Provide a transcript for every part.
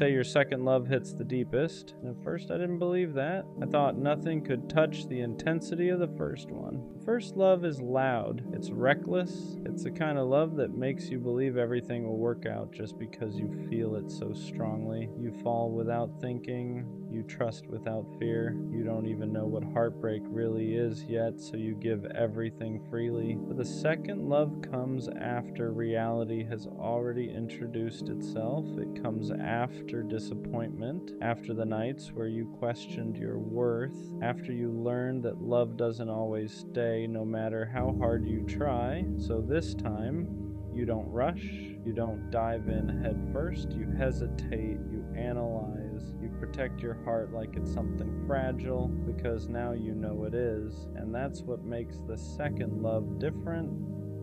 say your second love hits the deepest. And at first I didn't believe that. I thought nothing could touch the intensity of the first one. The first love is loud. It's reckless. It's the kind of love that makes you believe everything will work out just because you feel it so strongly. You fall without thinking. You trust without fear. You don't even know what heartbreak really is yet, so you give everything freely. But the second love comes after reality has already introduced itself. It comes after disappointment, after the nights where you questioned your worth, after you learned that love doesn't always stay no matter how hard you try. So this time, you don't rush, you don't dive in head first, you hesitate, you analyze, you protect your heart like it's something fragile because now you know it is, and that's what makes the second love different.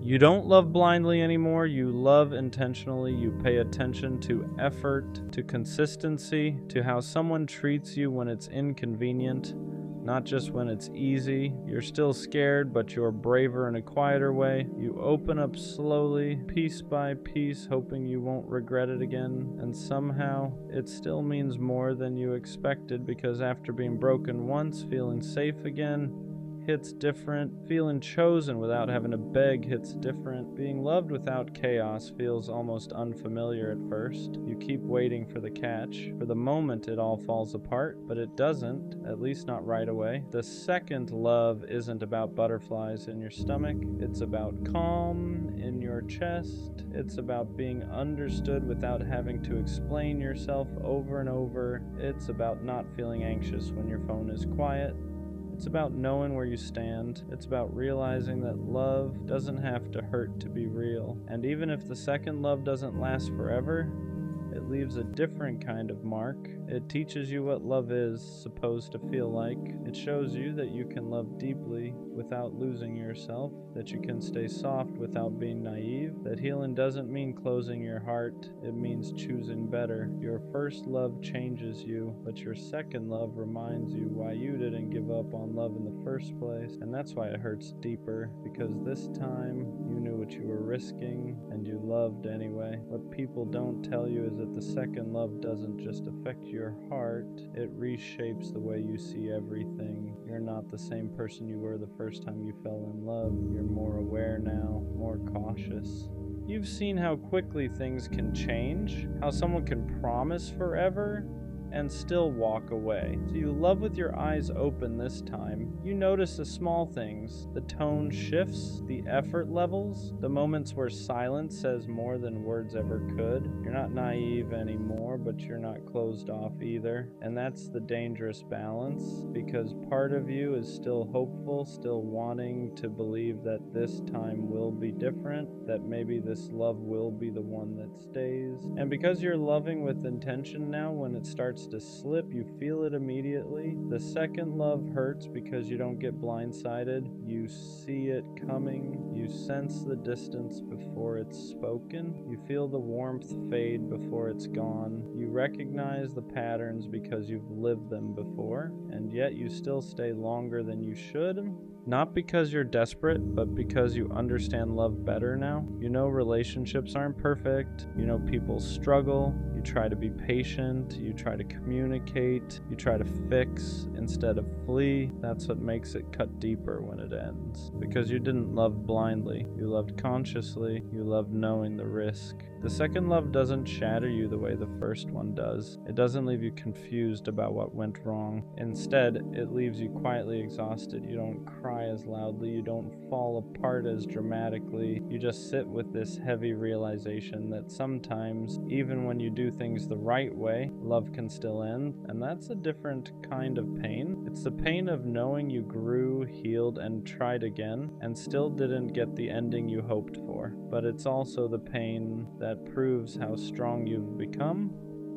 You don't love blindly anymore, you love intentionally, you pay attention to effort, to consistency, to how someone treats you when it's inconvenient, not just when it's easy. You're still scared, but you're braver in a quieter way. You open up slowly, piece by piece, hoping you won't regret it again. And somehow, it still means more than you expected, because after being broken once, feeling safe again hits different. Feeling chosen without having to beg hits different. Being loved without chaos feels almost unfamiliar at first. You keep waiting for the catch. For the moment it all falls apart, but it doesn't, at least not right away. The second love isn't about butterflies in your stomach. It's about calm in your chest. It's about being understood without having to explain yourself over and over. It's about not feeling anxious when your phone is quiet. It's about knowing where you stand. It's about realizing that love doesn't have to hurt to be real. And even if the second love doesn't last forever, it leaves a different kind of mark. It teaches you what love is supposed to feel like. It shows you that you can love deeply without losing yourself, that you can stay soft without being naive, that healing doesn't mean closing your heart, it means choosing better. Your first love changes you, but your second love reminds you why you didn't give up on love in the first place. And that's why it hurts deeper, because this time you knew what you were risking and you loved anyway. What people don't tell you is that the second love doesn't just affect your heart, it reshapes the way you see everything. You're not the same person you were the first time you fell in love. You're more aware now, more cautious. You've seen how quickly things can change, how someone can promise forever and still walk away. So you love with your eyes open this time. You notice the small things, the tone shifts, the effort levels, the moments where silence says more than words ever could. You're not naive anymore, but you're not closed off either. And that's the dangerous balance, because part of you is still hopeful, still wanting to believe that this time will be different, that maybe this love will be the one that stays. And because you're loving with intention now, when it starts to slip, you feel it immediately. The second love hurts because you don't get blindsided. You see it coming. You sense the distance before it's spoken. You feel the warmth fade before it's gone. You recognize the patterns because you've lived them before, and yet you still stay longer than you should. Not because you're desperate, but because you understand love better now. You know relationships aren't perfect. You know people struggle. You try to be patient. You try to communicate. You try to fix instead of flee. That's what makes it cut deeper when it ends. Because you didn't love blindly. You loved consciously. You loved knowing the risk. The second love doesn't shatter you the way the first one does. It doesn't leave you confused about what went wrong. Instead, it leaves you quietly exhausted. You don't cry as loudly. You don't fall apart as dramatically. You just sit with this heavy realization that sometimes, even when you do things the right way, love can still end. And that's a different kind of pain. It's the pain of knowing you grew, healed, and tried again, and still didn't get the ending you hoped for. But it's also the pain that proves how strong you've become,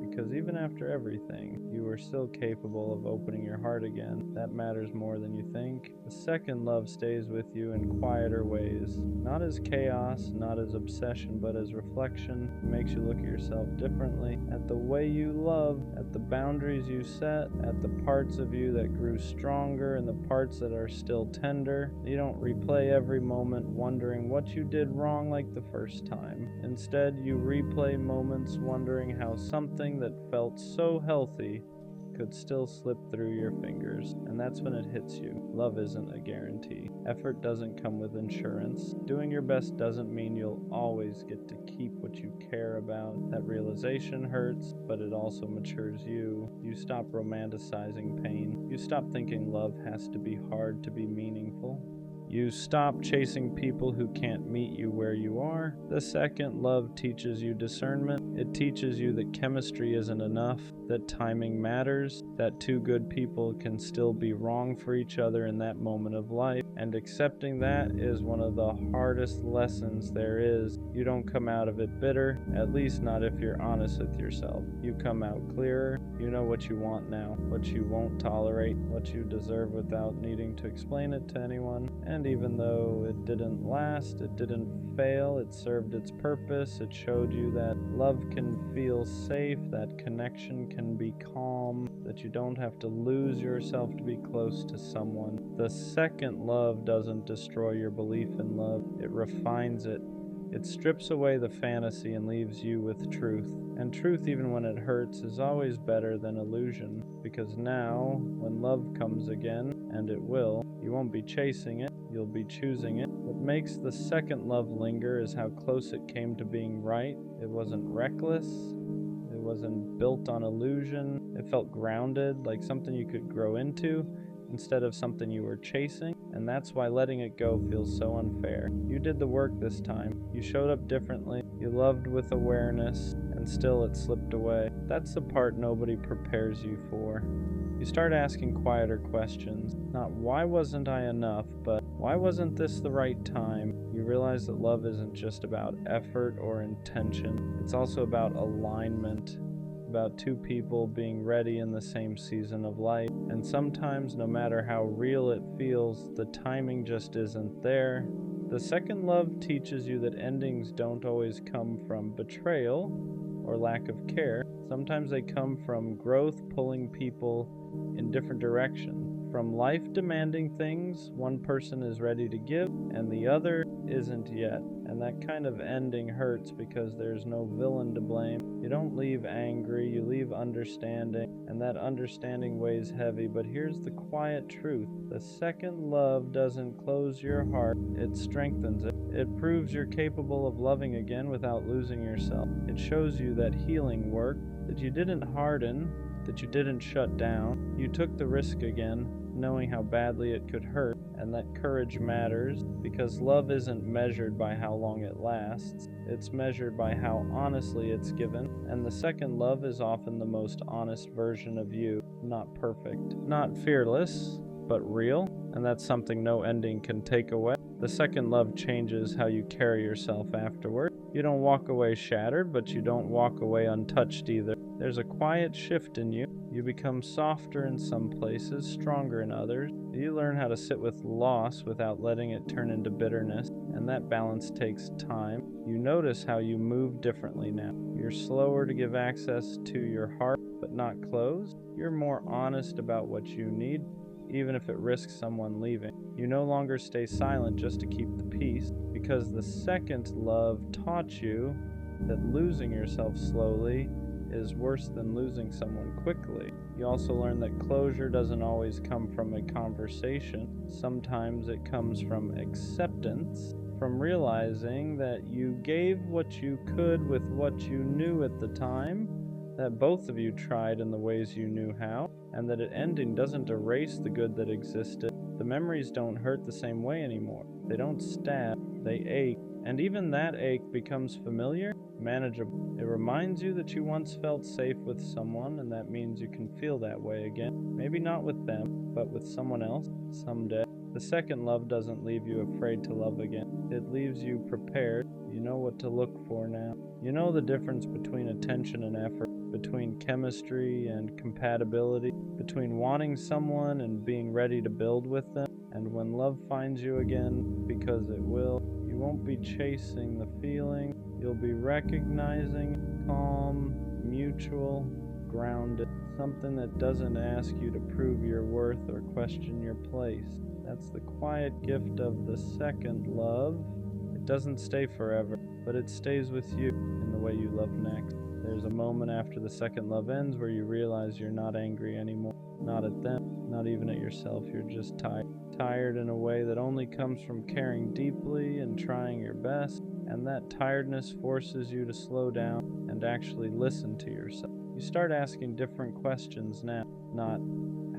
because even after everything, you were still capable of opening your heart again. That matters more than you think. The second love stays with you in quieter ways, not as chaos, not as obsession, but as reflection. It makes you look at yourself differently, at the way you love, at the boundaries you set, at the parts of you that grew stronger and the parts that are still tender. You don't replay every moment wondering what you did wrong like the first time. Instead, you replay moments wondering how something that felt so healthy could still slip through your fingers. And that's when it hits you. Love isn't a guarantee. Effort doesn't come with insurance. Doing your best doesn't mean you'll always get to keep what you care about. That realization hurts, but it also matures you. You stop romanticizing pain. You stop thinking love has to be hard to be meaningful. You stop chasing people who can't meet you where you are. The second love teaches you discernment. It teaches you that chemistry isn't enough, that timing matters, that two good people can still be wrong for each other in that moment of life. And accepting that is one of the hardest lessons there is. You don't come out of it bitter, at least not if you're honest with yourself. You come out clearer. You know what you want now, what you won't tolerate, what you deserve without needing to explain it to anyone. And even though it didn't last, it didn't fail, it served its purpose. It showed you that love can feel safe, that connection can be calm, that you don't have to lose yourself to be close to someone. The second love doesn't destroy your belief in love, it refines it. It strips away the fantasy and leaves you with truth. And truth, even when it hurts, is always better than illusion. Because now, when love comes again, and it will, you won't be chasing it, you'll be choosing it. What makes the second love linger is how close it came to being right. It wasn't reckless. It wasn't built on illusion. It felt grounded, like something you could grow into, instead of something you were chasing. And that's why letting it go feels so unfair. You did the work this time. You showed up differently. You loved with awareness, and still it slipped away. That's the part nobody prepares you for. You start asking quieter questions. Not why wasn't I enough, but why wasn't this the right time? You realize that love isn't just about effort or intention. It's also about alignment. About two people being ready in the same season of life. And sometimes, no matter how real it feels, the timing just isn't there. The second love teaches you that endings don't always come from betrayal or lack of care. Sometimes they come from growth pulling people in different directions. From life demanding things one person is ready to give and the other isn't yet. And that kind of ending hurts because there's no villain to blame. You don't leave angry, you leave understanding, and that understanding weighs heavy. But here's the quiet truth. The second love doesn't close your heart, it strengthens it. It proves you're capable of loving again without losing yourself. It shows you that healing worked, that you didn't harden, that you didn't shut down. You took the risk again, knowing how badly it could hurt, and that courage matters because love isn't measured by how long it lasts. It's measured by how honestly it's given, and the second love is often the most honest version of you. Not perfect, not fearless, but real, and that's something no ending can take away. The second love changes how you carry yourself afterward. You don't walk away shattered, but you don't walk away untouched either. There's a quiet shift in you. You become softer in some places, stronger in others. You learn how to sit with loss without letting it turn into bitterness, and that balance takes time. You notice how you move differently now. You're slower to give access to your heart, but not closed. You're more honest about what you need, even if it risks someone leaving. You no longer stay silent just to keep the peace, because the second love taught you that losing yourself slowly is worse than losing someone quickly. You also learn that closure doesn't always come from a conversation. Sometimes it comes from acceptance, from realizing that you gave what you could with what you knew at the time, that both of you tried in the ways you knew how, and that an ending doesn't erase the good that existed. The memories don't hurt the same way anymore. They don't stab, they ache. And even that ache becomes familiar, manageable. It reminds you that you once felt safe with someone, and that means you can feel that way again. Maybe not with them, but with someone else, someday. The second love doesn't leave you afraid to love again. It leaves you prepared. You know what to look for now. You know the difference between attention and effort, between chemistry and compatibility, between wanting someone and being ready to build with them. And when love finds you again, because it will, you won't be chasing the feeling. You'll be recognizing calm, mutual, grounded, something that doesn't ask you to prove your worth or question your place. That's the quiet gift of the second love. It doesn't stay forever, but it stays with you in the way you love next. There's a moment after the second love ends where you realize you're not angry anymore. Not at them, not even at yourself. You're just tired. Tired in a way that only comes from caring deeply and trying your best. And that tiredness forces you to slow down and actually listen to yourself. You start asking different questions now. Not,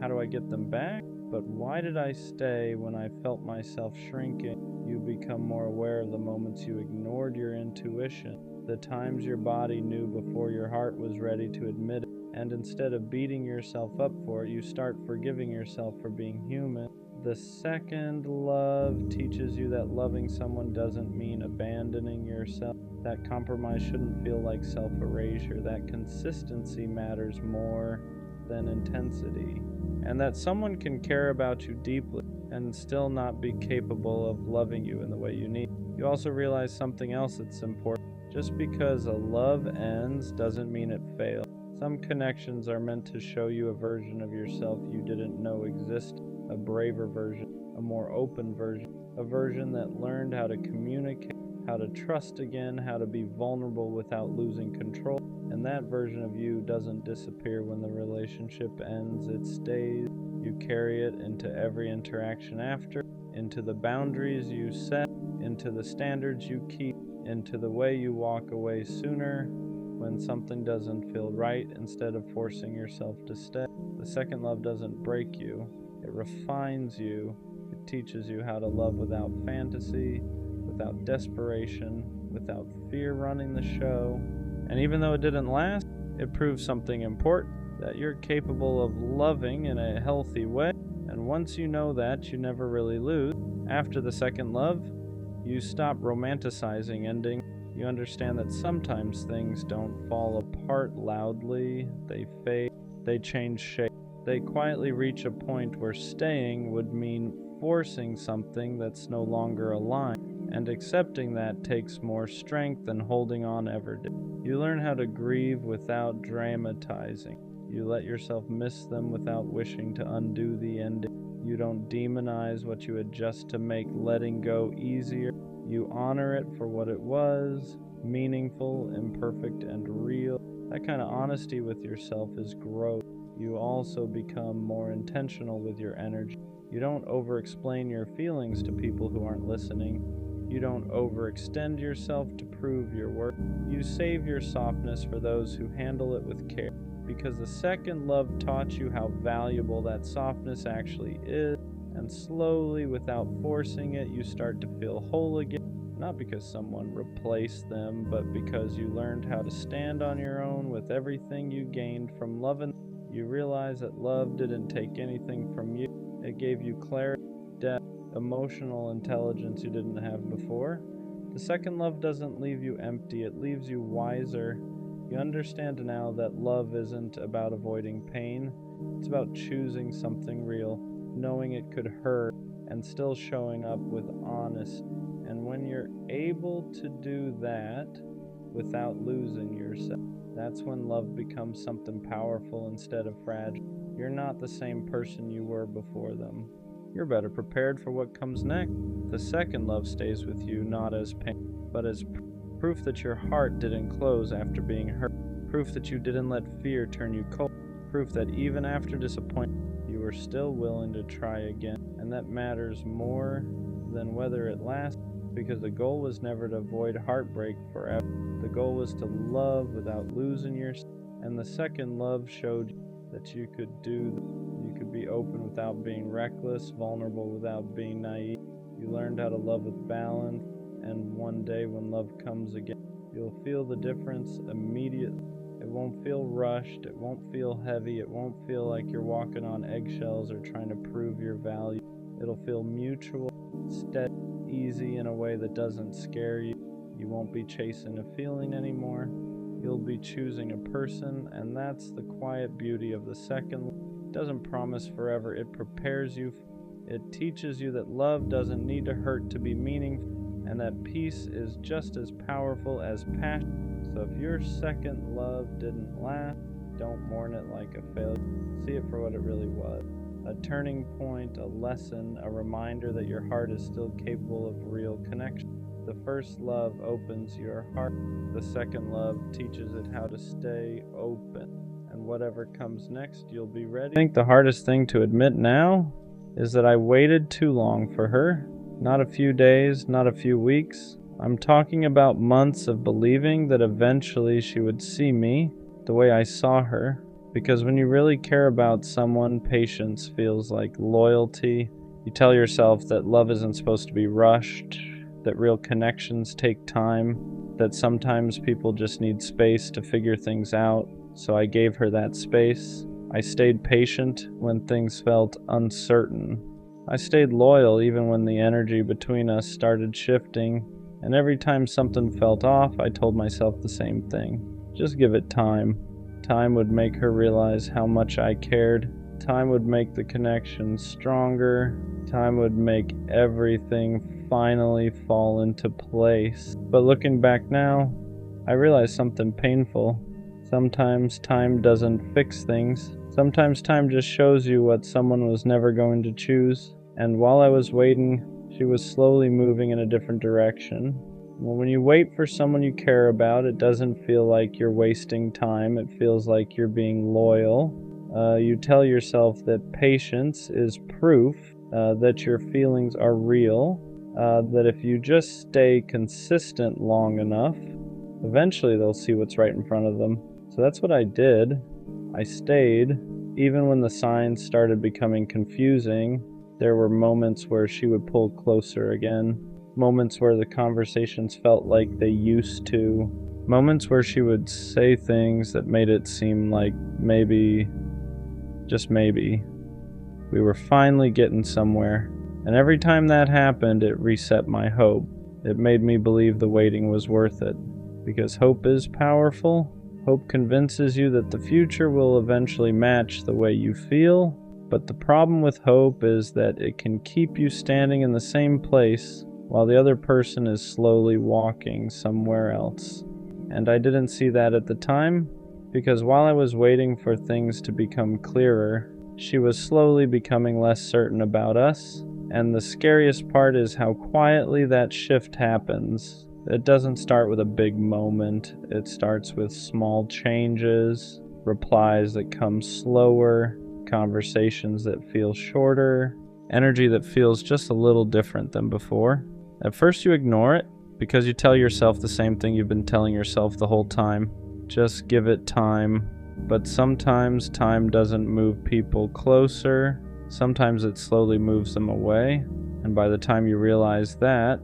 how do I get them back? But why did I stay when I felt myself shrinking? You become more aware of the moments you ignored your intuition, the times your body knew before your heart was ready to admit it. And instead of beating yourself up for it, you start forgiving yourself for being human. The second love teaches you that loving someone doesn't mean abandoning yourself. That compromise shouldn't feel like self-erasure. That consistency matters more than intensity. And that someone can care about you deeply and still not be capable of loving you in the way you need. You also realize something else that's important. Just because a love ends doesn't mean it failed. Some connections are meant to show you a version of yourself you didn't know existed, a braver version, a more open version, a version that learned how to communicate, how to trust again, how to be vulnerable without losing control. And that version of you doesn't disappear when the relationship ends, it stays. You carry it into every interaction after, into the boundaries you set, into the standards you keep, into the way you walk away sooner when something doesn't feel right instead of forcing yourself to stay. The second love doesn't break you, it refines you. It teaches you how to love without fantasy, without desperation, without fear running the show. And even though it didn't last, it proves something important, that you're capable of loving in a healthy way. And once you know that, you never really lose. After the second love, you stop romanticizing ending. You understand that sometimes things don't fall apart loudly, they fade, they change shape. They quietly reach a point where staying would mean forcing something that's no longer aligned, and accepting that takes more strength than holding on ever did. You learn how to grieve without dramatizing. You let yourself miss them without wishing to undo the ending. You don't demonize what you adjust to make letting go easier. You honor it for what it was, meaningful, imperfect, and real. That kind of honesty with yourself is growth. You also become more intentional with your energy. You don't over-explain your feelings to people who aren't listening. You don't overextend yourself to prove your worth. You save your softness for those who handle it with care. Because the second love taught you how valuable that softness actually is. And slowly, without forcing it, you start to feel whole again. Not because someone replaced them, but because you learned how to stand on your own with everything you gained from loving. You realize that love didn't take anything from you. It gave you clarity, depth, emotional intelligence you didn't have before. The second love doesn't leave you empty, it leaves you wiser. You understand now that love isn't about avoiding pain. It's about choosing something real, knowing it could hurt, and still showing up with honesty. And when you're able to do that without losing yourself, that's when love becomes something powerful instead of fragile. You're not the same person you were before them. You're better prepared for what comes next. The second love stays with you not as pain, but as proof that your heart didn't close after being hurt. Proof that you didn't let fear turn you cold. Proof that even after disappointment, you were still willing to try again. And that matters more than whether it lasts, because the goal was never to avoid heartbreak forever. The goal was to love without losing yourself. And the second love showed you that you could be open without being reckless, vulnerable without being naive. You learned how to love with balance, and one day when love comes again, you'll feel the difference immediately. It won't feel rushed, it won't feel heavy, it won't feel like you're walking on eggshells or trying to prove your value. It'll feel mutual, steady, easy in a way that doesn't scare you. You won't be chasing a feeling anymore. You'll be choosing a person, and that's the quiet beauty of the second. It doesn't promise forever, it prepares you. It teaches you that love doesn't need to hurt to be meaningful, and that peace is just as powerful as passion. So if your second love didn't last, don't mourn it like a failure. See it for what it really was. A turning point, a lesson, a reminder that your heart is still capable of real connection. The first love opens your heart. The second love teaches it how to stay open. And whatever comes next, you'll be ready. I think the hardest thing to admit now is that I waited too long for her. Not a few days, not a few weeks. I'm talking about months of believing that eventually she would see me the way I saw her. Because when you really care about someone, patience feels like loyalty. You tell yourself that love isn't supposed to be rushed, that real connections take time, that sometimes people just need space to figure things out. So I gave her that space. I stayed patient when things felt uncertain. I stayed loyal even when the energy between us started shifting. And every time something felt off, I told myself the same thing. Just give it time. Time would make her realize how much I cared. Time would make the connection stronger. Time would make everything finally fall into place. But looking back now, I realize something painful. Sometimes time doesn't fix things. Sometimes time just shows you what someone was never going to choose. And while I was waiting, she was slowly moving in a different direction. Well, when you wait for someone you care about, it doesn't feel like you're wasting time. It feels like you're being loyal. You tell yourself that patience is proof that your feelings are real, that if you just stay consistent long enough, eventually they'll see what's right in front of them. So that's what I did. I stayed. Even when the signs started becoming confusing, there were moments where she would pull closer again. Moments where the conversations felt like they used to. Moments where she would say things that made it seem like maybe, just maybe, we were finally getting somewhere. And every time that happened, it reset my hope. It made me believe the waiting was worth it. Because hope is powerful. Hope convinces you that the future will eventually match the way you feel. But the problem with hope is that it can keep you standing in the same place while the other person is slowly walking somewhere else. And I didn't see that at the time, because while I was waiting for things to become clearer, she was slowly becoming less certain about us. And the scariest part is how quietly that shift happens. It doesn't start with a big moment. It starts with small changes, replies that come slower, conversations that feel shorter, energy that feels just a little different than before. At first you ignore it because you tell yourself the same thing you've been telling yourself the whole time. Just give it time. But sometimes time doesn't move people closer. Sometimes it slowly moves them away. And by the time you realize that,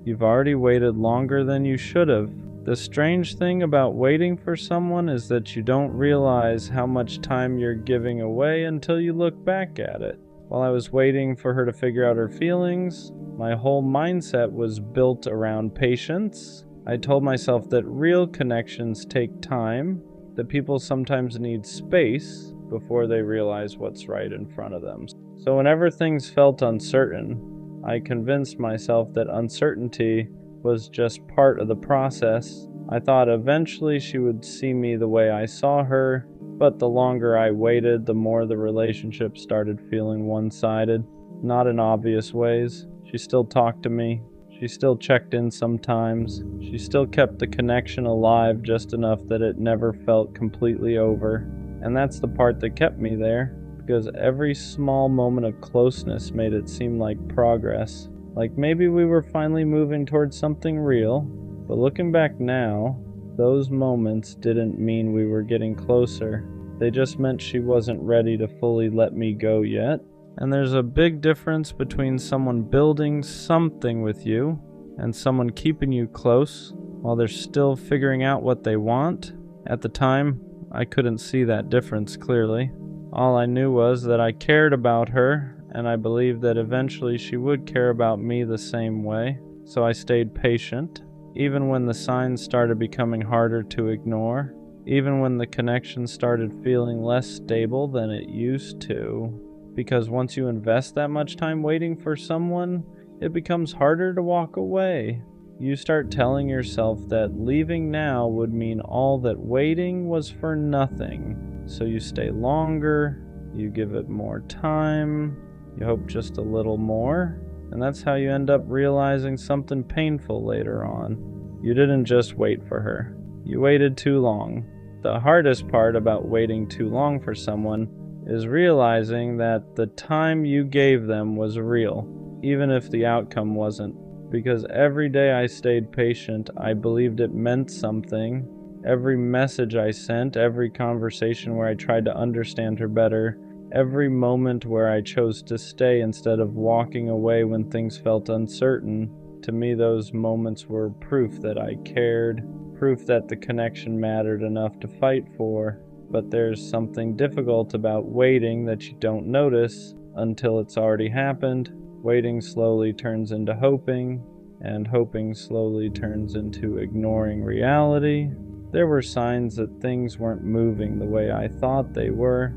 you've already waited longer than you should have. The strange thing about waiting for someone is that you don't realize how much time you're giving away until you look back at it. While I was waiting for her to figure out her feelings, my whole mindset was built around patience. I told myself that real connections take time, that people sometimes need space before they realize what's right in front of them. So whenever things felt uncertain, I convinced myself that uncertainty was just part of the process. I thought eventually she would see me the way I saw her, but the longer I waited, the more the relationship started feeling one-sided. Not in obvious ways. She still talked to me. She still checked in sometimes. She still kept the connection alive just enough that it never felt completely over. And that's the part that kept me there, because every small moment of closeness made it seem like progress. Like maybe we were finally moving towards something real. But looking back now, those moments didn't mean we were getting closer. They just meant she wasn't ready to fully let me go yet. And there's a big difference between someone building something with you and someone keeping you close while they're still figuring out what they want. At the time, I couldn't see that difference clearly. All I knew was that I cared about her, and I believed that eventually she would care about me the same way. So I stayed patient, even when the signs started becoming harder to ignore, even when the connection started feeling less stable than it used to. Because once you invest that much time waiting for someone, it becomes harder to walk away. You start telling yourself that leaving now would mean all that waiting was for nothing. So you stay longer, you give it more time, you hope just a little more, And that's how you end up realizing something painful later on. You didn't just wait for her. You waited too long. The hardest part about waiting too long for someone is realizing that the time you gave them was real, even if the outcome wasn't. Because every day I stayed patient, I believed it meant something. Every message I sent, every conversation where I tried to understand her better, every moment where I chose to stay instead of walking away when things felt uncertain, to me those moments were proof that I cared, proof that the connection mattered enough to fight for. But there's something difficult about waiting that you don't notice until it's already happened. Waiting slowly turns into hoping, and hoping slowly turns into ignoring reality. There were signs that things weren't moving the way I thought they were.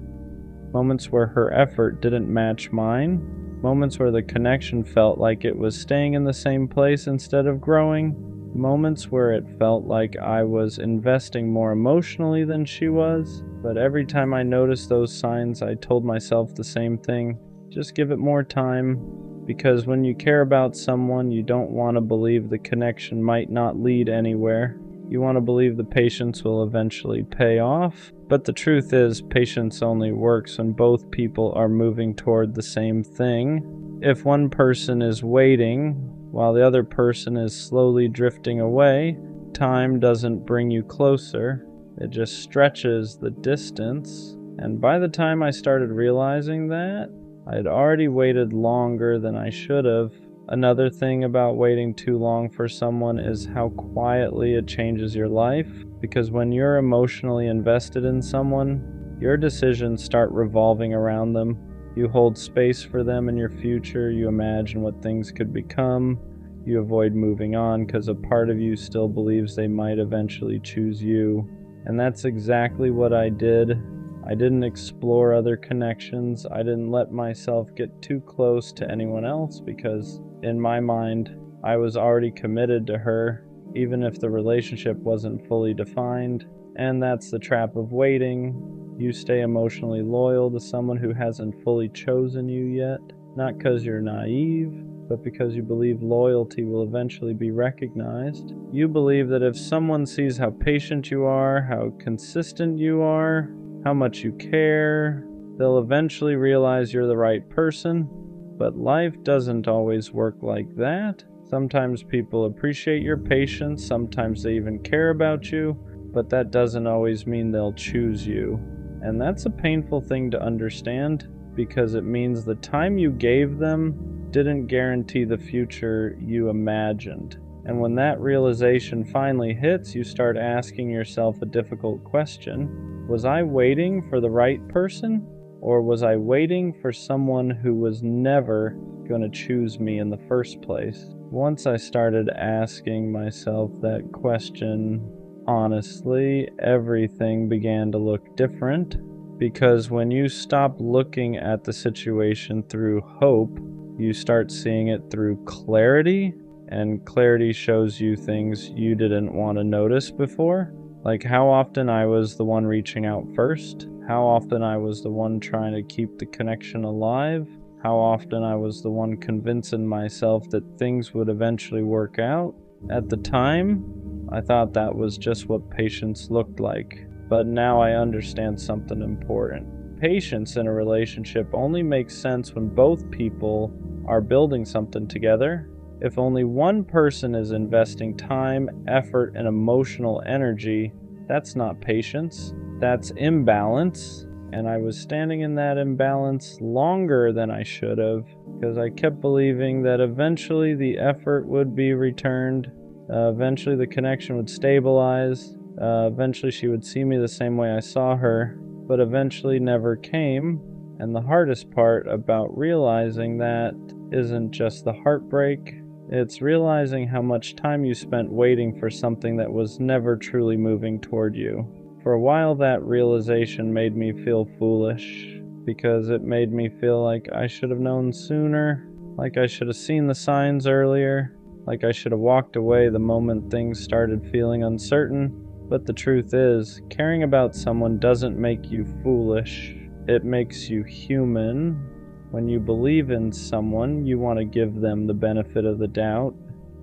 Moments where her effort didn't match mine. Moments where the connection felt like it was staying in the same place instead of growing. Moments where it felt like I was investing more emotionally than she was. But every time I noticed those signs, I told myself the same thing. Just give it more time. Because when you care about someone, you don't want to believe the connection might not lead anywhere. You want to believe the patience will eventually pay off. But the truth is, patience only works when both people are moving toward the same thing. If one person is waiting while the other person is slowly drifting away, time doesn't bring you closer. It just stretches the distance. And by the time I started realizing that, I had already waited longer than I should have. Another thing about waiting too long for someone is how quietly it changes your life, because when you're emotionally invested in someone, your decisions start revolving around them. You hold space for them in your future, you imagine what things could become, you avoid moving on because a part of you still believes they might eventually choose you. And that's exactly what I did. I didn't explore other connections. I didn't let myself get too close to anyone else because, in my mind, I was already committed to her, even if the relationship wasn't fully defined. And that's the trap of waiting. You stay emotionally loyal to someone who hasn't fully chosen you yet, not because you're naive, but because you believe loyalty will eventually be recognized. You believe that if someone sees how patient you are, how consistent you are, how much you care, they'll eventually realize you're the right person. But life doesn't always work like that. Sometimes people appreciate your patience, sometimes they even care about you, but that doesn't always mean they'll choose you. And that's a painful thing to understand, because it means the time you gave them didn't guarantee the future you imagined. And when that realization finally hits, you start asking yourself a difficult question. Was I waiting for the right person? Or was I waiting for someone who was never going to choose me in the first place? Once I started asking myself that question honestly, everything began to look different. Because when you stop looking at the situation through hope, you start seeing it through clarity. And clarity shows you things you didn't want to notice before. Like how often I was the one reaching out first, how often I was the one trying to keep the connection alive, how often I was the one convincing myself that things would eventually work out. At the time, I thought that was just what patience looked like. But now I understand something important. Patience in a relationship only makes sense when both people are building something together. If only one person is investing time, effort, and emotional energy, that's not patience. That's imbalance. And I was standing in that imbalance longer than I should have, because I kept believing that eventually the effort would be returned, eventually the connection would stabilize, eventually she would see me the same way I saw her, but eventually never came. And the hardest part about realizing that isn't just the heartbreak, it's realizing how much time you spent waiting for something that was never truly moving toward you. For a while, that realization made me feel foolish, because it made me feel like I should have known sooner, like I should have seen the signs earlier, like I should have walked away the moment things started feeling uncertain. But the truth is, caring about someone doesn't make you foolish. It makes you human. When you believe in someone, you want to give them the benefit of the doubt.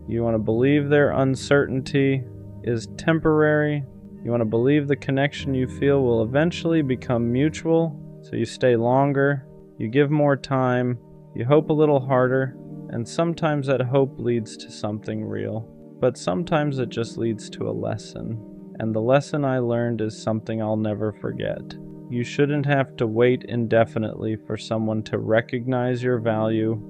You want to believe their uncertainty is temporary. You want to believe the connection you feel will eventually become mutual, so you stay longer, you give more time, you hope a little harder, and sometimes that hope leads to something real. But sometimes it just leads to a lesson. And the lesson I learned is something I'll never forget. You shouldn't have to wait indefinitely for someone to recognize your value.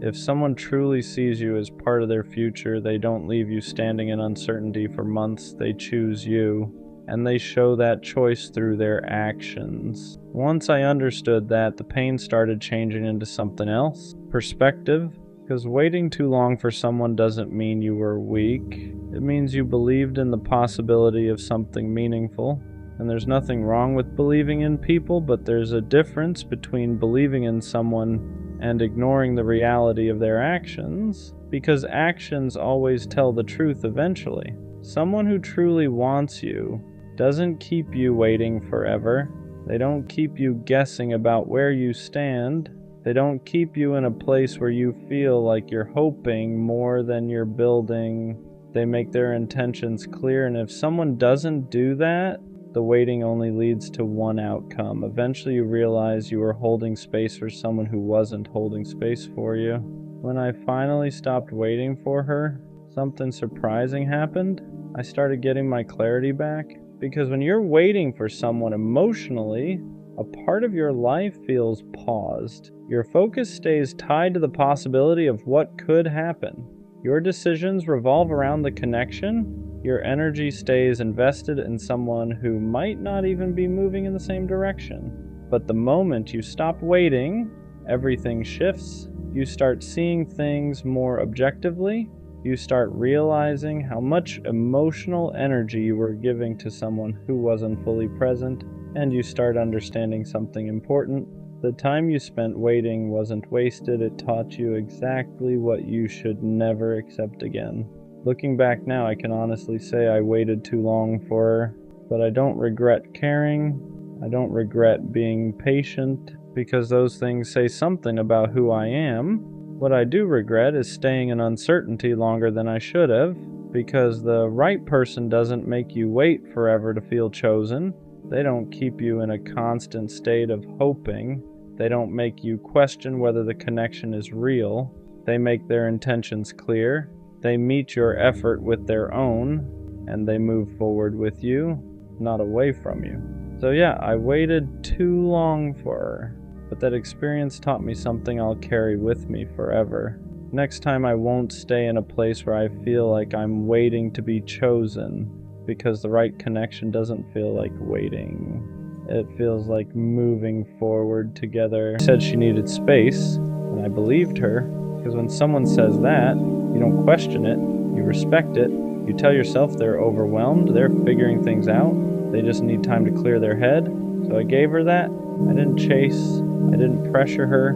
If someone truly sees you as part of their future, they don't leave you standing in uncertainty for months. They choose you, and they show that choice through their actions. Once I understood that, the pain started changing into something else. Perspective. Because waiting too long for someone doesn't mean you were weak. It means you believed in the possibility of something meaningful. And there's nothing wrong with believing in people, but there's a difference between believing in someone and ignoring the reality of their actions, because actions always tell the truth eventually. Someone who truly wants you doesn't keep you waiting forever. They don't keep you guessing about where you stand. They don't keep you in a place where you feel like you're hoping more than you're building. They make their intentions clear, and if someone doesn't do that, the waiting only leads to one outcome. Eventually you realize you were holding space for someone who wasn't holding space for you. When I finally stopped waiting for her, something surprising happened. I started getting my clarity back. Because when you're waiting for someone emotionally, a part of your life feels paused. Your focus stays tied to the possibility of what could happen. Your decisions revolve around the connection. Your energy stays invested in someone who might not even be moving in the same direction. But the moment you stop waiting, everything shifts. You start seeing things more objectively. You start realizing how much emotional energy you were giving to someone who wasn't fully present, and you start understanding something important. The time you spent waiting wasn't wasted. It taught you exactly what you should never accept again. Looking back now, I can honestly say I waited too long for her, but I don't regret caring. I don't regret being patient, because those things say something about who I am. What I do regret is staying in uncertainty longer than I should have, because the right person doesn't make you wait forever to feel chosen. They don't keep you in a constant state of hoping. They don't make you question whether the connection is real. They make their intentions clear. They meet your effort with their own, and they move forward with you, not away from you. So yeah, I waited too long for her, but that experience taught me something I'll carry with me forever. Next time I won't stay in a place where I feel like I'm waiting to be chosen, because the right connection doesn't feel like waiting. It feels like moving forward together. She said she needed space, and I believed her, because when someone says that, you don't question it, you respect it, you tell yourself they're overwhelmed, they're figuring things out, they just need time to clear their head. So I gave her that. I didn't chase, I didn't pressure her,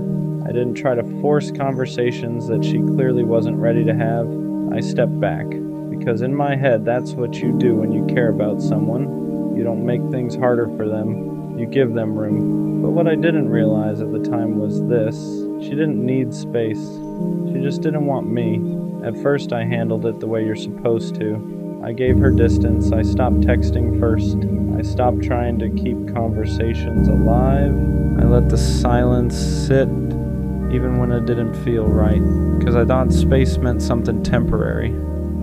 I didn't try to force conversations that she clearly wasn't ready to have. I stepped back, because in my head, that's what you do when you care about someone. You don't make things harder for them, you give them room. But what I didn't realize at the time was this: she didn't need space, she just didn't want me. At first I handled it the way you're supposed to. I gave her distance, I stopped texting first, I stopped trying to keep conversations alive. I let the silence sit, even when it didn't feel right, because I thought space meant something temporary,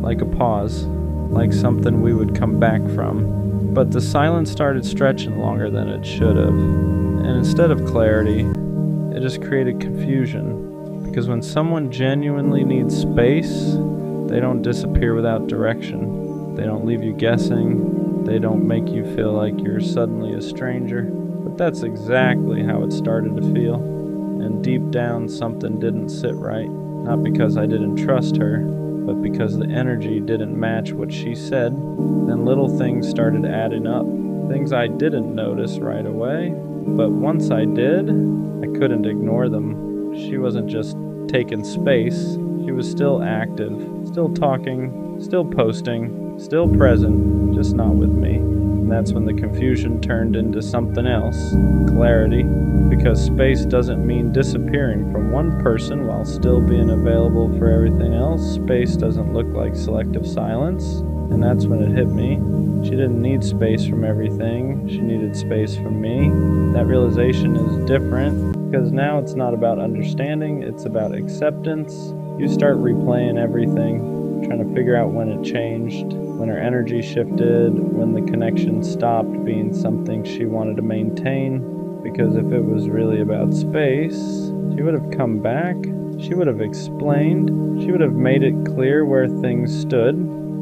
like a pause, like something we would come back from. But the silence started stretching longer than it should have, and instead of clarity, it just created confusion. Because when someone genuinely needs space, they don't disappear without direction. They don't leave you guessing. They don't make you feel like you're suddenly a stranger. But that's exactly how it started to feel. And deep down, something didn't sit right. Not because I didn't trust her, but because the energy didn't match what she said. Then little things started adding up. Things I didn't notice right away. But once I did, I couldn't ignore them. She wasn't just taking space. She was still active, still talking, still posting, still present, just not with me. And that's when the confusion turned into something else, clarity, because space doesn't mean disappearing from one person while still being available for everything else. Space doesn't look like selective silence, and that's when it hit me. She didn't need space from everything, she needed space from me. That realization is different, because now it's not about understanding, it's about acceptance. You start replaying everything, trying to figure out when it changed, when her energy shifted, when the connection stopped being something she wanted to maintain. Because if it was really about space, she would have come back, she would have explained, she would have made it clear where things stood,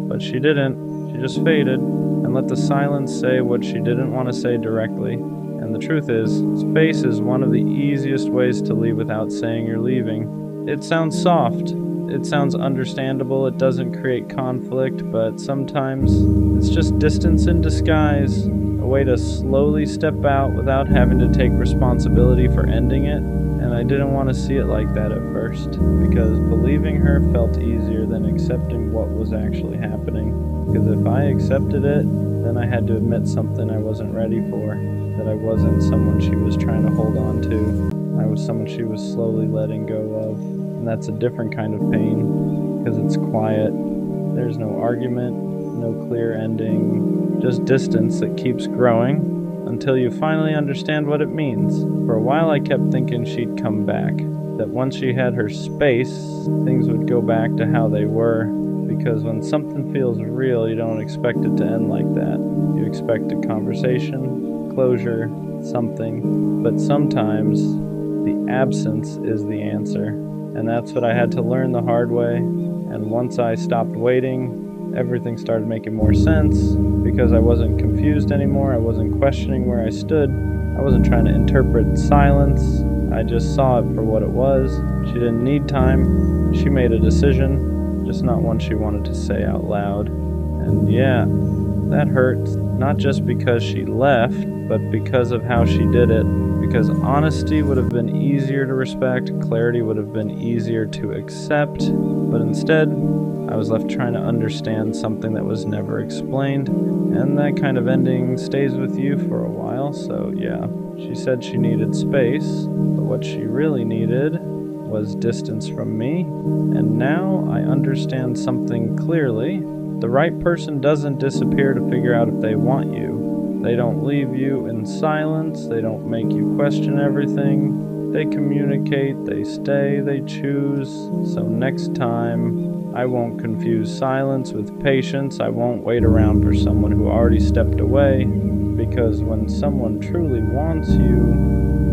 but she didn't. She just faded and let the silence say what she didn't want to say directly. And the truth is, space is one of the easiest ways to leave without saying you're leaving. It sounds soft, it sounds understandable, it doesn't create conflict, but sometimes it's just distance in disguise, a way to slowly step out without having to take responsibility for ending it. And I didn't want to see it like that at first, because believing her felt easier than accepting what was actually happening. Because if I accepted it, then I had to admit something I wasn't ready for, that I wasn't someone she was trying to hold on to. I was someone she was slowly letting go of. And that's a different kind of pain, because it's quiet. There's no argument, no clear ending, just distance that keeps growing until you finally understand what it means. For a while I kept thinking she'd come back, that once she had her space, things would go back to how they were, because when something feels real, you don't expect it to end like that. You expect a conversation, closure, something, but sometimes the absence is the answer. And that's what I had to learn the hard way. And once I stopped waiting, everything started making more sense, because I wasn't confused anymore. I wasn't questioning where I stood. I wasn't trying to interpret silence. I just saw it for what it was. She didn't need time. She made a decision, just not one she wanted to say out loud. And yeah, that hurts, not just because she left, but because of how she did it. Because honesty would have been easier to respect, clarity would have been easier to accept, but instead, I was left trying to understand something that was never explained, and that kind of ending stays with you for a while. So yeah, she said she needed space, but what she really needed was distance from me, and now I understand something clearly. The right person doesn't disappear to figure out if they want you. They don't leave you in silence, they don't make you question everything. They communicate, they stay, they choose. So next time, I won't confuse silence with patience. I won't wait around for someone who already stepped away, because when someone truly wants you,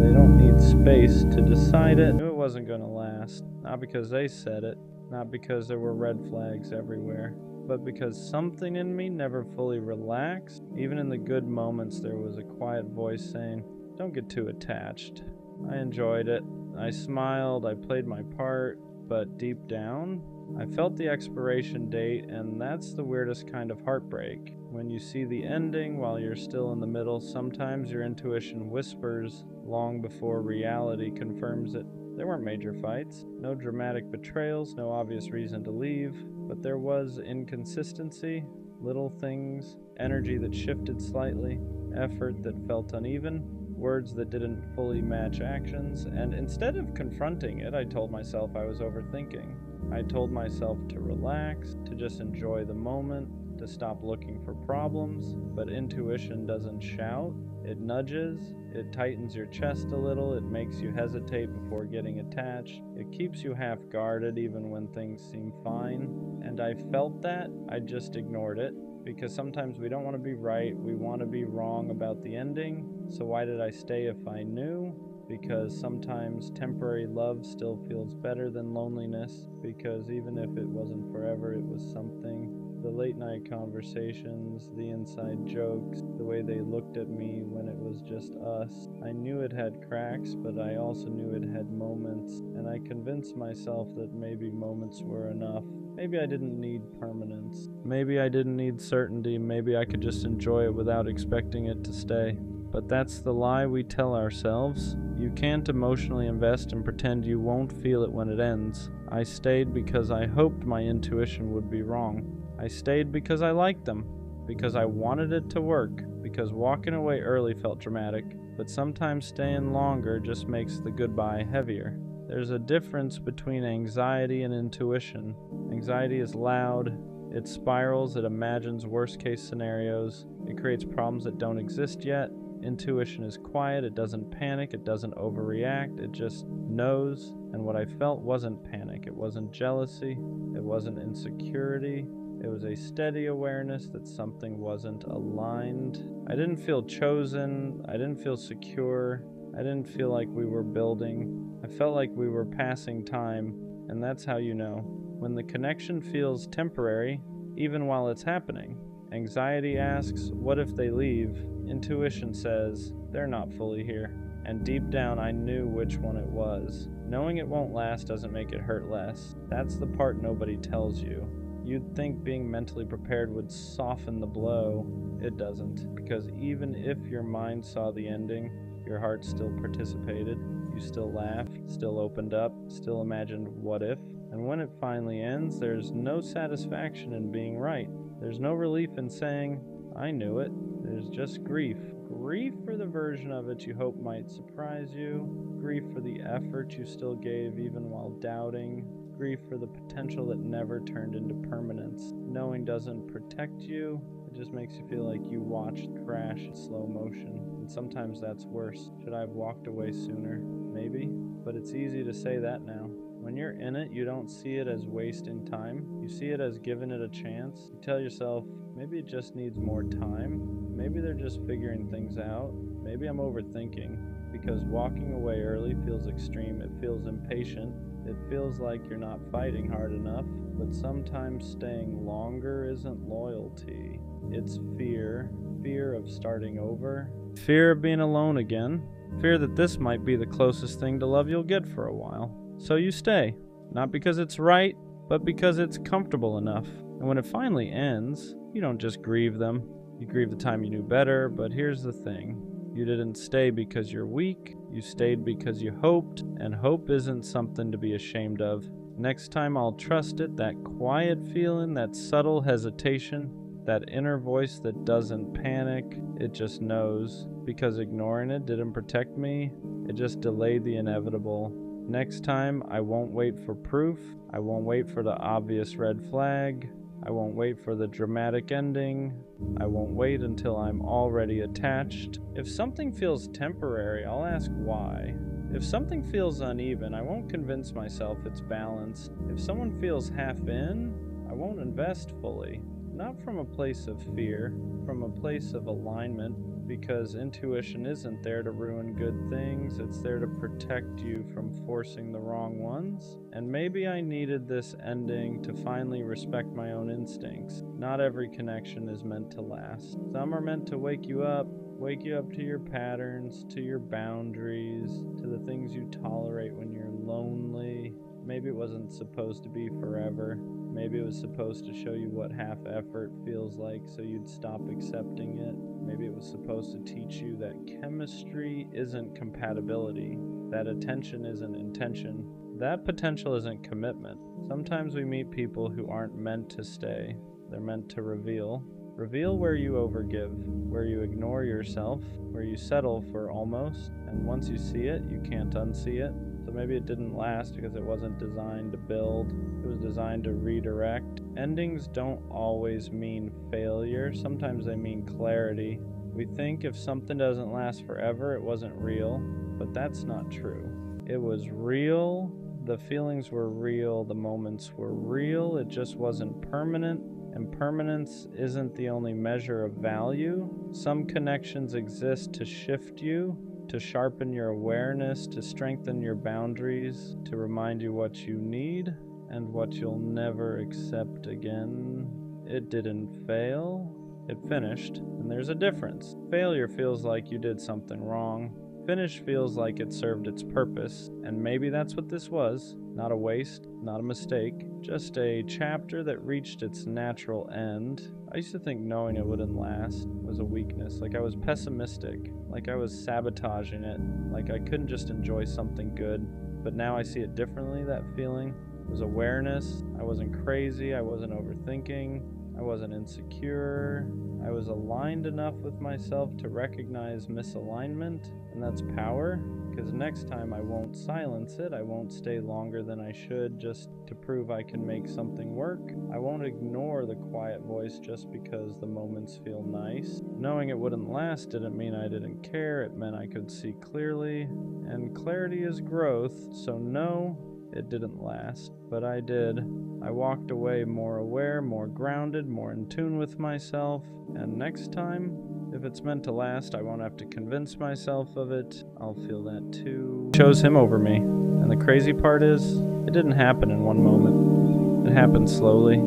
they don't need space to decide it. I knew it wasn't going to last, not because they said it, not because there were red flags everywhere, but because something in me never fully relaxed. Even in the good moments, there was a quiet voice saying, "Don't get too attached." I enjoyed it. I smiled, I played my part, but deep down, I felt the expiration date, and that's the weirdest kind of heartbreak. When you see the ending while you're still in the middle, sometimes your intuition whispers long before reality confirms it. There weren't major fights, no dramatic betrayals, no obvious reason to leave, but there was inconsistency, little things, energy that shifted slightly, effort that felt uneven, words that didn't fully match actions, and instead of confronting it, I told myself I was overthinking. I told myself to relax, to just enjoy the moment, to stop looking for problems, but intuition doesn't shout. It nudges, it tightens your chest a little, it makes you hesitate before getting attached. It keeps you half guarded even when things seem fine. And I felt that, I just ignored it. Because sometimes we don't want to be right, we want to be wrong about the ending. So why did I stay if I knew? Because sometimes temporary love still feels better than loneliness. Because even if it wasn't forever, it was something. The late night conversations, the inside jokes, the way they looked at me when it was just us. I knew it had cracks, but I also knew it had moments, and I convinced myself that maybe moments were enough. Maybe I didn't need permanence. Maybe I didn't need certainty. Maybe I could just enjoy it without expecting it to stay. But that's the lie we tell ourselves. You can't emotionally invest and pretend you won't feel it when it ends. I stayed because I hoped my intuition would be wrong. I stayed because I liked them. because I wanted it to work, because walking away early felt dramatic, but sometimes staying longer just makes the goodbye heavier. There's a difference between anxiety and intuition. Anxiety is loud, it spirals, it imagines worst-case scenarios, it creates problems that don't exist yet. Intuition is quiet, it doesn't panic, it doesn't overreact, it just knows. And what I felt wasn't panic, it wasn't jealousy, it wasn't insecurity. It was a steady awareness that something wasn't aligned. I didn't feel chosen, I didn't feel secure, I didn't feel like we were building. I felt like we were passing time, and that's how you know. When the connection feels temporary, even while it's happening. Anxiety asks, what if they leave? Intuition says, they're not fully here. And deep down I knew which one it was. Knowing it won't last doesn't make it hurt less. That's the part nobody tells you. You'd think being mentally prepared would soften the blow. It doesn't, because even if your mind saw the ending, your heart still participated. You still laughed, still opened up, still imagined what if. And when it finally ends, there's no satisfaction in being right. There's no relief in saying, I knew it. There's just grief. Grief for the version of it you hope might surprise you. Grief for the effort you still gave even while doubting. Grief for the potential that never turned into permanence. Knowing doesn't protect you. It just makes you feel like you watched crash in slow motion. And sometimes that's worse. Should I have walked away sooner? Maybe. But it's easy to say that now. When you're in it, you don't see it as wasting time. You see it as giving it a chance. You tell yourself, maybe it just needs more time. Maybe they're just figuring things out. Maybe I'm overthinking. Because walking away early feels extreme. It feels impatient. It feels like you're not fighting hard enough. But sometimes staying longer isn't loyalty. It's fear. Fear of starting over. Fear of being alone again. Fear that this might be the closest thing to love you'll get for a while. So you stay, not because it's right, but because it's comfortable enough. And when it finally ends, you don't just grieve them. You grieve the time you knew better, but here's the thing. You didn't stay because you're weak. You stayed because you hoped, and hope isn't something to be ashamed of. Next time I'll trust it, that quiet feeling, that subtle hesitation, that inner voice that doesn't panic, it just knows. Because ignoring it didn't protect me, it just delayed the inevitable. Next time, I won't wait for proof. I won't wait for the obvious red flag. I won't wait for the dramatic ending. I won't wait until I'm already attached. If something feels temporary, I'll ask why. If something feels uneven, I won't convince myself it's balanced. If someone feels half in, I won't invest fully. Not from a place of fear, from a place of alignment. Because intuition isn't there to ruin good things, it's there to protect you from forcing the wrong ones. And maybe I needed this ending to finally respect my own instincts. Not every connection is meant to last. Some are meant to wake you up to your patterns, to your boundaries, to the things you tolerate when you're lonely. Maybe it wasn't supposed to be forever. Maybe it was supposed to show you what half effort feels like so you'd stop accepting it. Maybe it was supposed to teach you that chemistry isn't compatibility, that attention isn't intention, that potential isn't commitment. Sometimes we meet people who aren't meant to stay. They're meant to reveal. Reveal where you overgive, where you ignore yourself, where you settle for almost, and once you see it, you can't unsee it. So maybe it didn't last because it wasn't designed to build. It was designed to redirect. Endings don't always mean failure. Sometimes they mean clarity. We think if something doesn't last forever, it wasn't real, but that's not true. It was real. The feelings were real. The moments were real. It just wasn't permanent. And permanence isn't the only measure of value. Some connections exist to shift you, to sharpen your awareness, to strengthen your boundaries, to remind you what you need and what you'll never accept again. It didn't fail, it finished, and there's a difference. Failure feels like you did something wrong. Finish feels like it served its purpose, and maybe that's what this was. Not a waste, not a mistake, just a chapter that reached its natural end. I used to think knowing it wouldn't last was a weakness, like I was pessimistic, like I was sabotaging it, like I couldn't just enjoy something good. But now I see it differently. That feeling was awareness. I wasn't crazy, I wasn't overthinking, I wasn't insecure, I I was aligned enough with myself to recognize misalignment, and that's power, because next time I won't silence it. I won't stay longer than I should just to prove I can make something work. I won't ignore the quiet voice just because the moments feel nice. Knowing it wouldn't last didn't mean I didn't care. It meant I could see clearly, and clarity is growth, so no, it didn't last, but I did. I walked away more aware, more grounded, more in tune with myself, and next time, if it's meant to last, I won't have to convince myself of it. I'll feel that too. Chose him over me, and the crazy part is, it didn't happen in one moment. It happened slowly.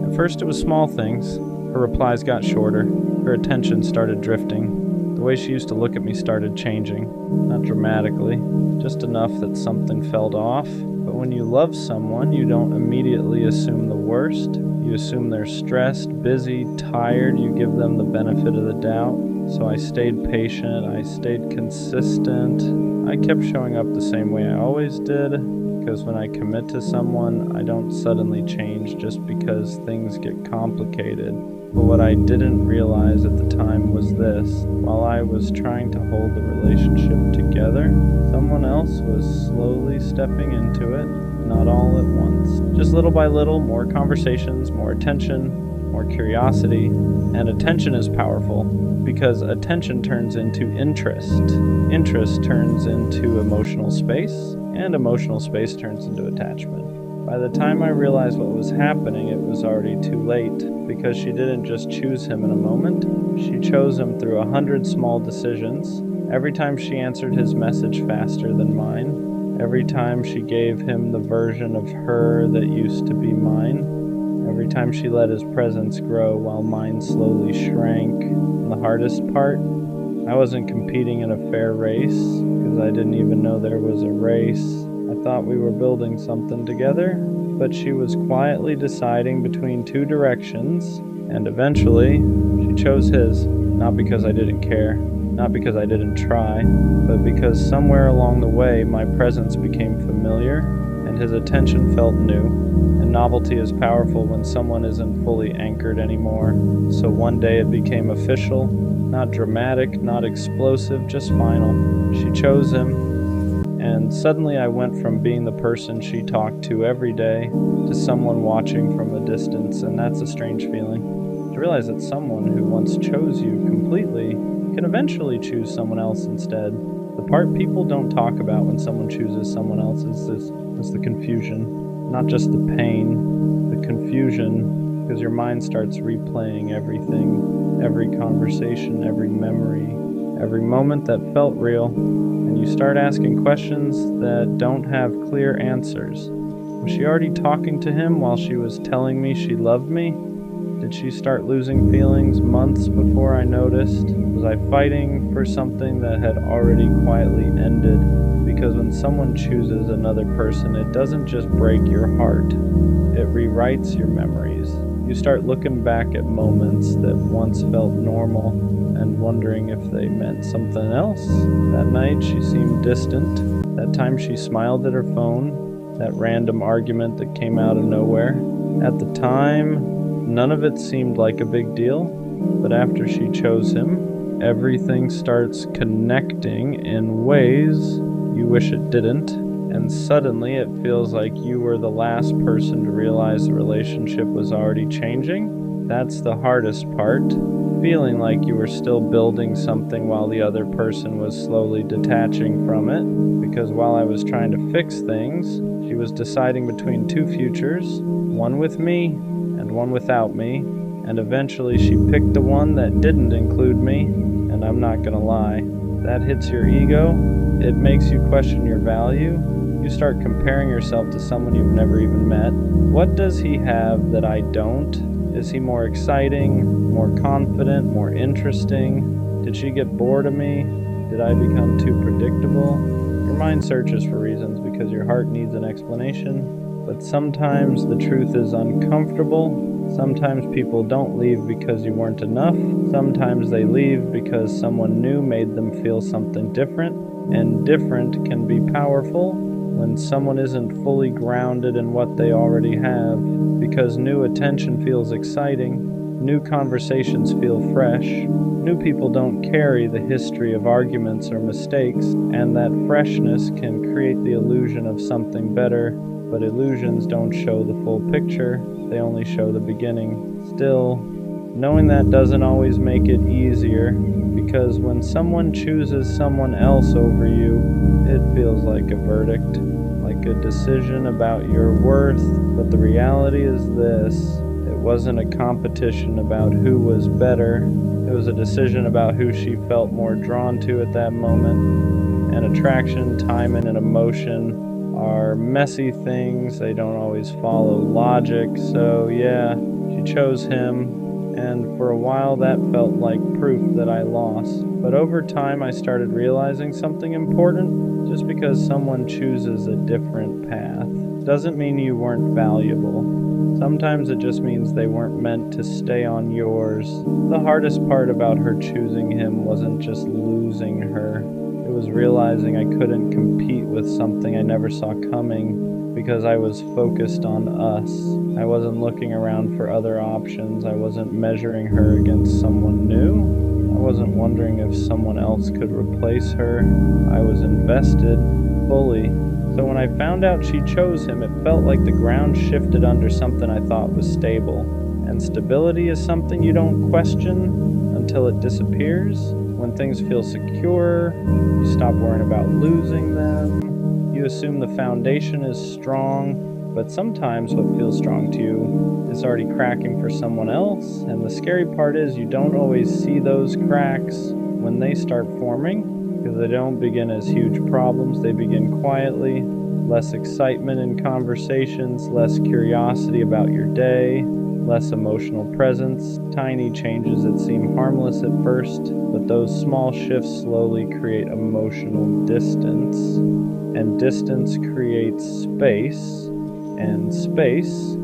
At first it was small things. Her replies got shorter. Her attention started drifting. The way she used to look at me started changing. Not dramatically, just enough that something felt off. But when you love someone, you don't immediately assume the worst. You assume they're stressed, busy, tired. You give them the benefit of the doubt. So I stayed patient. I stayed consistent. I kept showing up the same way I always did. Because when I commit to someone, I don't suddenly change just because things get complicated. But what I didn't realize at the time was this. While I was trying to hold the relationship together, someone else was slowly stepping into it, not all at once. Just little by little, more conversations, more attention, more curiosity. And attention is powerful because attention turns into interest. Interest turns into emotional space, and emotional space turns into attachment. By the time I realized what was happening, it was already too late, because she didn't just choose him in a moment. She chose him through 100 small decisions. Every time she answered his message faster than mine. Every time she gave him the version of her that used to be mine. Every time she let his presence grow while mine slowly shrank. And the hardest part, I wasn't competing in a fair race, because I didn't even know there was a race. I thought we were building something together, but she was quietly deciding between two directions, and eventually, she chose his, not because I didn't care, not because I didn't try, but because somewhere along the way my presence became familiar, and his attention felt new, and novelty is powerful when someone isn't fully anchored anymore. So one day it became official, not dramatic, not explosive, just final. She chose him. And suddenly I went from being the person she talked to every day to someone watching from a distance, and that's a strange feeling. To realize that someone who once chose you completely can eventually choose someone else instead. The part people don't talk about when someone chooses someone else is the confusion. Not just the pain, the confusion, because your mind starts replaying everything, every conversation, every memory, every moment that felt real. And you start asking questions that don't have clear answers. Was she already talking to him while she was telling me she loved me? Did she start losing feelings months before I noticed? Was I fighting for something that had already quietly ended? Because when someone chooses another person, it doesn't just break your heart. It rewrites your memories. You start looking back at moments that once felt normal and wondering if they meant something else. That night she seemed distant. That time she smiled at her phone. That random argument that came out of nowhere. At the time, none of it seemed like a big deal. But after she chose him, everything starts connecting in ways you wish it didn't. And suddenly it feels like you were the last person to realize the relationship was already changing. That's the hardest part. Feeling like you were still building something while the other person was slowly detaching from it. Because while I was trying to fix things, she was deciding between two futures, one with me and one without me. And eventually she picked the one that didn't include me, and I'm not gonna lie. That hits your ego. It makes you question your value. You start comparing yourself to someone you've never even met. What does he have that I don't? Is he more exciting, more confident, more interesting? Did she get bored of me? Did I become too predictable? Your mind searches for reasons because your heart needs an explanation. But sometimes the truth is uncomfortable. Sometimes people don't leave because you weren't enough. Sometimes they leave because someone new made them feel something different. And different can be powerful when someone isn't fully grounded in what they already have, because new attention feels exciting, New conversations feel fresh. New people don't carry the history of arguments or mistakes, and that freshness can create the illusion of something better, but illusions don't show the full picture, they only show the beginning. Still, knowing that doesn't always make it easier, because when someone chooses someone else over you, it feels like a verdict, like a decision about your worth, but the reality is this. It wasn't a competition about who was better. It was a decision about who she felt more drawn to at that moment. And attraction, timing, and emotion are messy things. They don't always follow logic. So yeah, she chose him. And for a while that felt like proof that I lost. But over time I started realizing something important. Just because someone chooses a different path doesn't mean you weren't valuable. Sometimes it just means they weren't meant to stay on yours. The hardest part about her choosing him wasn't just losing her. It was realizing I couldn't compete with something I never saw coming because I was focused on us. I wasn't looking around for other options. I wasn't measuring her against someone new. I wasn't wondering if someone else could replace her. I was invested fully. So when I found out she chose him, it felt like the ground shifted under something I thought was stable. And stability is something you don't question until it disappears. When things feel secure, you stop worrying about losing them. You assume the foundation is strong, but sometimes what feels strong to you is already cracking for someone else. And the scary part is you don't always see those cracks when they start forming. Because they don't begin as huge problems, they begin quietly. Less excitement in conversations, less curiosity about your day, less emotional presence, tiny changes that seem harmless at first, but those small shifts slowly create emotional distance. And distance creates space, and space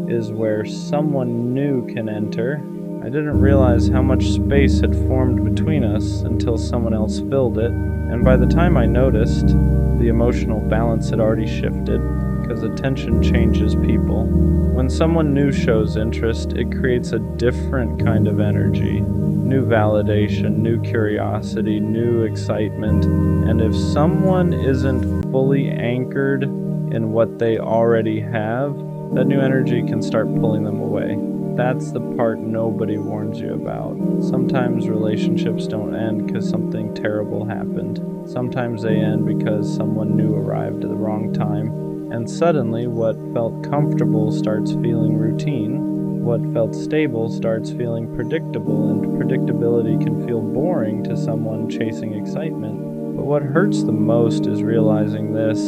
is where someone new can enter. I didn't realize how much space had formed between us until someone else filled it, and by the time I noticed, the emotional balance had already shifted, because attention changes people. When someone new shows interest, it creates a different kind of energy, new validation, new curiosity, new excitement, and if someone isn't fully anchored in what they already have, that new energy can start pulling them away. That's the part nobody warns you about. Sometimes relationships don't end because something terrible happened. Sometimes they end because someone new arrived at the wrong time. And suddenly, what felt comfortable starts feeling routine. What felt stable starts feeling predictable, and predictability can feel boring to someone chasing excitement. But what hurts the most is realizing this.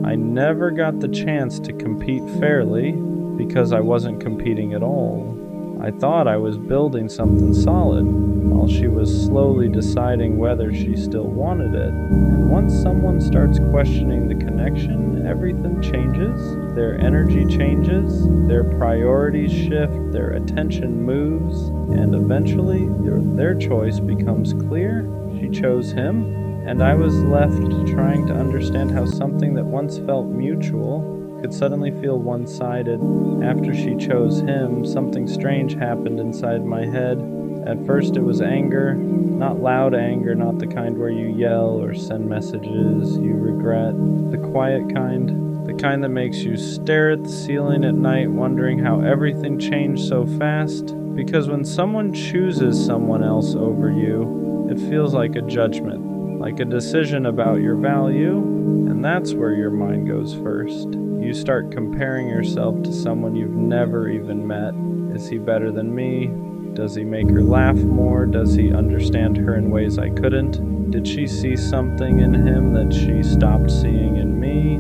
I never got the chance to compete fairly because I wasn't competing at all. I thought I was building something solid, while she was slowly deciding whether she still wanted it. And once someone starts questioning the connection, everything changes. Their energy changes, their priorities shift, their attention moves, and eventually their choice becomes clear. She chose him, and I was left trying to understand how something that once felt mutual could suddenly feel one-sided. After she chose him, something strange happened inside my head. At first it was anger, not loud anger, not the kind where you yell or send messages you regret. The quiet kind, the kind that makes you stare at the ceiling at night wondering how everything changed so fast. Because when someone chooses someone else over you, it feels like a judgment, like a decision about your value, and that's where your mind goes first. You start comparing yourself to someone you've never even met. Is he better than me? Does he make her laugh more? Does he understand her in ways I couldn't? Did she see something in him that she stopped seeing in me?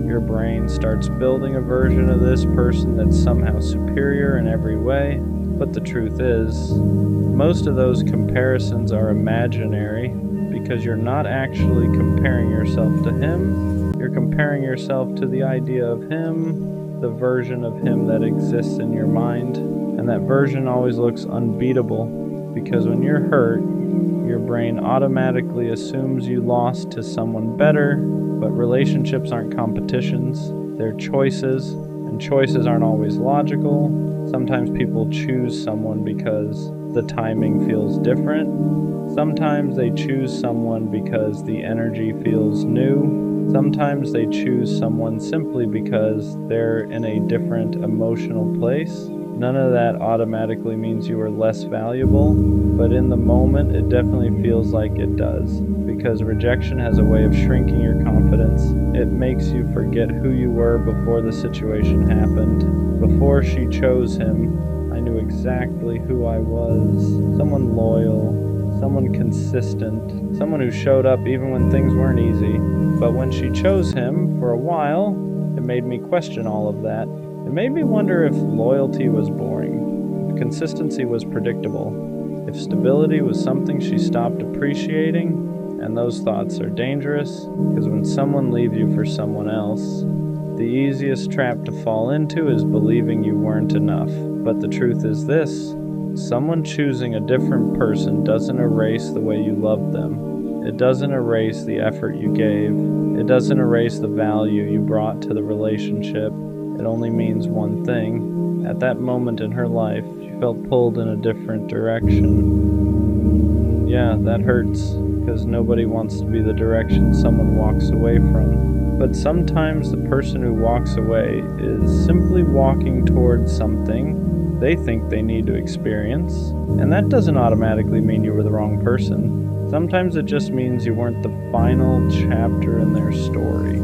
Your brain starts building a version of this person that's somehow superior in every way. But the truth is, most of those comparisons are imaginary because you're not actually comparing yourself to him. You're comparing yourself to the idea of him, the version of him that exists in your mind, and that version always looks unbeatable because when you're hurt, your brain automatically assumes you lost to someone better, but relationships aren't competitions, they're choices, and choices aren't always logical. Sometimes people choose someone because the timing feels different. Sometimes they choose someone because the energy feels new. Sometimes they choose someone simply because they're in a different emotional place. None of that automatically means you are less valuable, but in the moment it definitely feels like it does, because rejection has a way of shrinking your confidence. It makes you forget who you were before the situation happened. Before she chose him, I knew exactly who I was. Someone loyal, someone consistent, someone who showed up even when things weren't easy. But when she chose him, for a while, it made me question all of that. It made me wonder if loyalty was boring, if consistency was predictable, if stability was something she stopped appreciating. And those thoughts are dangerous, because when someone leaves you for someone else, the easiest trap to fall into is believing you weren't enough. But the truth is this: someone choosing a different person doesn't erase the way you loved them. It doesn't erase the effort you gave. It doesn't erase the value you brought to the relationship. It only means one thing. At that moment in her life, she felt pulled in a different direction. Yeah, that hurts, because nobody wants to be the direction someone walks away from. But sometimes the person who walks away is simply walking towards something they think they need to experience, and that doesn't automatically mean you were the wrong person. Sometimes it just means you weren't the final chapter in their story.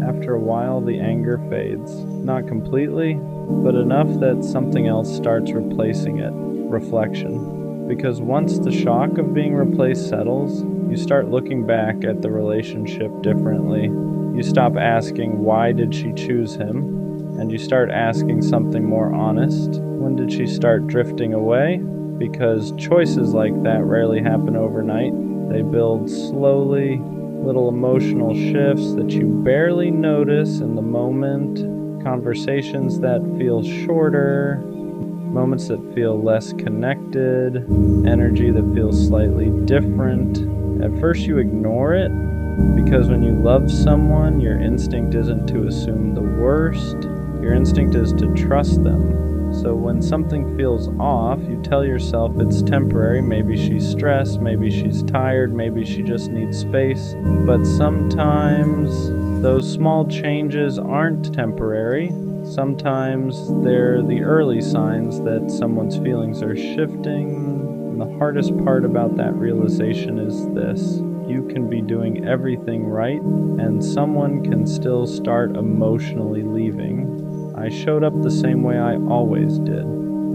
After a while, the anger fades. Not completely, but enough that something else starts replacing it. Reflection. Because once the shock of being replaced settles, you start looking back at the relationship differently. You stop asking, why did she choose him? And you start asking something more honest. When did she start drifting away? Because choices like that rarely happen overnight. They build slowly, little emotional shifts that you barely notice in the moment, conversations that feel shorter, moments that feel less connected, energy that feels slightly different. At first you ignore it, because when you love someone, your instinct isn't to assume the worst, your instinct is to trust them. So when something feels off, you tell yourself it's temporary. Maybe she's stressed, maybe she's tired, maybe she just needs space. But sometimes those small changes aren't temporary. Sometimes they're the early signs that someone's feelings are shifting. And the hardest part about that realization is this: you can be doing everything right, and someone can still start emotionally leaving. I showed up the same way I always did.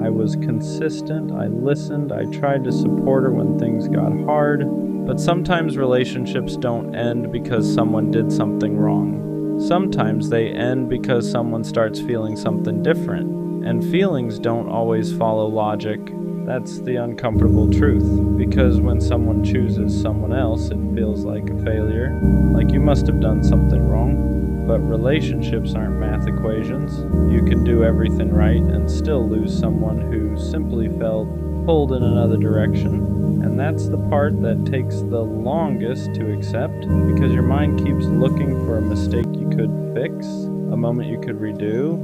I was consistent, I listened, I tried to support her when things got hard. But sometimes relationships don't end because someone did something wrong. Sometimes they end because someone starts feeling something different. And feelings don't always follow logic. That's the uncomfortable truth. Because when someone chooses someone else, it feels like a failure. Like you must have done something wrong. But relationships aren't math equations. You can do everything right and still lose someone who simply felt pulled in another direction. And that's the part that takes the longest to accept, because your mind keeps looking for a mistake you could fix, a moment you could redo,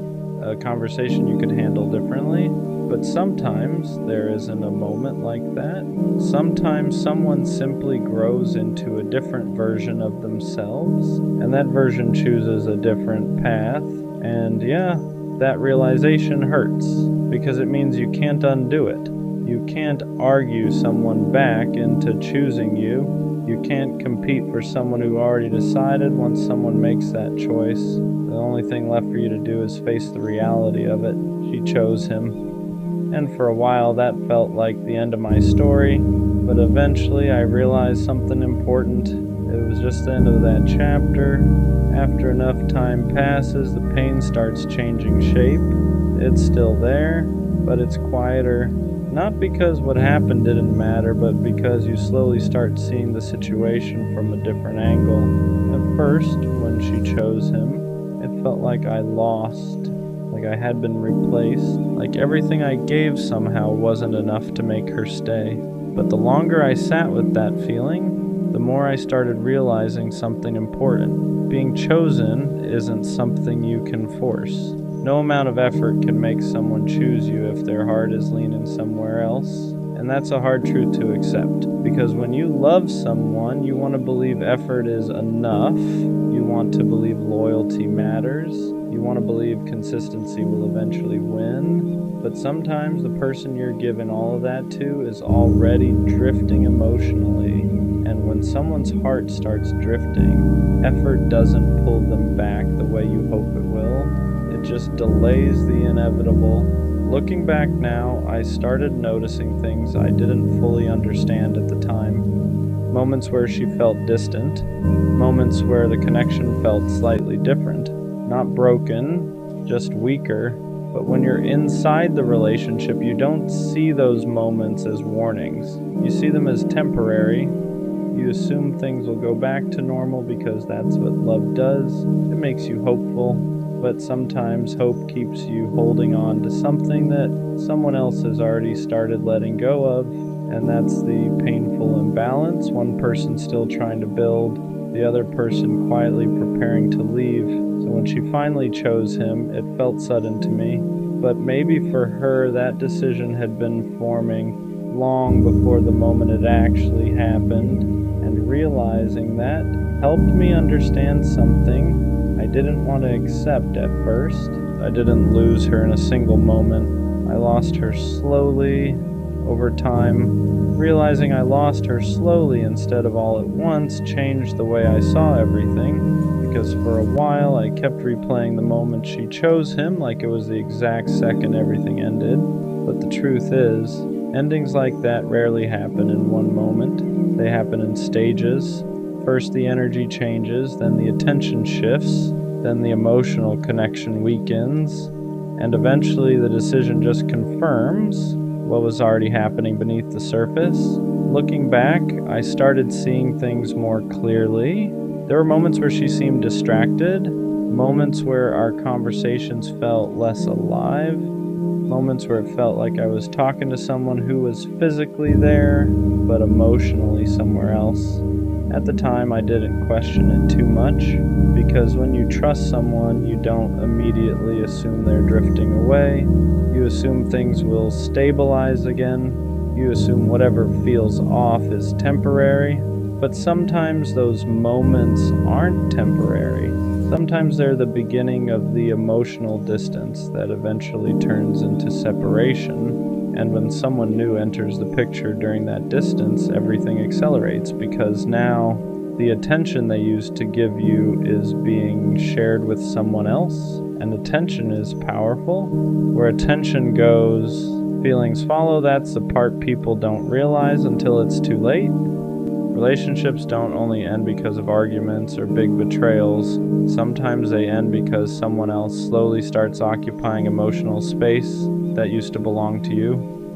a conversation you could handle differently. But sometimes there isn't a moment like that. Sometimes someone simply grows into a different version of themselves, and that version chooses a different path. And yeah, that realization hurts, because it means you can't undo it. You can't argue someone back into choosing you. You can't compete for someone who already decided. Once someone makes that choice, the only thing left for you to do is face the reality of it. She chose him. And for a while that felt like the end of my story, but eventually I realized something important. It was just the end of that chapter. After enough time passes, the pain starts changing shape. It's still there, but it's quieter. Not because what happened didn't matter, but because you slowly start seeing the situation from a different angle. At first, when she chose him, it felt like I lost. Like I had been replaced, like everything I gave somehow wasn't enough to make her stay. But the longer I sat with that feeling, the more I started realizing something important. Being chosen isn't something you can force. No amount of effort can make someone choose you if their heart is leaning somewhere else. And that's a hard truth to accept, because when you love someone, you want to believe effort is enough. You want to believe loyalty matters. You want to believe consistency will eventually win. But sometimes the person you're giving all of that to is already drifting emotionally. And when someone's heart starts drifting, effort doesn't pull them back the way you hope it will. It just delays the inevitable. Looking back now, I started noticing things I didn't fully understand at the time. Moments where she felt distant. Moments where the connection felt slightly different. Not broken, just weaker. But when you're inside the relationship, you don't see those moments as warnings. You see them as temporary. You assume things will go back to normal because that's what love does. It makes you hopeful. But sometimes hope keeps you holding on to something that someone else has already started letting go of, and that's the painful imbalance. One person still trying to build, the other person quietly preparing to leave. So when she finally chose him, it felt sudden to me, but maybe for her that decision had been forming long before the moment it actually happened, and realizing that helped me understand something I didn't want to accept at first. I didn't lose her in a single moment. I lost her slowly over time. Realizing I lost her slowly instead of all at once changed the way I saw everything, because for a while I kept replaying the moment she chose him like it was the exact second everything ended. But the truth is, endings like that rarely happen in one moment. They happen in stages. First the energy changes, then the attention shifts, then the emotional connection weakens, and eventually the decision just confirms what was already happening beneath the surface. Looking back, I started seeing things more clearly. There were moments where she seemed distracted, moments where our conversations felt less alive, moments where it felt like I was talking to someone who was physically there, but emotionally somewhere else. At the time, I didn't question it too much, because when you trust someone, you don't immediately assume they're drifting away. You assume things will stabilize again. You assume whatever feels off is temporary. But sometimes those moments aren't temporary. Sometimes they're the beginning of the emotional distance that eventually turns into separation. And when someone new enters the picture during that distance, everything accelerates, because now the attention they used to give you is being shared with someone else. And attention is powerful. Where attention goes, feelings follow. That's the part people don't realize until it's too late. Relationships don't only end because of arguments or big betrayals. Sometimes they end because someone else slowly starts occupying emotional space that used to belong to you.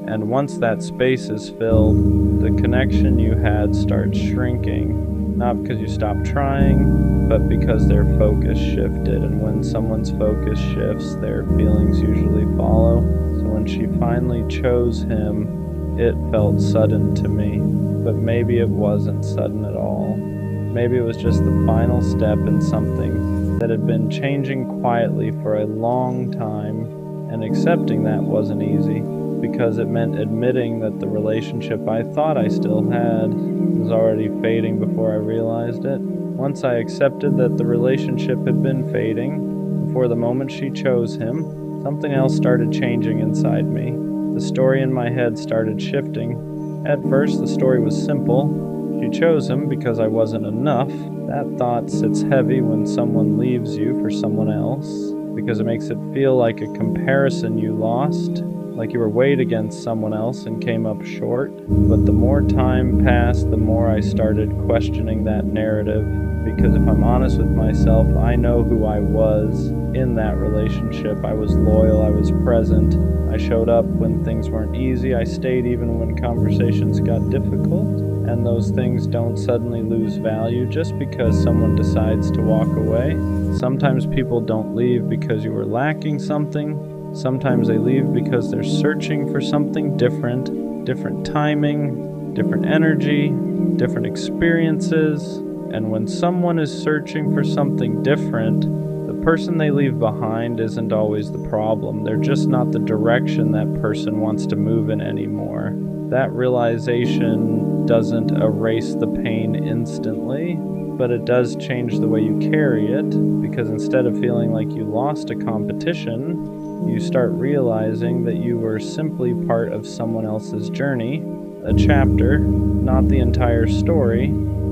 And once that space is filled, the connection you had starts shrinking. Not because you stopped trying, but because their focus shifted. And when someone's focus shifts, their feelings usually follow. So when she finally chose him, it felt sudden to me. But maybe it wasn't sudden at all. Maybe it was just the final step in something that had been changing quietly for a long time, and accepting that wasn't easy, because it meant admitting that the relationship I thought I still had was already fading before I realized it. Once I accepted that the relationship had been fading before the moment she chose him, something else started changing inside me. The story in my head started shifting. At first, the story was simple. She chose him because I wasn't enough. That thought sits heavy when someone leaves you for someone else, because it makes it feel like a comparison you lost, like you were weighed against someone else and came up short. But the more time passed, the more I started questioning that narrative, because if I'm honest with myself, I know who I was in that relationship. I was loyal, I was present, I showed up when things weren't easy, I stayed even when conversations got difficult, and those things don't suddenly lose value just because someone decides to walk away. Sometimes people don't leave because you were lacking something. Sometimes they leave because they're searching for something different, different timing, different energy, different experiences. And when someone is searching for something different, the person they leave behind isn't always the problem. They're just not the direction that person wants to move in anymore. That realization doesn't erase the pain instantly, but it does change the way you carry it, because instead of feeling like you lost a competition, you start realizing that you were simply part of someone else's journey, a chapter, not the entire story.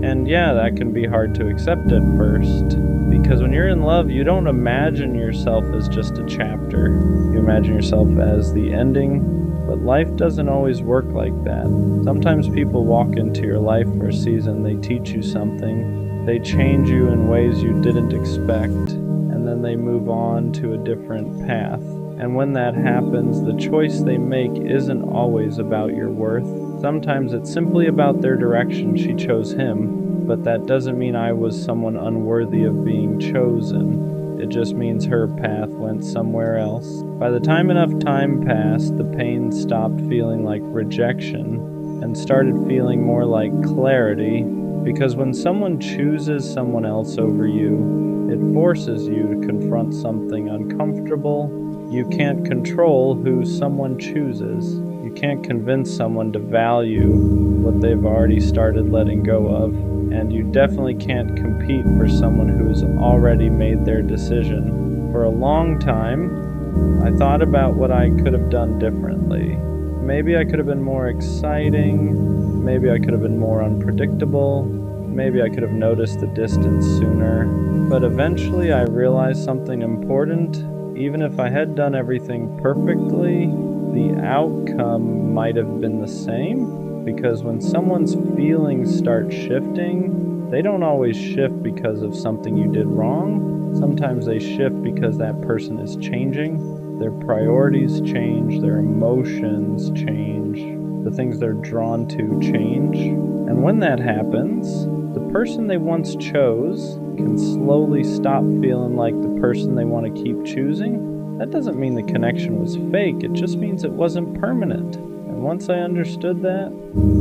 And yeah, that can be hard to accept at first, because when you're in love, you don't imagine yourself as just a chapter. You imagine yourself as the ending, but life doesn't always work like that. Sometimes people walk into your life for a season, they teach you something, they change you in ways you didn't expect, and then they move on to a different path. And when that happens, the choice they make isn't always about your worth. Sometimes it's simply about their direction. She chose him, but that doesn't mean I was someone unworthy of being chosen. It just means her path went somewhere else. By the time enough time passed, the pain stopped feeling like rejection and started feeling more like clarity, because when someone chooses someone else over you, it forces you to confront something uncomfortable. You can't control who someone chooses. You can't convince someone to value what they've already started letting go of, and you definitely can't compete for someone who's already made their decision. For a long time, I thought about what I could have done differently. Maybe I could have been more exciting, maybe I could have been more unpredictable, maybe I could have noticed the distance sooner, but eventually I realized something important. Even if I had done everything perfectly, the outcome might have been the same, because when someone's feelings start shifting, they don't always shift because of something you did wrong. Sometimes they shift because that person is changing, their priorities change, their emotions change, the things they're drawn to change. And when that happens, the person they once chose can slowly stop feeling like the person they want to keep choosing. That doesn't mean the connection was fake, it just means it wasn't permanent. And once I understood that,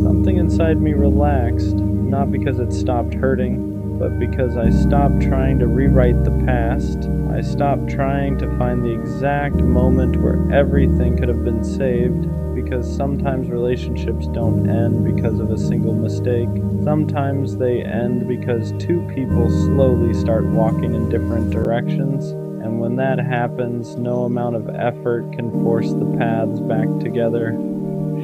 something inside me relaxed, not because it stopped hurting, but because I stopped trying to rewrite the past. I stopped trying to find the exact moment where everything could have been saved, because sometimes relationships don't end because of a single mistake. Sometimes they end because two people slowly start walking in different directions, and when that happens, no amount of effort can force the paths back together.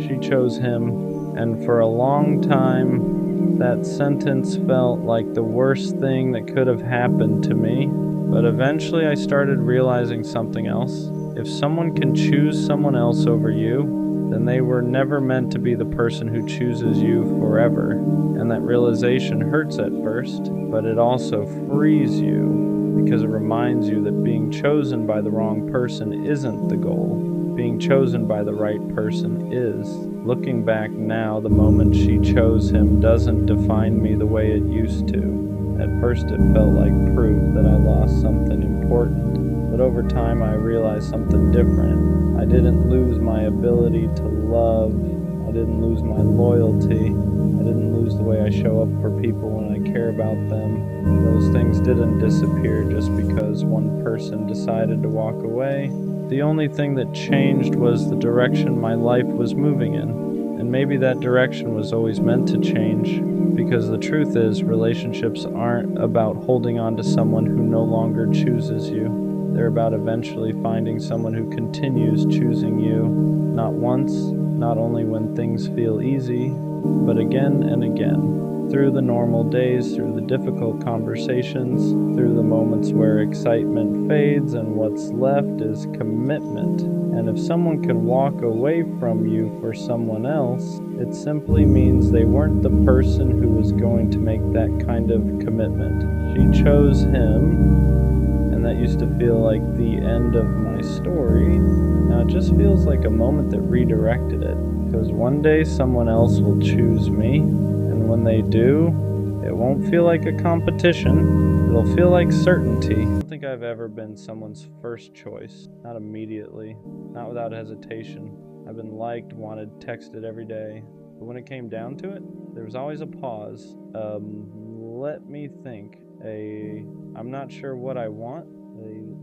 She chose him, and for a long time, that sentence felt like the worst thing that could have happened to me. But eventually I started realizing something else. If someone can choose someone else over you, then they were never meant to be the person who chooses you forever. And that realization hurts at first, but it also frees you, because it reminds you that being chosen by the wrong person isn't the goal. Being chosen by the right person is. Looking back now, the moment she chose him doesn't define me the way it used to. At first it felt like proof that I lost something important, but over time I realized something different. I didn't lose my ability to love. I didn't lose my loyalty. I didn't lose the way I show up for people when I care about them. Those things didn't disappear just because one person decided to walk away. The only thing that changed was the direction my life was moving in. And maybe that direction was always meant to change, because the truth is, relationships aren't about holding on to someone who no longer chooses you. They're about eventually finding someone who continues choosing you, not once, not only when things feel easy, but again and again. Through the normal days, through the difficult conversations, through the moments where excitement fades and what's left is commitment. And if someone can walk away from you for someone else, it simply means they weren't the person who was going to make that kind of commitment. She chose him, and that used to feel like the end of my story. Now it just feels like a moment that redirected it, because one day someone else will choose me, and when they do, it won't feel like a competition. It'll feel like certainty. I don't think I've ever been someone's first choice. Not immediately. Not without hesitation. I've been liked, wanted, texted every day. But when it came down to it, there was always a pause. Let me think. I'm not sure what I want.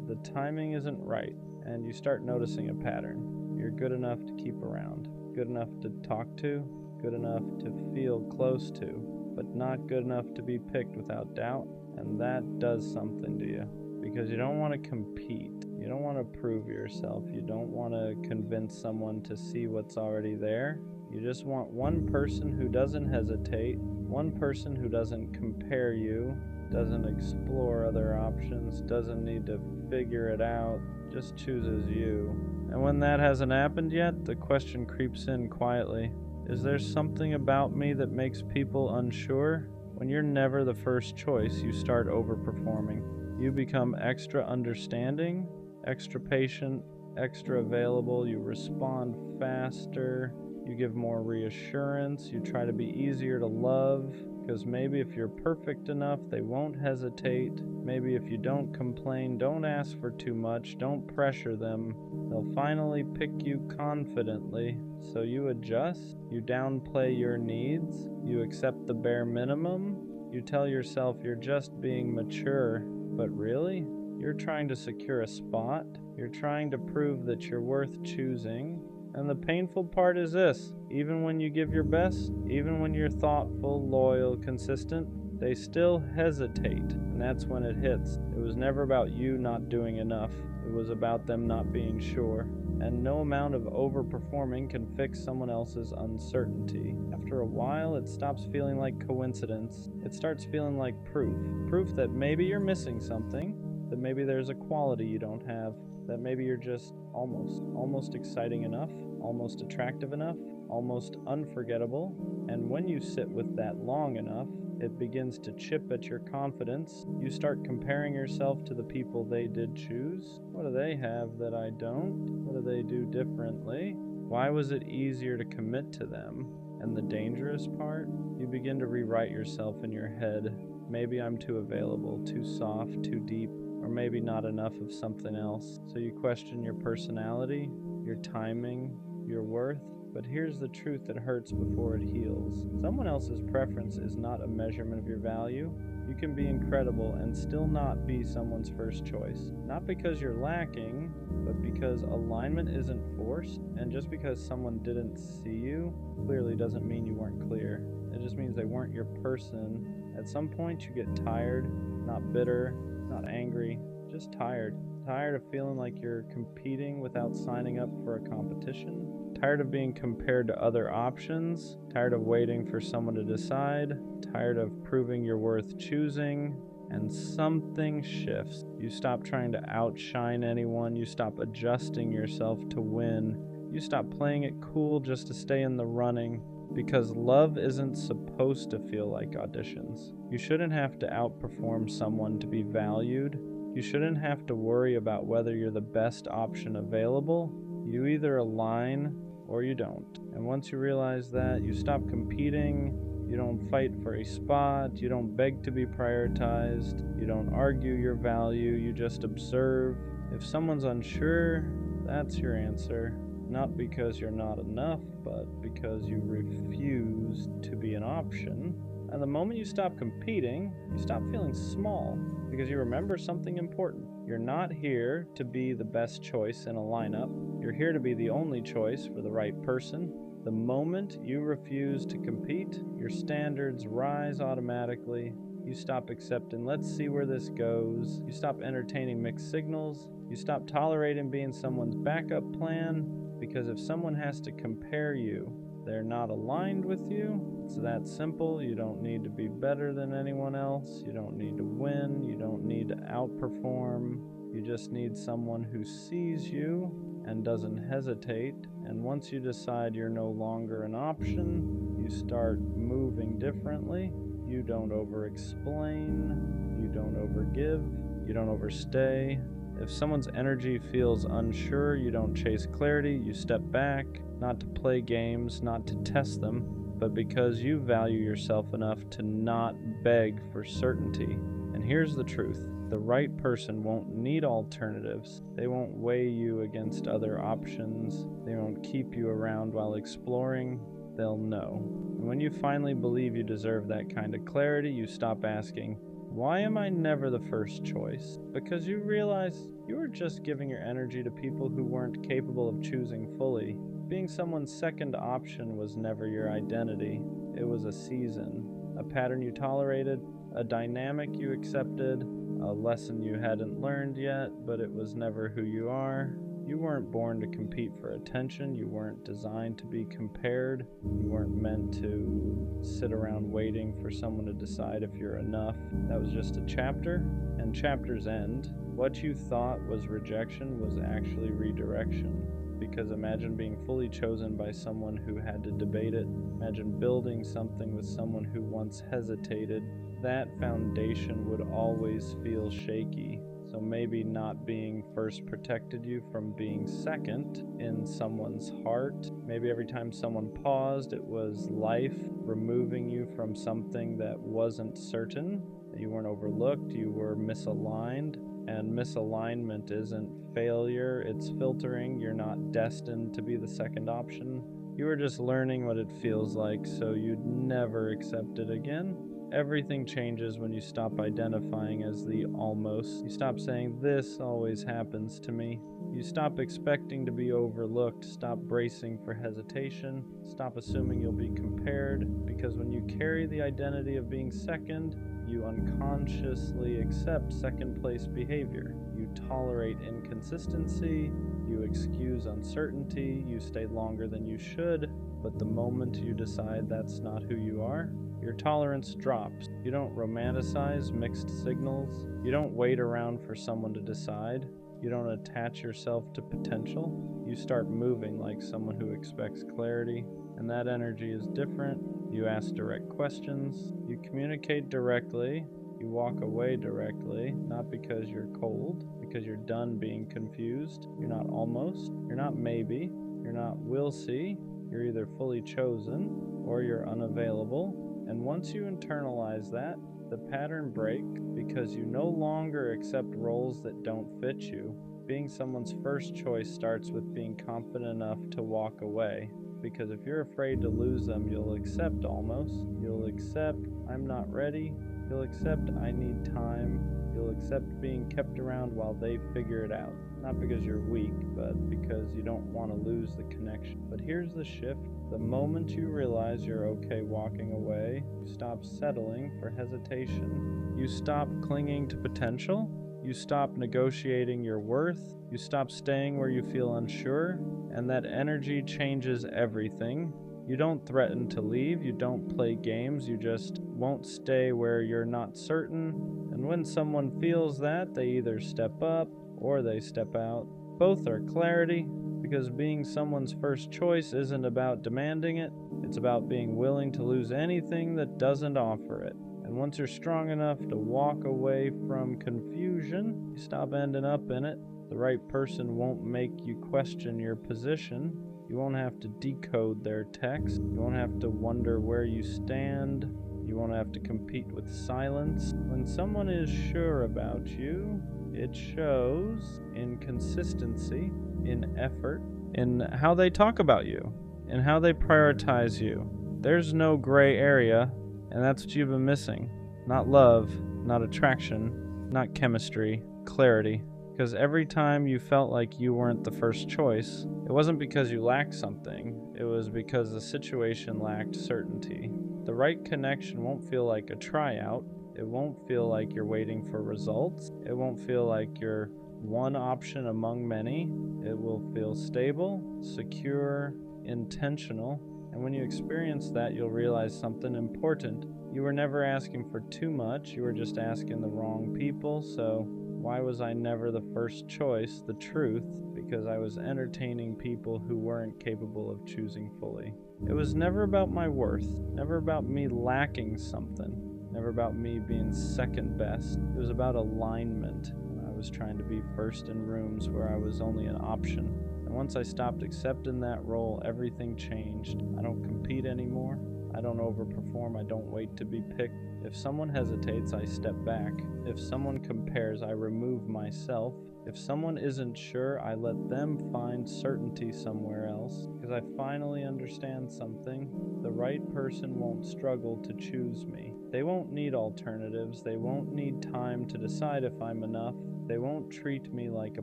the timing isn't right, and you start noticing a pattern. You're good enough to keep around, good enough to talk to, good enough to feel close to, but not good enough to be picked without doubt, and that does something to you. Because you don't want to compete. You don't want to prove yourself. You don't want to convince someone to see what's already there. You just want one person who doesn't hesitate, one person who doesn't compare you, doesn't explore other options, doesn't need to figure it out, just chooses you. And when that hasn't happened yet, the question creeps in quietly. Is there something about me that makes people unsure? When you're never the first choice, you start overperforming. You become extra understanding, extra patient, extra available. You respond faster. You give more reassurance. You try to be easier to love. Because maybe if you're perfect enough, they won't hesitate. Maybe if you don't complain, don't ask for too much, don't pressure them, they'll finally pick you confidently. So you adjust. You downplay your needs. You accept the bare minimum. You tell yourself you're just being mature. But really, you're trying to secure a spot. You're trying to prove that you're worth choosing. And the painful part is this: even when you give your best, even when you're thoughtful, loyal, consistent, they still hesitate. And that's when it hits. It was never about you not doing enough. It was about them not being sure. And no amount of overperforming can fix someone else's uncertainty. After a while, it stops feeling like coincidence. It starts feeling like proof. Proof that maybe you're missing something, that maybe there's a quality you don't have, that maybe you're just almost exciting enough, almost attractive enough, almost unforgettable. And when you sit with that long enough, it begins to chip at your confidence. You start comparing yourself to the people they did choose. What do they have that I don't? What do they do differently? Why was it easier to commit to them? And the dangerous part? You begin to rewrite yourself in your head. Maybe I'm too available, too soft, too deep, or maybe not enough of something else. So you question your personality, your timing, your worth. But here's the truth that hurts before it heals. Someone else's preference is not a measurement of your value. You can be incredible and still not be someone's first choice. Not because you're lacking, but because alignment isn't forced. And just because someone didn't see you, clearly doesn't mean you weren't clear. It just means they weren't your person. At some point you get tired, not bitter, not angry, just tired. Tired of feeling like you're competing without signing up for a competition. Tired of being compared to other options. Tired of waiting for someone to decide. Tired of proving you're worth choosing. And something shifts. You stop trying to outshine anyone. You stop adjusting yourself to win. You stop playing it cool just to stay in the running. Because love isn't supposed to feel like auditions. You shouldn't have to outperform someone to be valued. You shouldn't have to worry about whether you're the best option available. You either align or you don't. And once you realize that, you stop competing. You don't fight for a spot. You don't beg to be prioritized. You don't argue your value. You just observe. If someone's unsure, that's your answer. Not because you're not enough, but because you refuse to be an option. And the moment you stop competing, you stop feeling small, because you remember something important. You're not here to be the best choice in a lineup. You're here to be the only choice for the right person. The moment you refuse to compete, your standards rise automatically. You stop accepting, let's see where this goes. You stop entertaining mixed signals. You stop tolerating being someone's backup plan, because if someone has to compare you, they're not aligned with you. It's that simple. You don't need to be better than anyone else. You don't need to win. You don't need to outperform. You just need someone who sees you and doesn't hesitate. And once you decide you're no longer an option, you start moving differently. You don't over-explain. You don't over-give. You don't overstay. If someone's energy feels unsure, you don't chase clarity. You step back, not to play games, not to test them, but because you value yourself enough to not beg for certainty. And here's the truth. The right person won't need alternatives. They won't weigh you against other options. They won't keep you around while exploring. They'll know. And when you finally believe you deserve that kind of clarity, you stop asking, Why am I never the first choice? Because you realize you were just giving your energy to people who weren't capable of choosing fully. Being someone's second option was never your identity. It was a season, a pattern you tolerated, a dynamic you accepted, a lesson you hadn't learned yet, but it was never who you are. You weren't born to compete for attention. You weren't designed to be compared. You weren't meant to sit around waiting for someone to decide if you're enough. That was just a chapter, and chapters end. What you thought was rejection was actually redirection. Because imagine being fully chosen by someone who had to debate it. Imagine building something with someone who once hesitated. That foundation would always feel shaky. So maybe not being first protected you from being second in someone's heart. Maybe every time someone paused, it was life removing you from something that wasn't certain. You weren't overlooked, you were misaligned. And misalignment isn't failure, it's filtering. You're not destined to be the second option. You were just learning what it feels like, so you'd never accept it again. Everything changes when you stop identifying as the almost. You stop saying, this always happens to me. You stop expecting to be overlooked, stop bracing for hesitation, stop assuming you'll be compared, because when you carry the identity of being second, you unconsciously accept second-place behavior. You tolerate inconsistency, you excuse uncertainty, you stay longer than you should, but the moment you decide that's not who you are, your tolerance drops. You don't romanticize mixed signals. You don't wait around for someone to decide. You don't attach yourself to potential. You start moving like someone who expects clarity, and that energy is different. You ask direct questions. You communicate directly. You walk away directly, not because you're cold, because you're done being confused. You're not almost. You're not maybe. You're not will see. You're either fully chosen or you're unavailable. And once you internalize that, the pattern breaks because you no longer accept roles that don't fit you. Being someone's first choice starts with being confident enough to walk away. Because if you're afraid to lose them, you'll accept almost. You'll accept, I'm not ready. You'll accept, I need time. You'll accept being kept around while they figure it out. Not because you're weak, but because you don't want to lose the connection. But here's the shift. The moment you realize you're okay walking away, you stop settling for hesitation. You stop clinging to potential. You stop negotiating your worth. You stop staying where you feel unsure. And that energy changes everything. You don't threaten to leave. You don't play games. You just won't stay where you're not certain. And when someone feels that, they either step up or they step out. Both are clarity, because being someone's first choice isn't about demanding it. It's about being willing to lose anything that doesn't offer it. And once you're strong enough to walk away from confusion, you stop ending up in it. The right person won't make you question your position. You won't have to decode their text. You won't have to wonder where you stand. You won't have to compete with silence. When someone is sure about you, it shows in consistency, in effort, in how they talk about you, in how they prioritize you. There's no gray area, and that's what you've been missing. Not love, not attraction, not chemistry, clarity. Because every time you felt like you weren't the first choice, it wasn't because you lacked something, it was because the situation lacked certainty. The right connection won't feel like a tryout. It won't feel like you're waiting for results. It won't feel like you're one option among many. It will feel stable, secure, intentional. And when you experience that, you'll realize something important. You were never asking for too much. You were just asking the wrong people. So why was I never the first choice? The truth, because I was entertaining people who weren't capable of choosing fully. It was never about my worth, never about me lacking something. Never about me being second best. It was about alignment. I was trying to be first in rooms where I was only an option. And once I stopped accepting that role, everything changed. I don't compete anymore. I don't overperform. I don't wait to be picked. If someone hesitates, I step back. If someone compares, I remove myself. If someone isn't sure, I let them find certainty somewhere else. Because I finally understand something. The right person won't struggle to choose me. They won't need alternatives. They won't need time to decide if I'm enough. They won't treat me like a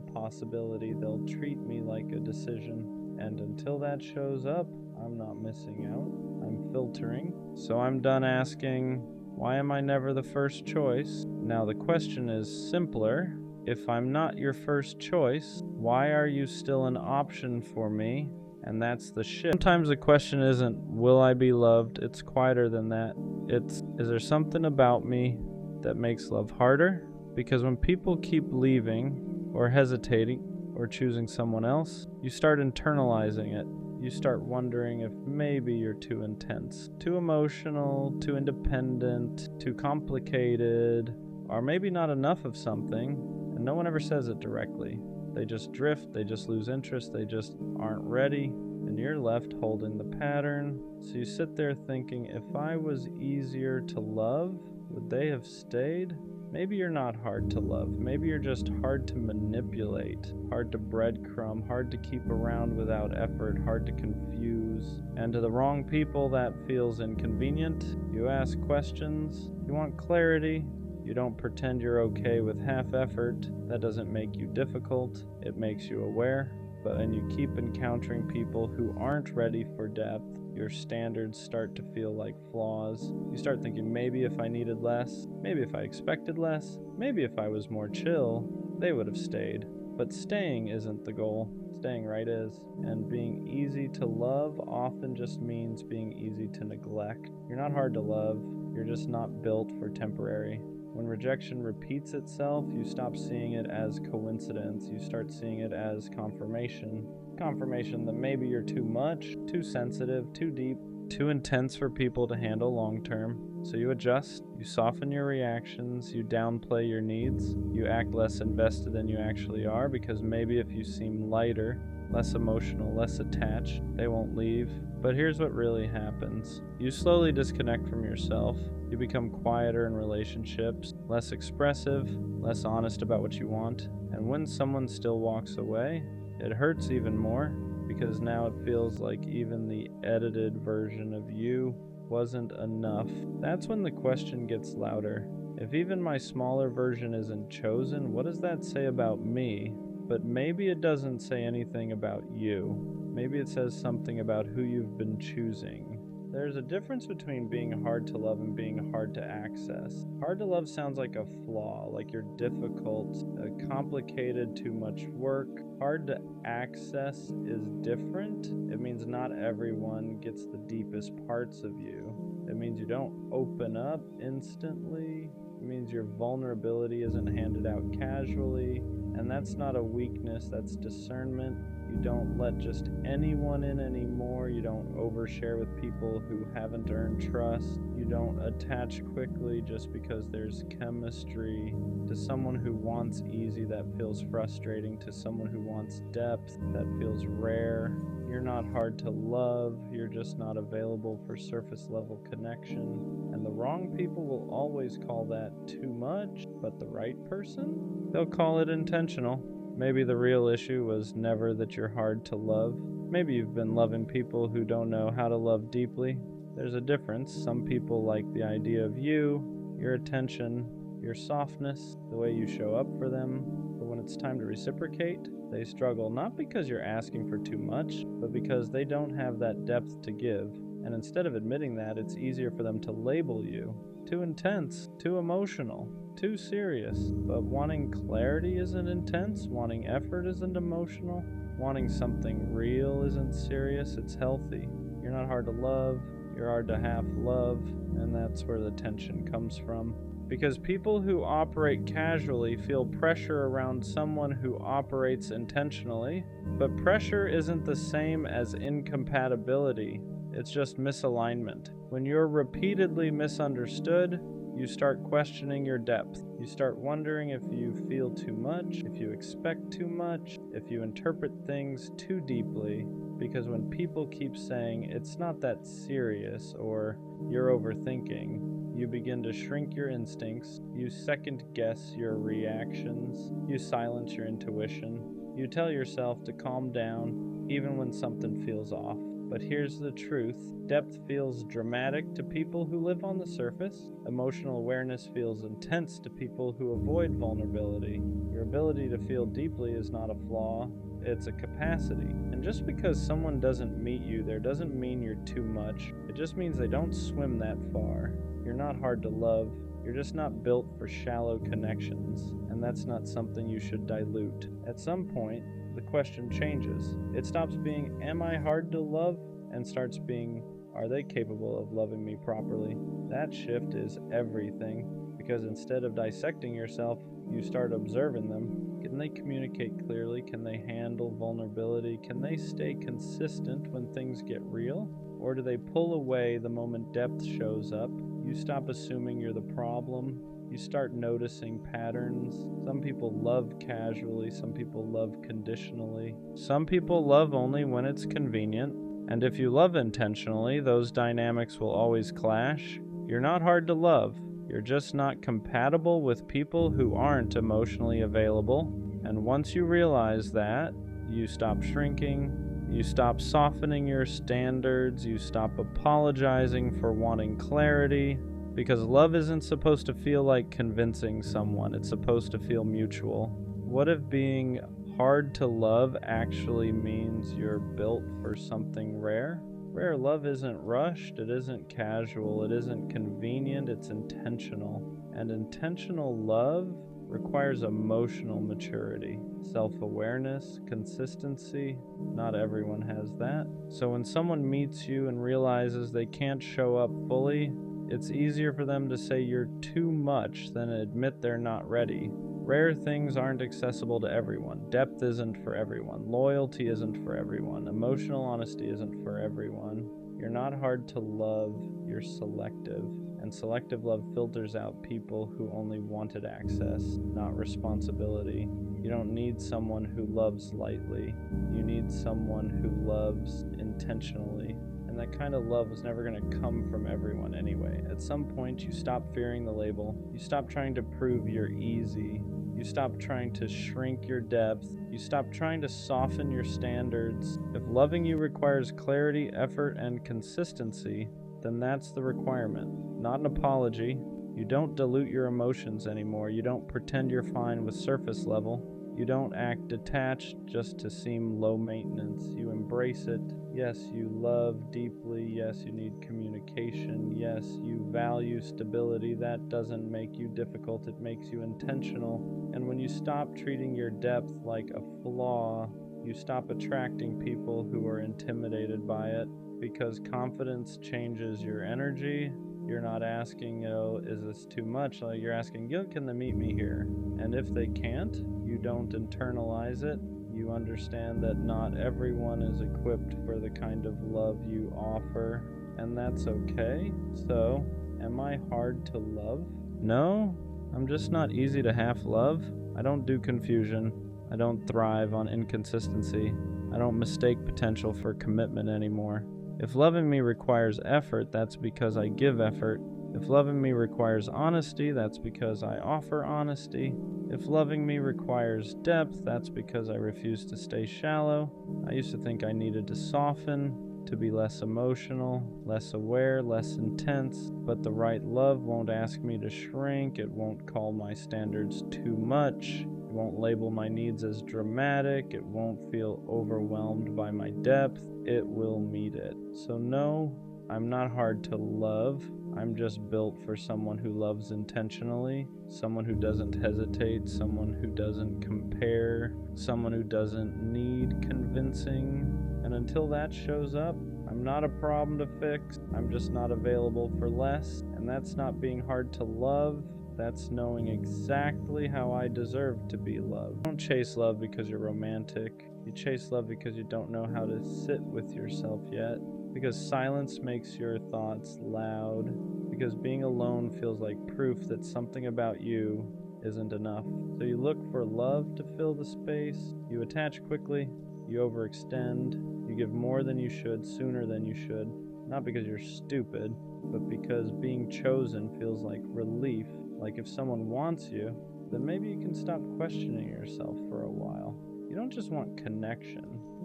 possibility. They'll treat me like a decision. And until that shows up, I'm not missing out. I'm filtering. So I'm done asking, why am I never the first choice? Now the question is simpler. If I'm not your first choice, why are you still an option for me? And that's the shift. Sometimes the question isn't, will I be loved? It's quieter than that. It's, is there something about me that makes love harder? Because when people keep leaving or hesitating or choosing someone else, you start internalizing it. You start wondering if maybe you're too intense, too emotional, too independent, too complicated, or maybe not enough of something, and no one ever says it directly. They just drift, they just lose interest, they just aren't ready, and you're left holding the pattern. So you sit there thinking, if I was easier to love, would they have stayed? Maybe you're not hard to love. Maybe you're just hard to manipulate, hard to breadcrumb, hard to keep around without effort, hard to confuse. And to the wrong people, that feels inconvenient. You ask questions, you want clarity. You don't pretend you're okay with half effort. That doesn't make you difficult. It makes you aware. And you keep encountering people who aren't ready for depth. Your standards start to feel like flaws. You start thinking, maybe if I needed less, maybe if I expected less, maybe if I was more chill, they would have stayed. But staying isn't the goal. Staying right is. And being easy to love often just means being easy to neglect. You're not hard to love. You're just not built for temporary. When rejection repeats itself, you stop seeing it as coincidence. You start seeing it as confirmation. Confirmation that maybe you're too much, too sensitive, too deep, too intense for people to handle long term. So you adjust, you soften your reactions, you downplay your needs, you act less invested than you actually are, because maybe if you seem lighter, less emotional, less attached, they won't leave. But here's what really happens. You slowly disconnect from yourself. You become quieter in relationships, less expressive, less honest about what you want. And when someone still walks away, it hurts even more, because now it feels like even the edited version of you wasn't enough. That's when the question gets louder. If even my smaller version isn't chosen, what does that say about me? But maybe it doesn't say anything about you. Maybe it says something about who you've been choosing. There's a difference between being hard to love and being hard to access. Hard to love sounds like a flaw, like you're difficult, complicated, too much work. Hard to access is different. It means not everyone gets the deepest parts of you. It means you don't open up instantly. It means your vulnerability isn't handed out casually. And that's not a weakness, that's discernment. You don't let just anyone in anymore. You don't overshare with people who haven't earned trust. You don't attach quickly just because there's chemistry. To someone who wants easy, that feels frustrating. To someone who wants depth, that feels rare. You're not hard to love, you're just not available for surface level connection. And the wrong people will always call that too much, but the right person, they'll call it intentional. Maybe the real issue was never that you're hard to love. Maybe you've been loving people who don't know how to love deeply. There's a difference. Some people like the idea of you, your attention, your softness, the way you show up for them. But when it's time to reciprocate, they struggle, not because you're asking for too much, but because they don't have that depth to give. And instead of admitting that, it's easier for them to label you. Too intense, too emotional, too serious. But wanting clarity isn't intense, wanting effort isn't emotional, wanting something real isn't serious, it's healthy. You're not hard to love, you're hard to half love, and that's where the tension comes from. Because people who operate casually feel pressure around someone who operates intentionally, but pressure isn't the same as incompatibility. It's just misalignment. When you're repeatedly misunderstood, you start questioning your depth. You start wondering if you feel too much, if you expect too much, if you interpret things too deeply. Because when people keep saying, it's not that serious, or you're overthinking, you begin to shrink your instincts, you second guess your reactions, you silence your intuition, you tell yourself to calm down even when something feels off. But here's the truth. Depth feels dramatic to people who live on the surface. Emotional awareness feels intense to people who avoid vulnerability. Your ability to feel deeply is not a flaw, it's a capacity. And just because someone doesn't meet you there doesn't mean you're too much. It just means they don't swim that far. You're not hard to love. You're just not built for shallow connections. And that's not something you should dilute. At some point, the question changes. It stops being, am I hard to love? And starts being, are they capable of loving me properly? That shift is everything, because instead of dissecting yourself, you start observing them. Can they communicate clearly? Can they handle vulnerability? Can they stay consistent when things get real? Or do they pull away the moment depth shows up? You stop assuming you're the problem. You start noticing patterns. Some people love casually, some people love conditionally. Some people love only when it's convenient. And if you love intentionally, those dynamics will always clash. You're not hard to love. You're just not compatible with people who aren't emotionally available. And once you realize that, you stop shrinking, you stop softening your standards, you stop apologizing for wanting clarity. Because love isn't supposed to feel like convincing someone, it's supposed to feel mutual. What if being hard to love actually means you're built for something rare? Rare love isn't rushed, it isn't casual, it isn't convenient, it's intentional. And intentional love requires emotional maturity, self-awareness, consistency. Not everyone has that. So when someone meets you and realizes they can't show up fully, it's easier for them to say you're too much than admit they're not ready. Rare things aren't accessible to everyone. Depth isn't for everyone. Loyalty isn't for everyone. Emotional honesty isn't for everyone. You're not hard to love, you're selective. And selective love filters out people who only wanted access, not responsibility. You don't need someone who loves lightly. You need someone who loves intentionally. And that kind of love is never going to come from everyone anyway. At some point, you stop fearing the label. You stop trying to prove you're easy. You stop trying to shrink your depth. You stop trying to soften your standards. If loving you requires clarity, effort, and consistency, then that's the requirement, not an apology. You don't dilute your emotions anymore. You don't pretend you're fine with surface level. You don't act detached just to seem low maintenance. You embrace it. Yes, you love deeply. Yes, you need communication. Yes, you value stability. That doesn't make you difficult. It makes you intentional. And when you stop treating your depth like a flaw, you stop attracting people who are intimidated by it, because confidence changes your energy. You're not asking, is this too much? Like, you're asking, can they meet me here? And if they can't, you don't internalize it. You understand that not everyone is equipped for the kind of love you offer, and that's okay. So, am I hard to love? No, I'm just not easy to half love. I don't do confusion. I don't thrive on inconsistency. I don't mistake potential for commitment anymore. If loving me requires effort, that's because I give effort. If loving me requires honesty, that's because I offer honesty. If loving me requires depth, that's because I refuse to stay shallow. I used to think I needed to soften, to be less emotional, less aware, less intense, but the right love won't ask me to shrink. It won't call my standards too much. It won't label my needs as dramatic. It won't feel overwhelmed by my depth. It will meet it. So no, I'm not hard to love. I'm just built for someone who loves intentionally, someone who doesn't hesitate, someone who doesn't compare, someone who doesn't need convincing. And until that shows up, I'm not a problem to fix. I'm just not available for less. And that's not being hard to love. That's knowing exactly how I deserve to be loved. Don't chase love because you're romantic. You chase love because you don't know how to sit with yourself yet. Because silence makes your thoughts loud. Because being alone feels like proof that something about you isn't enough. So you look for love to fill the space. You attach quickly. You overextend. You give more than you should, sooner than you should. Not because you're stupid, but because being chosen feels like relief. Like if someone wants you, then maybe you can stop questioning yourself for a while. You don't just want connection.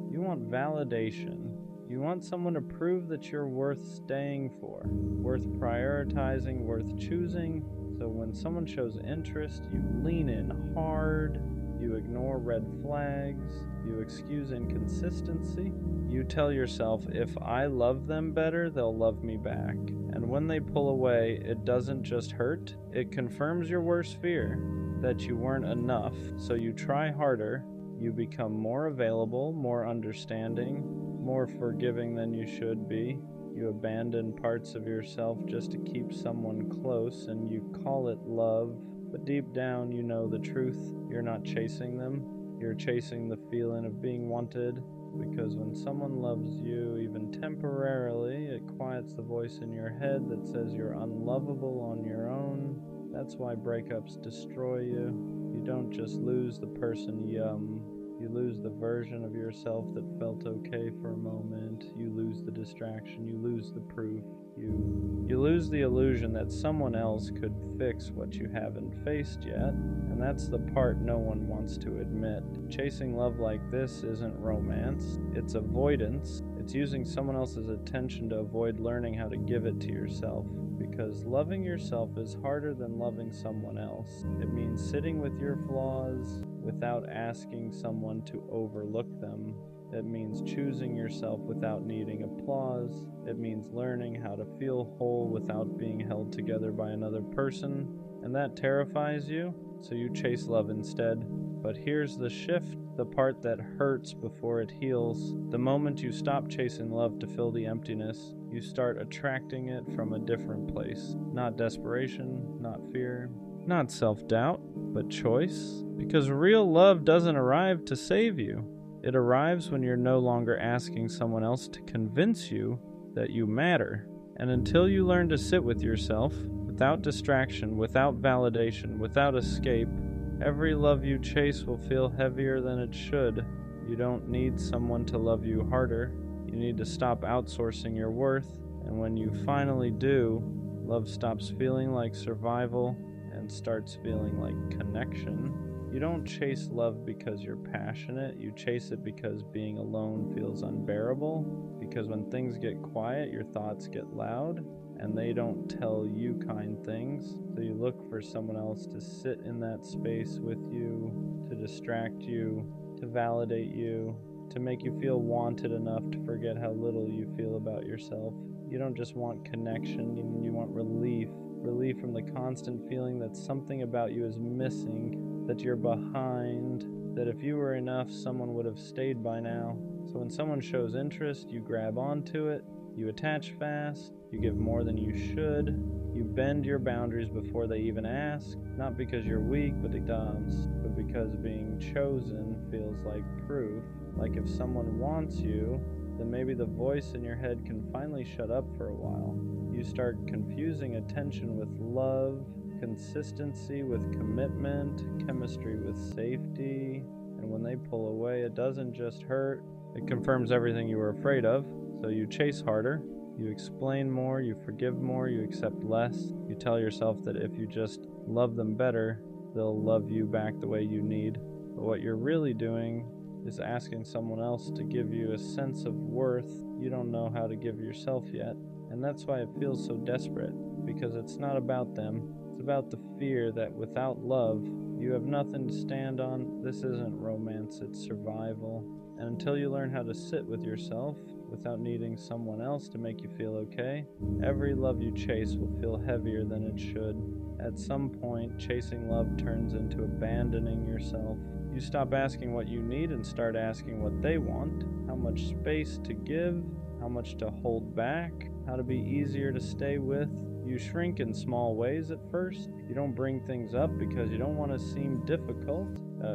You want validation. You want someone to prove that you're worth staying for, worth prioritizing, worth choosing. So when someone shows interest, you lean in hard, you ignore red flags, you excuse inconsistency. You tell yourself, if I love them better, they'll love me back. And when they pull away, it doesn't just hurt, it confirms your worst fear, that you weren't enough. So you try harder, you become more available, more understanding, more forgiving than you should be. You abandon parts of yourself just to keep someone close, and you call it love. But deep down, you know the truth. You're not chasing them. You're chasing the feeling of being wanted. Because when someone loves you, even temporarily, it quiets the voice in your head that says you're unlovable on your own. That's why breakups destroy you. You don't just lose the person, you lose the version of yourself that felt okay for a moment. You lose the distraction. You lose the proof. You lose the illusion that someone else could fix what you haven't faced yet. And that's the part no one wants to admit. Chasing love like this isn't romance. It's avoidance. It's using someone else's attention to avoid learning how to give it to yourself. Because loving yourself is harder than loving someone else. It means sitting with your flaws without asking someone to overlook them. It means choosing yourself without needing applause. It means learning how to feel whole without being held together by another person. And that terrifies you, so you chase love instead. But here's the shift, the part that hurts before it heals. The moment you stop chasing love to fill the emptiness, you start attracting it from a different place. Not desperation, not fear, not self-doubt, but choice. Because real love doesn't arrive to save you. It arrives when you're no longer asking someone else to convince you that you matter. And until you learn to sit with yourself, without distraction, without validation, without escape, every love you chase will feel heavier than it should. You don't need someone to love you harder. You need to stop outsourcing your worth. And when you finally do, love stops feeling like survival and starts feeling like connection. You don't chase love because you're passionate. You chase it because being alone feels unbearable. Because when things get quiet, your thoughts get loud, and they don't tell you kind things. So you look for someone else to sit in that space with you, to distract you, to validate you, to make you feel wanted enough to forget how little you feel about yourself. You don't just want connection, you want relief. Relief from the constant feeling that something about you is missing, that you're behind, that if you were enough, someone would have stayed by now. So when someone shows interest, you grab onto it, you attach fast, you give more than you should, you bend your boundaries before they even ask, not because you're weak, but because being chosen feels like proof. Like if someone wants you, then maybe the voice in your head can finally shut up for a while. You start confusing attention with love, consistency with commitment, chemistry with safety, and when they pull away, it doesn't just hurt, it confirms everything you were afraid of. So you chase harder, you explain more, you forgive more, you accept less. You tell yourself that if you just love them better, they'll love you back the way you need. But what you're really doing is asking someone else to give you a sense of worth you don't know how to give yourself yet. And that's why it feels so desperate, because it's not about them. It's about the fear that without love, you have nothing to stand on. This isn't romance, it's survival. And until you learn how to sit with yourself without needing someone else to make you feel okay, every love you chase will feel heavier than it should. At some point, chasing love turns into abandoning yourself. You stop asking what you need and start asking what they want, how much space to give, how much to hold back, how to be easier to stay with. You shrink in small ways at first. You don't bring things up because you don't want to seem difficult.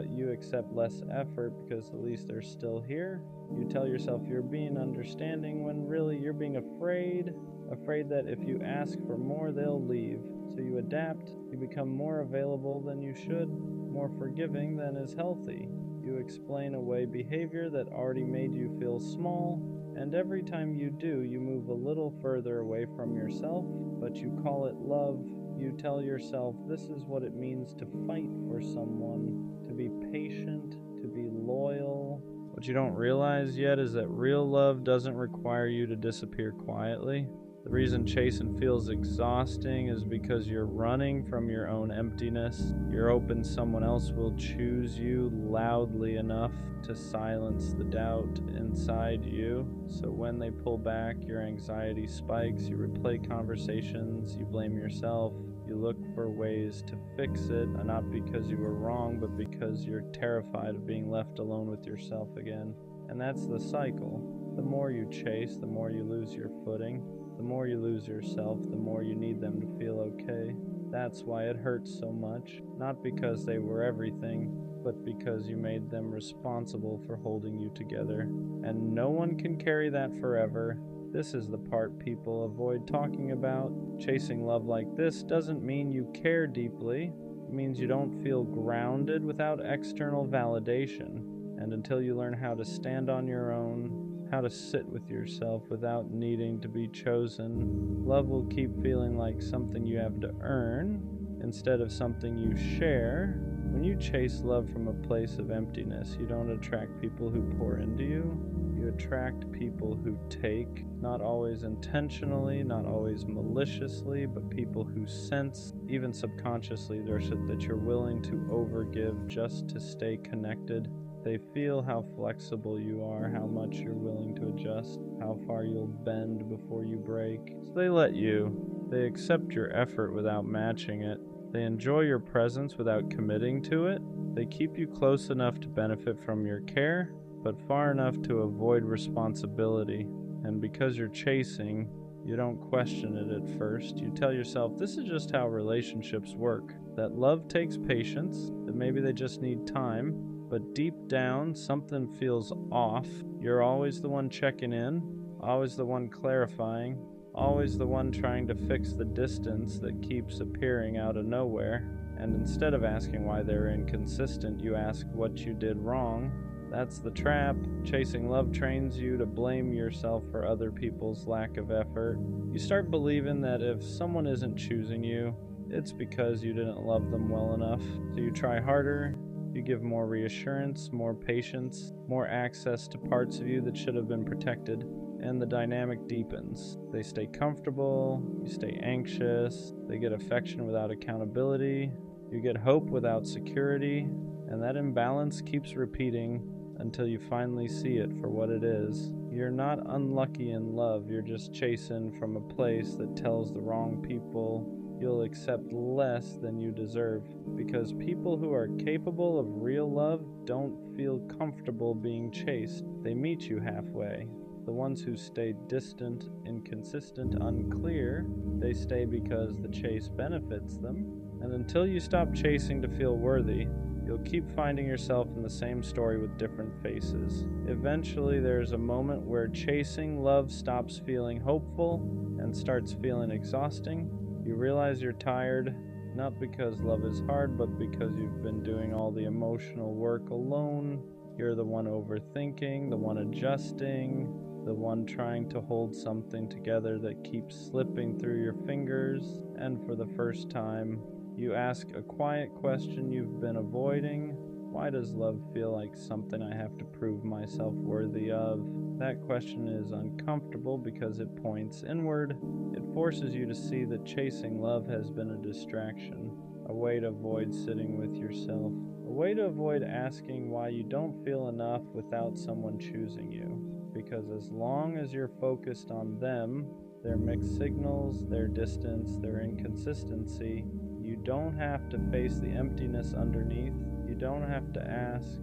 You accept less effort because at least they're still here. You tell yourself you're being understanding when really you're being afraid that if you ask for more, they'll leave. So you adapt. You become more available than you should, more forgiving than is healthy. You explain away behavior that already made you feel small, and every time you do, you move a little further away from yourself, but you call it love. You tell yourself this is what it means to fight for someone, to be patient, to be loyal. What you don't realize yet is that real love doesn't require you to disappear quietly. The reason chasing feels exhausting is because you're running from your own emptiness. You're hoping someone else will choose you loudly enough to silence the doubt inside you. So when they pull back, your anxiety spikes, you replay conversations, you blame yourself, you look for ways to fix it, and not because you were wrong, but because you're terrified of being left alone with yourself again. And that's the cycle. The more you chase, the more you lose your footing. The more you lose yourself, the more you need them to feel okay. That's why it hurts so much. Not because they were everything, but because you made them responsible for holding you together. And no one can carry that forever. This is the part people avoid talking about. Chasing love like this doesn't mean you care deeply. It means you don't feel grounded without external validation. And until you learn how to stand on your own, how to sit with yourself without needing to be chosen, love will keep feeling like something you have to earn instead of something you share. When you chase love from a place of emptiness, you don't attract people who pour into you. You attract people who take, not always intentionally, not always maliciously, but people who sense, even subconsciously, that you're willing to overgive just to stay connected. They feel how flexible you are, how much you're willing to adjust, how far you'll bend before you break. So they let you. They accept your effort without matching it. They enjoy your presence without committing to it. They keep you close enough to benefit from your care, but far enough to avoid responsibility. And because you're chasing, you don't question it at first. You tell yourself, this is just how relationships work. That love takes patience, that maybe they just need time. But deep down, something feels off. You're always the one checking in, always the one clarifying, always the one trying to fix the distance that keeps appearing out of nowhere. And instead of asking why they're inconsistent, you ask what you did wrong. That's the trap. Chasing love trains you to blame yourself for other people's lack of effort. You start believing that if someone isn't choosing you, it's because you didn't love them well enough. So you try harder. You give more reassurance, more patience, more access to parts of you that should have been protected, and the dynamic deepens. They stay comfortable, you stay anxious, they get affection without accountability, you get hope without security, and that imbalance keeps repeating until you finally see it for what it is. You're not unlucky in love, you're just chasing from a place that tells the wrong people you'll accept less than you deserve, because people who are capable of real love don't feel comfortable being chased. They meet you halfway. The ones who stay distant, inconsistent, unclear, they stay because the chase benefits them. And until you stop chasing to feel worthy, you'll keep finding yourself in the same story with different faces. Eventually, there's a moment where chasing love stops feeling hopeful and starts feeling exhausting. You realize you're tired, not because love is hard, but because you've been doing all the emotional work alone. You're the one overthinking, the one adjusting, the one trying to hold something together that keeps slipping through your fingers. And for the first time, you ask a quiet question you've been avoiding. Why does love feel like something I have to prove myself worthy of? That question is uncomfortable because it points inward. It forces you to see that chasing love has been a distraction, a way to avoid sitting with yourself, a way to avoid asking why you don't feel enough without someone choosing you. Because as long as you're focused on them, their mixed signals, their distance, their inconsistency, you don't have to face the emptiness underneath. You don't have to ask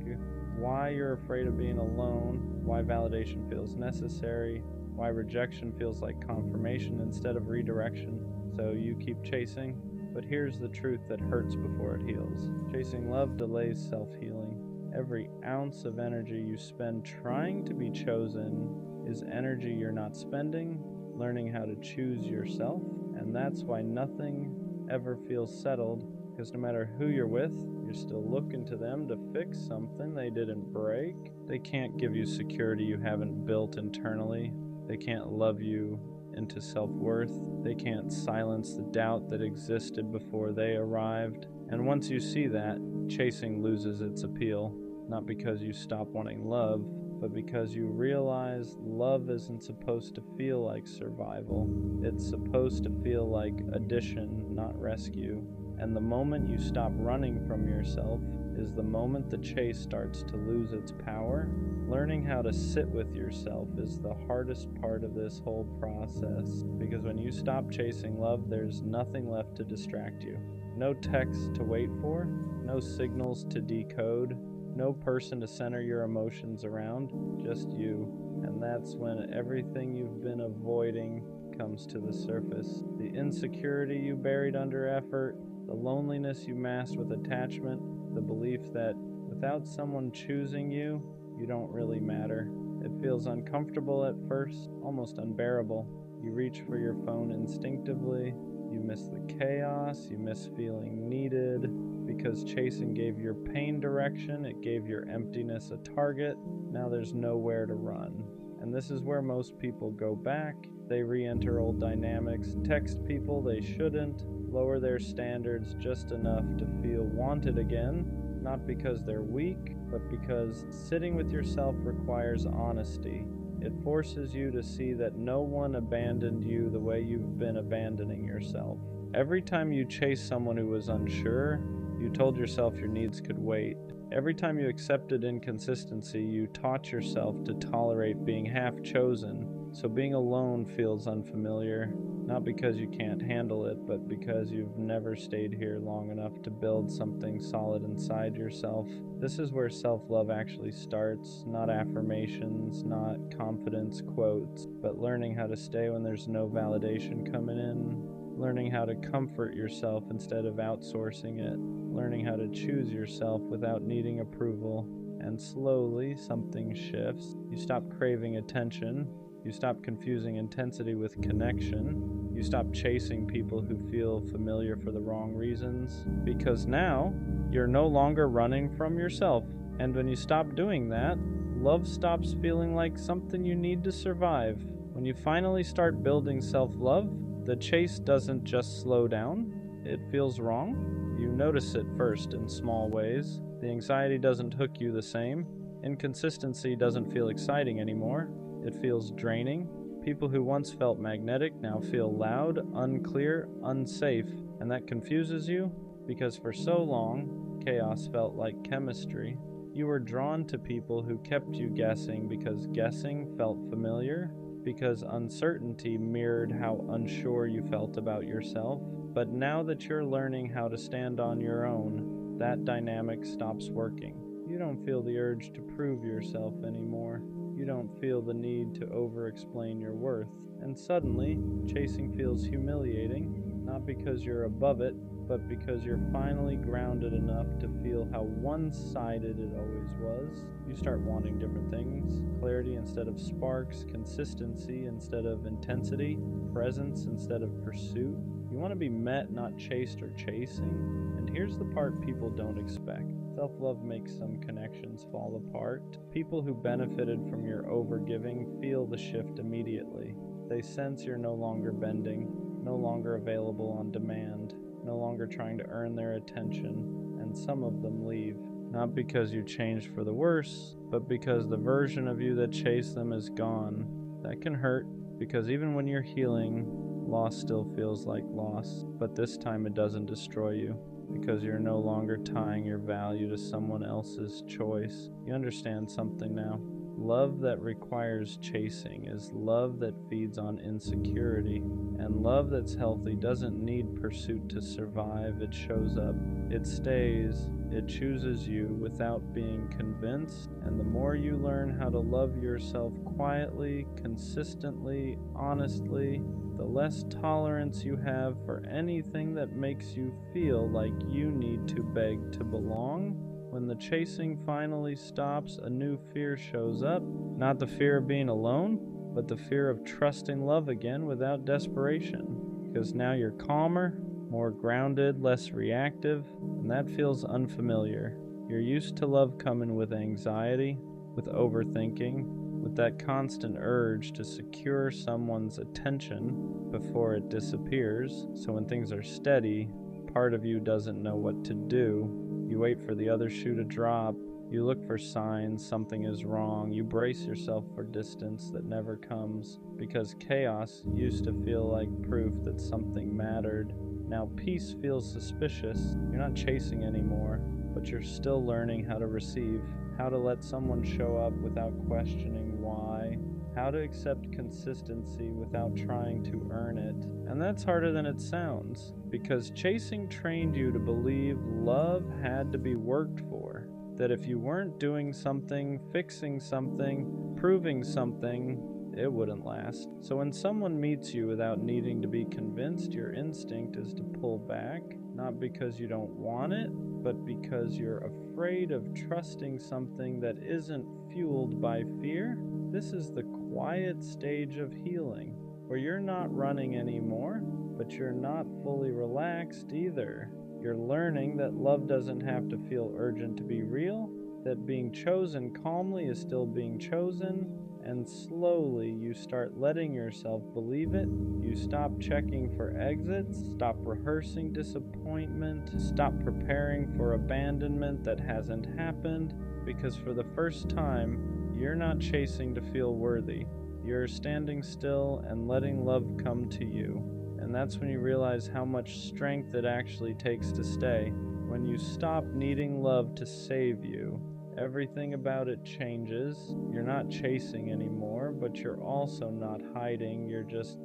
why you're afraid of being alone, why validation feels necessary, why rejection feels like confirmation instead of redirection. So you keep chasing, but here's the truth that hurts before it heals. Chasing love delays self-healing. Every ounce of energy you spend trying to be chosen is energy you're not spending, learning how to choose yourself, and that's why nothing ever feels settled. Because no matter who you're with, you're still looking to them to fix something they didn't break. They can't give you security you haven't built internally. They can't love you into self-worth. They can't silence the doubt that existed before they arrived. And once you see that, chasing loses its appeal. Not because you stop wanting love, but because you realize love isn't supposed to feel like survival. It's supposed to feel like addition, not rescue. And the moment you stop running from yourself is the moment the chase starts to lose its power. Learning how to sit with yourself is the hardest part of this whole process, because when you stop chasing love, there's nothing left to distract you. No text to wait for, no signals to decode, no person to center your emotions around, just you. And that's when everything you've been avoiding comes to the surface. The insecurity you buried under effort, the loneliness you masked with attachment, the belief that without someone choosing you, you don't really matter. It feels uncomfortable at first, almost unbearable. You reach for your phone instinctively. You miss the chaos, you miss feeling needed, because chasing gave your pain direction, it gave your emptiness a target. Now there's nowhere to run. And this is where most people go back. They re-enter old dynamics, text people they shouldn't, lower their standards just enough to feel wanted again, not because they're weak, but because sitting with yourself requires honesty. It forces you to see that no one abandoned you the way you've been abandoning yourself. Every time you chased someone who was unsure, you told yourself your needs could wait. Every time you accepted inconsistency, you taught yourself to tolerate being half chosen. So being alone feels unfamiliar, not because you can't handle it, but because you've never stayed here long enough to build something solid inside yourself. This is where self-love actually starts, not affirmations, not confidence quotes, but learning how to stay when there's no validation coming in, learning how to comfort yourself instead of outsourcing it, learning how to choose yourself without needing approval. And slowly something shifts. You stop craving attention. You stop confusing intensity with connection. You stop chasing people who feel familiar for the wrong reasons, because now you're no longer running from yourself. And when you stop doing that, love stops feeling like something you need to survive. When you finally start building self-love, the chase doesn't just slow down, it feels wrong. You notice it first in small ways. The anxiety doesn't hook you the same. Inconsistency doesn't feel exciting anymore. It feels draining. People who once felt magnetic now feel loud, unclear, unsafe, and that confuses you because for so long, chaos felt like chemistry. You were drawn to people who kept you guessing because guessing felt familiar, because uncertainty mirrored how unsure you felt about yourself. But now that you're learning how to stand on your own, that dynamic stops working. You don't feel the urge to prove yourself anymore. You don't feel the need to over-explain your worth. And suddenly, chasing feels humiliating, not because you're above it, but because you're finally grounded enough to feel how one-sided it always was. You start wanting different things: clarity instead of sparks, consistency instead of intensity, presence instead of pursuit. You want to be met, not chased or chasing. And here's the part people don't expect. Self-love makes some connections fall apart. People who benefited from your overgiving feel the shift immediately. They sense you're no longer bending, no longer available on demand, no longer trying to earn their attention, and some of them leave. Not because you changed for the worse, but because the version of you that chased them is gone. That can hurt, because even when you're healing, loss still feels like loss, but this time it doesn't destroy you, because you're no longer tying your value to someone else's choice. You understand something now. Love that requires chasing is love that feeds on insecurity, and love that's healthy doesn't need pursuit to survive. It shows up, it stays, it chooses you without being convinced. And the more you learn how to love yourself quietly, consistently, honestly, the less tolerance you have for anything that makes you feel like you need to beg to belong. When the chasing finally stops, a new fear shows up. Not the fear of being alone, but the fear of trusting love again without desperation. Because now you're calmer, more grounded, less reactive, and that feels unfamiliar. You're used to love coming with anxiety, with overthinking, with that constant urge to secure someone's attention before it disappears. So when things are steady, part of you doesn't know what to do. You wait for the other shoe to drop, You look for signs something is wrong. You brace yourself for distance that never comes, because chaos used to feel like proof that something mattered. Now peace feels suspicious. You're not chasing anymore, but you're still learning how to receive, how to let someone show up without questioning why, how to accept consistency without trying to earn it. And that's harder than it sounds, because chasing trained you to believe love had to be worked for. That if you weren't doing something, fixing something, proving something, it wouldn't last. So when someone meets you without needing to be convinced, your instinct is to pull back, not because you don't want it, but because you're afraid of trusting something that isn't fueled by fear. This is the quiet stage of healing, where you're not running anymore, but you're not fully relaxed either. You're learning that love doesn't have to feel urgent to be real, that being chosen calmly is still being chosen, and slowly you start letting yourself believe it. You stop checking for exits, stop rehearsing disappointment, stop preparing for abandonment that hasn't happened, because for the first time, you're not chasing to feel worthy. You're standing still and letting love come to you. And that's when you realize how much strength it actually takes to stay. When you stop needing love to save you, everything about it changes. You're not chasing anymore, but you're also not hiding. You're just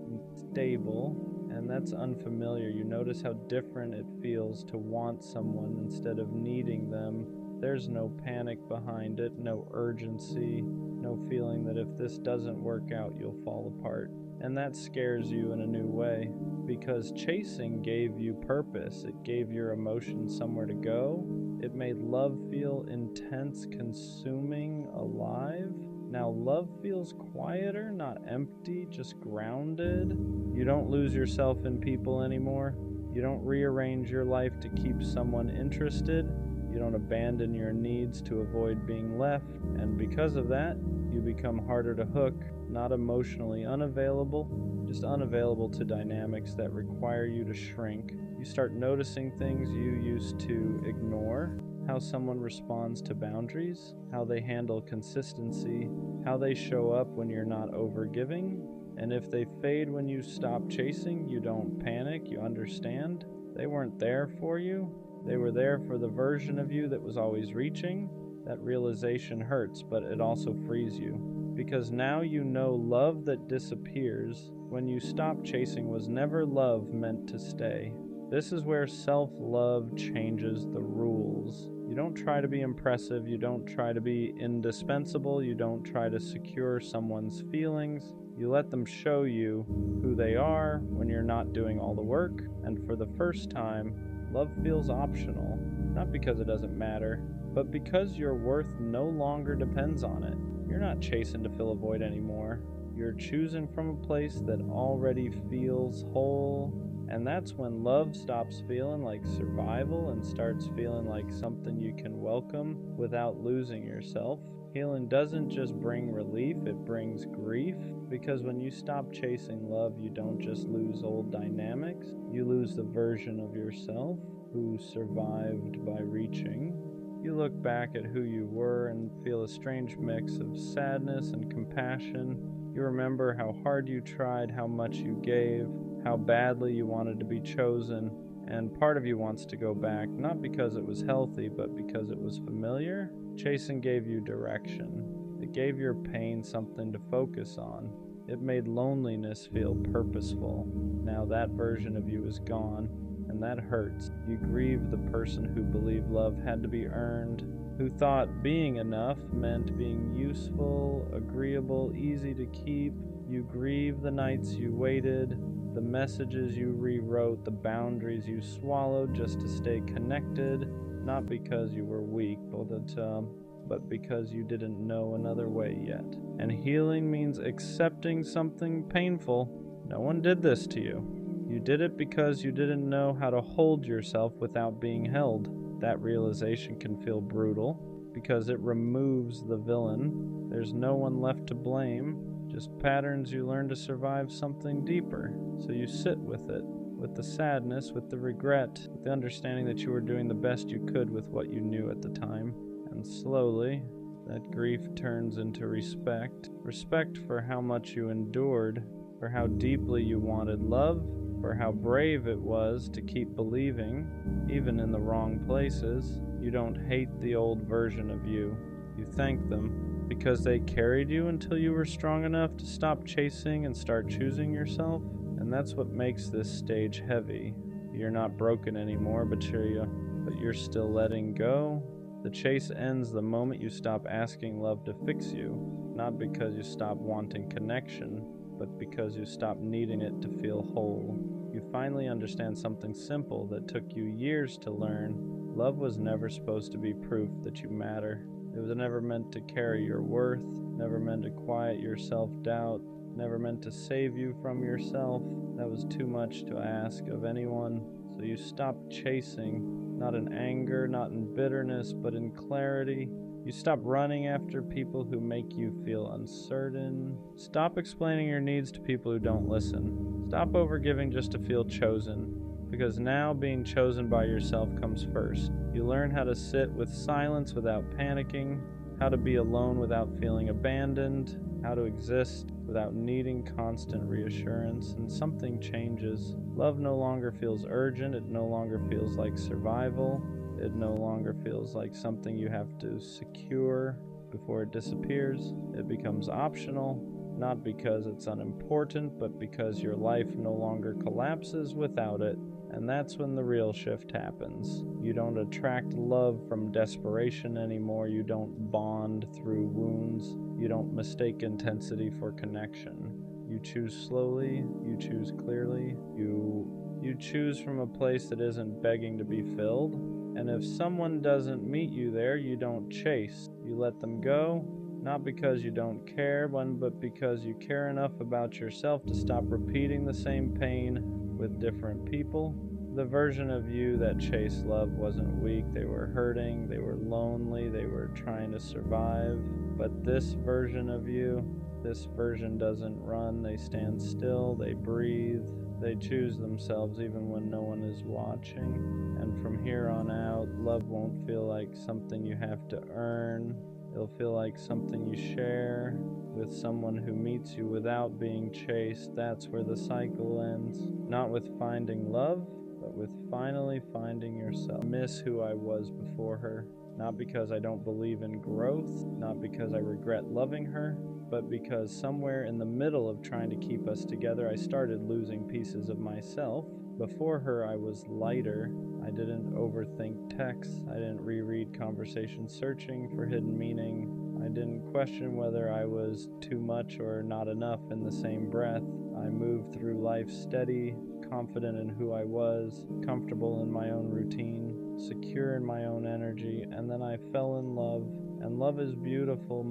stable, and that's unfamiliar. You notice how different it feels to want someone instead of needing them. There's no panic behind it, no urgency, no feeling that if this doesn't work out, you'll fall apart. And that scares you in a new way, because chasing gave you purpose. It gave your emotions somewhere to go. It made love feel intense, consuming, alive. Now love feels quieter, not empty, just grounded. You don't lose yourself in people anymore. You don't rearrange your life to keep someone interested. You don't abandon your needs to avoid being left. And because of that, you become harder to hook, not emotionally unavailable, just unavailable to dynamics that require you to shrink. You start noticing things you used to ignore, how someone responds to boundaries, how they handle consistency, how they show up when you're not overgiving. And if they fade when you stop chasing, you don't panic, you understand. They weren't there for you. They were there for the version of you that was always reaching. That realization hurts, but it also frees you. Because now you know love that disappears when you stop chasing was never love meant to stay. This is where self-love changes the rules. You don't try to be impressive, you don't try to be indispensable, you don't try to secure someone's feelings. You let them show you who they are when you're not doing all the work, and for the first time, love feels optional, not because it doesn't matter, but because your worth no longer depends on it. You're not chasing to fill a void anymore. You're choosing from a place that already feels whole, and that's when love stops feeling like survival and starts feeling like something you can welcome without losing yourself. Healing doesn't just bring relief, it brings grief, because when you stop chasing love, you don't just lose old dynamics, you lose the version of yourself who survived by reaching. You look back at who you were and feel a strange mix of sadness and compassion. You remember how hard you tried, how much you gave, how badly you wanted to be chosen, and part of you wants to go back, not because it was healthy, but because it was familiar. Chasing gave you direction. It gave your pain something to focus on. It made loneliness feel purposeful. Now that version of you is gone, and that hurts. You grieve the person who believed love had to be earned, who thought being enough meant being useful, agreeable, easy to keep. You grieve the nights you waited, the messages you rewrote, the boundaries you swallowed just to stay connected, not because you were weak, but because you didn't know another way yet. And healing means accepting something painful. No one did this to you. You did it because you didn't know how to hold yourself without being held. That realization can feel brutal because it removes the villain. There's no one left to blame, just patterns you learn to survive something deeper. So you sit with it, with the sadness, with the regret, with the understanding that you were doing the best you could with what you knew at the time. And And slowly, that grief turns into respect. Respect for how much you endured, for how deeply you wanted love, for how brave it was to keep believing, even in the wrong places. You don't hate the old version of you. You thank them because they carried you until you were strong enough to stop chasing and start choosing yourself. And that's what makes this stage heavy. You're not broken anymore, but you're still letting go. The chase ends the moment you stop asking love to fix you, not because you stop wanting connection, but because you stop needing it to feel whole. You finally understand something simple that took you years to learn. Love was never supposed to be proof that you matter. It was never meant to carry your worth, never meant to quiet your self-doubt, never meant to save you from yourself. That was too much to ask of anyone. So you stopped chasing, not in anger, not in bitterness, but in clarity. You stop running after people who make you feel uncertain. Stop explaining your needs to people who don't listen. Stop overgiving just to feel chosen, because now being chosen by yourself comes first. You learn how to sit with silence without panicking, how to be alone without feeling abandoned, how to exist without needing constant reassurance, and something changes. Love no longer feels urgent, it no longer feels like survival. It no longer feels like something you have to secure before it disappears. It becomes optional, not because it's unimportant, but because your life no longer collapses without it. And that's when the real shift happens. You don't attract love from desperation anymore. You don't bond through wounds. You don't mistake intensity for connection. You choose slowly. You choose clearly. You choose from a place that isn't begging to be filled. And if someone doesn't meet you there, you don't chase. You let them go, not because you don't care, but because you care enough about yourself to stop repeating the same pain with different people. The version of you that chased love wasn't weak. They were hurting, they were lonely, they were trying to survive. But this version of you, this version doesn't run. They stand still, they breathe, they choose themselves even when no one is watching. And from here on out, love won't feel like something you have to earn. It'll feel like something you share with someone who meets you without being chased. That's where the cycle ends. Not with finding love, but with finally finding yourself. I miss who I was before her. Not because I don't believe in growth, not because I regret loving her, but because somewhere in the middle of trying to keep us together, I started losing pieces of myself. Before her, I was lighter. I didn't overthink texts. I didn't reread conversations searching for hidden meaning. I didn't question whether I was too much or not enough in the same breath. I moved through life steady, confident in who I was, comfortable in my own routine, secure in my own energy, and then I fell in love. And love is beautiful,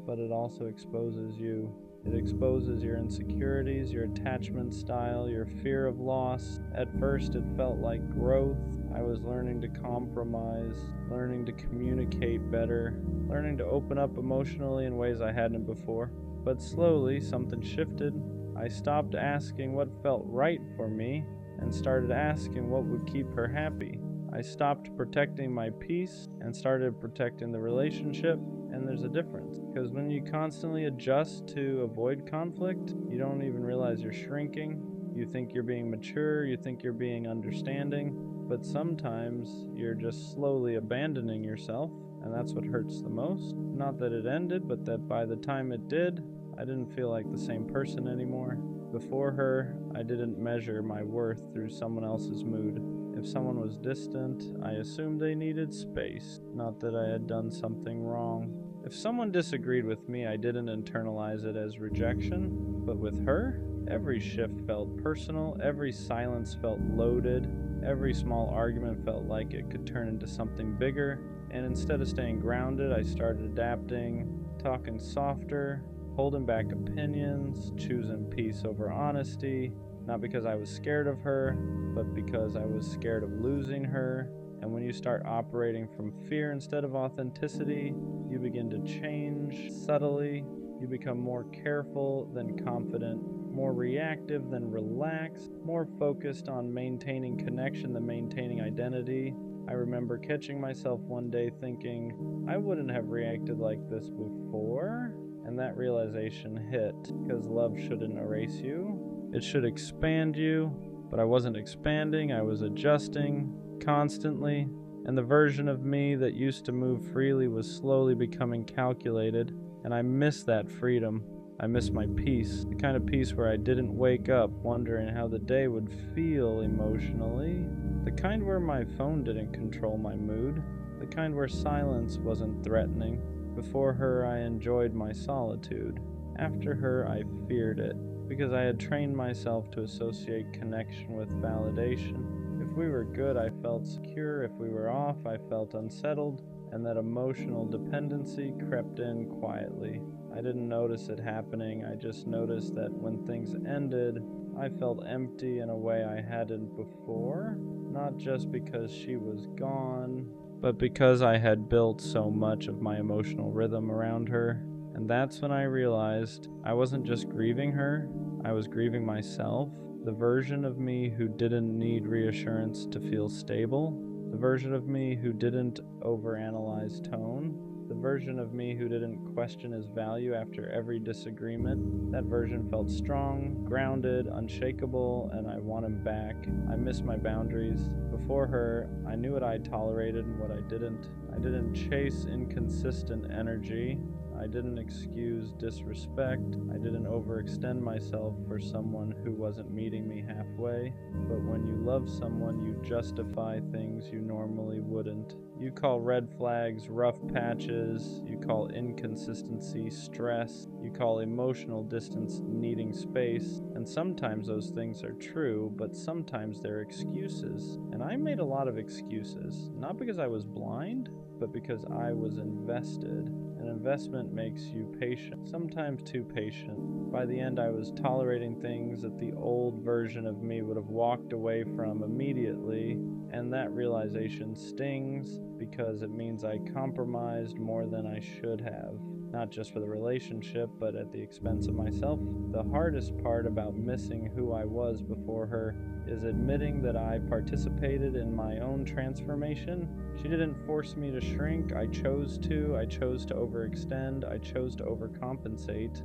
but it also exposes you. It exposes your insecurities, your attachment style, your fear of loss. At first, it felt like growth. I was learning to compromise, learning to communicate better, learning to open up emotionally in ways I hadn't before. But slowly, something shifted. I stopped asking what felt right for me and started asking what would keep her happy. I stopped protecting my peace and started protecting the relationship. And there's a difference, because when you constantly adjust to avoid conflict, you don't even realize you're shrinking. You think you're being mature, you think you're being understanding, but sometimes you're just slowly abandoning yourself, and that's what hurts the most. Not that it ended, but that by the time it did, I didn't feel like the same person anymore. Before her, I didn't measure my worth through someone else's mood. If someone was distant, I assumed they needed space, not that I had done something wrong. If someone disagreed with me, I didn't internalize it as rejection. But with her, every shift felt personal, every silence felt loaded, every small argument felt like it could turn into something bigger. And instead of staying grounded, I started adapting, talking softer, holding back opinions, choosing peace over honesty. Not because I was scared of her, but because I was scared of losing her. And when you start operating from fear instead of authenticity, you begin to change subtly. You become more careful than confident, more reactive than relaxed, more focused on maintaining connection than maintaining identity. I remember catching myself one day thinking, I wouldn't have reacted like this before. And that realization hit, because love shouldn't erase you. It should expand you, but I wasn't expanding, I was adjusting constantly. And the version of me that used to move freely was slowly becoming calculated, and I miss that freedom. I miss my peace, the kind of peace where I didn't wake up wondering how the day would feel emotionally, the kind where my phone didn't control my mood, the kind where silence wasn't threatening. Before her, I enjoyed my solitude. After her, I feared it, because I had trained myself to associate connection with validation. If we were good, I felt secure. If we were off, I felt unsettled, and that emotional dependency crept in quietly. I didn't notice it happening. I just noticed that when things ended, I felt empty in a way I hadn't before, not just because she was gone, but because I had built so much of my emotional rhythm around her. And that's when I realized I wasn't just grieving her, I was grieving myself, the version of me who didn't need reassurance to feel stable, the version of me who didn't overanalyze tone, the version of me who didn't question his value after every disagreement. That version felt strong, grounded, unshakable, and I want him back. I miss my boundaries. Before her, I knew what I tolerated and what I didn't. I didn't chase inconsistent energy. I didn't excuse disrespect. I didn't overextend myself for someone who wasn't meeting me halfway. But when you love someone, you justify things you normally wouldn't. You call red flags rough patches. You call inconsistency stress. You call emotional distance needing space. And sometimes those things are true, but sometimes they're excuses. And I made a lot of excuses, not because I was blind, but because I was invested. An investment makes you patient, sometimes too patient. By the end, I was tolerating things that the old version of me would have walked away from immediately, and that realization stings because it means I compromised more than I should have. Not just for the relationship, but at the expense of myself. The hardest part about missing who I was before her is admitting that I participated in my own transformation. She didn't force me to shrink. I chose to. I chose to overextend. I chose to overcompensate.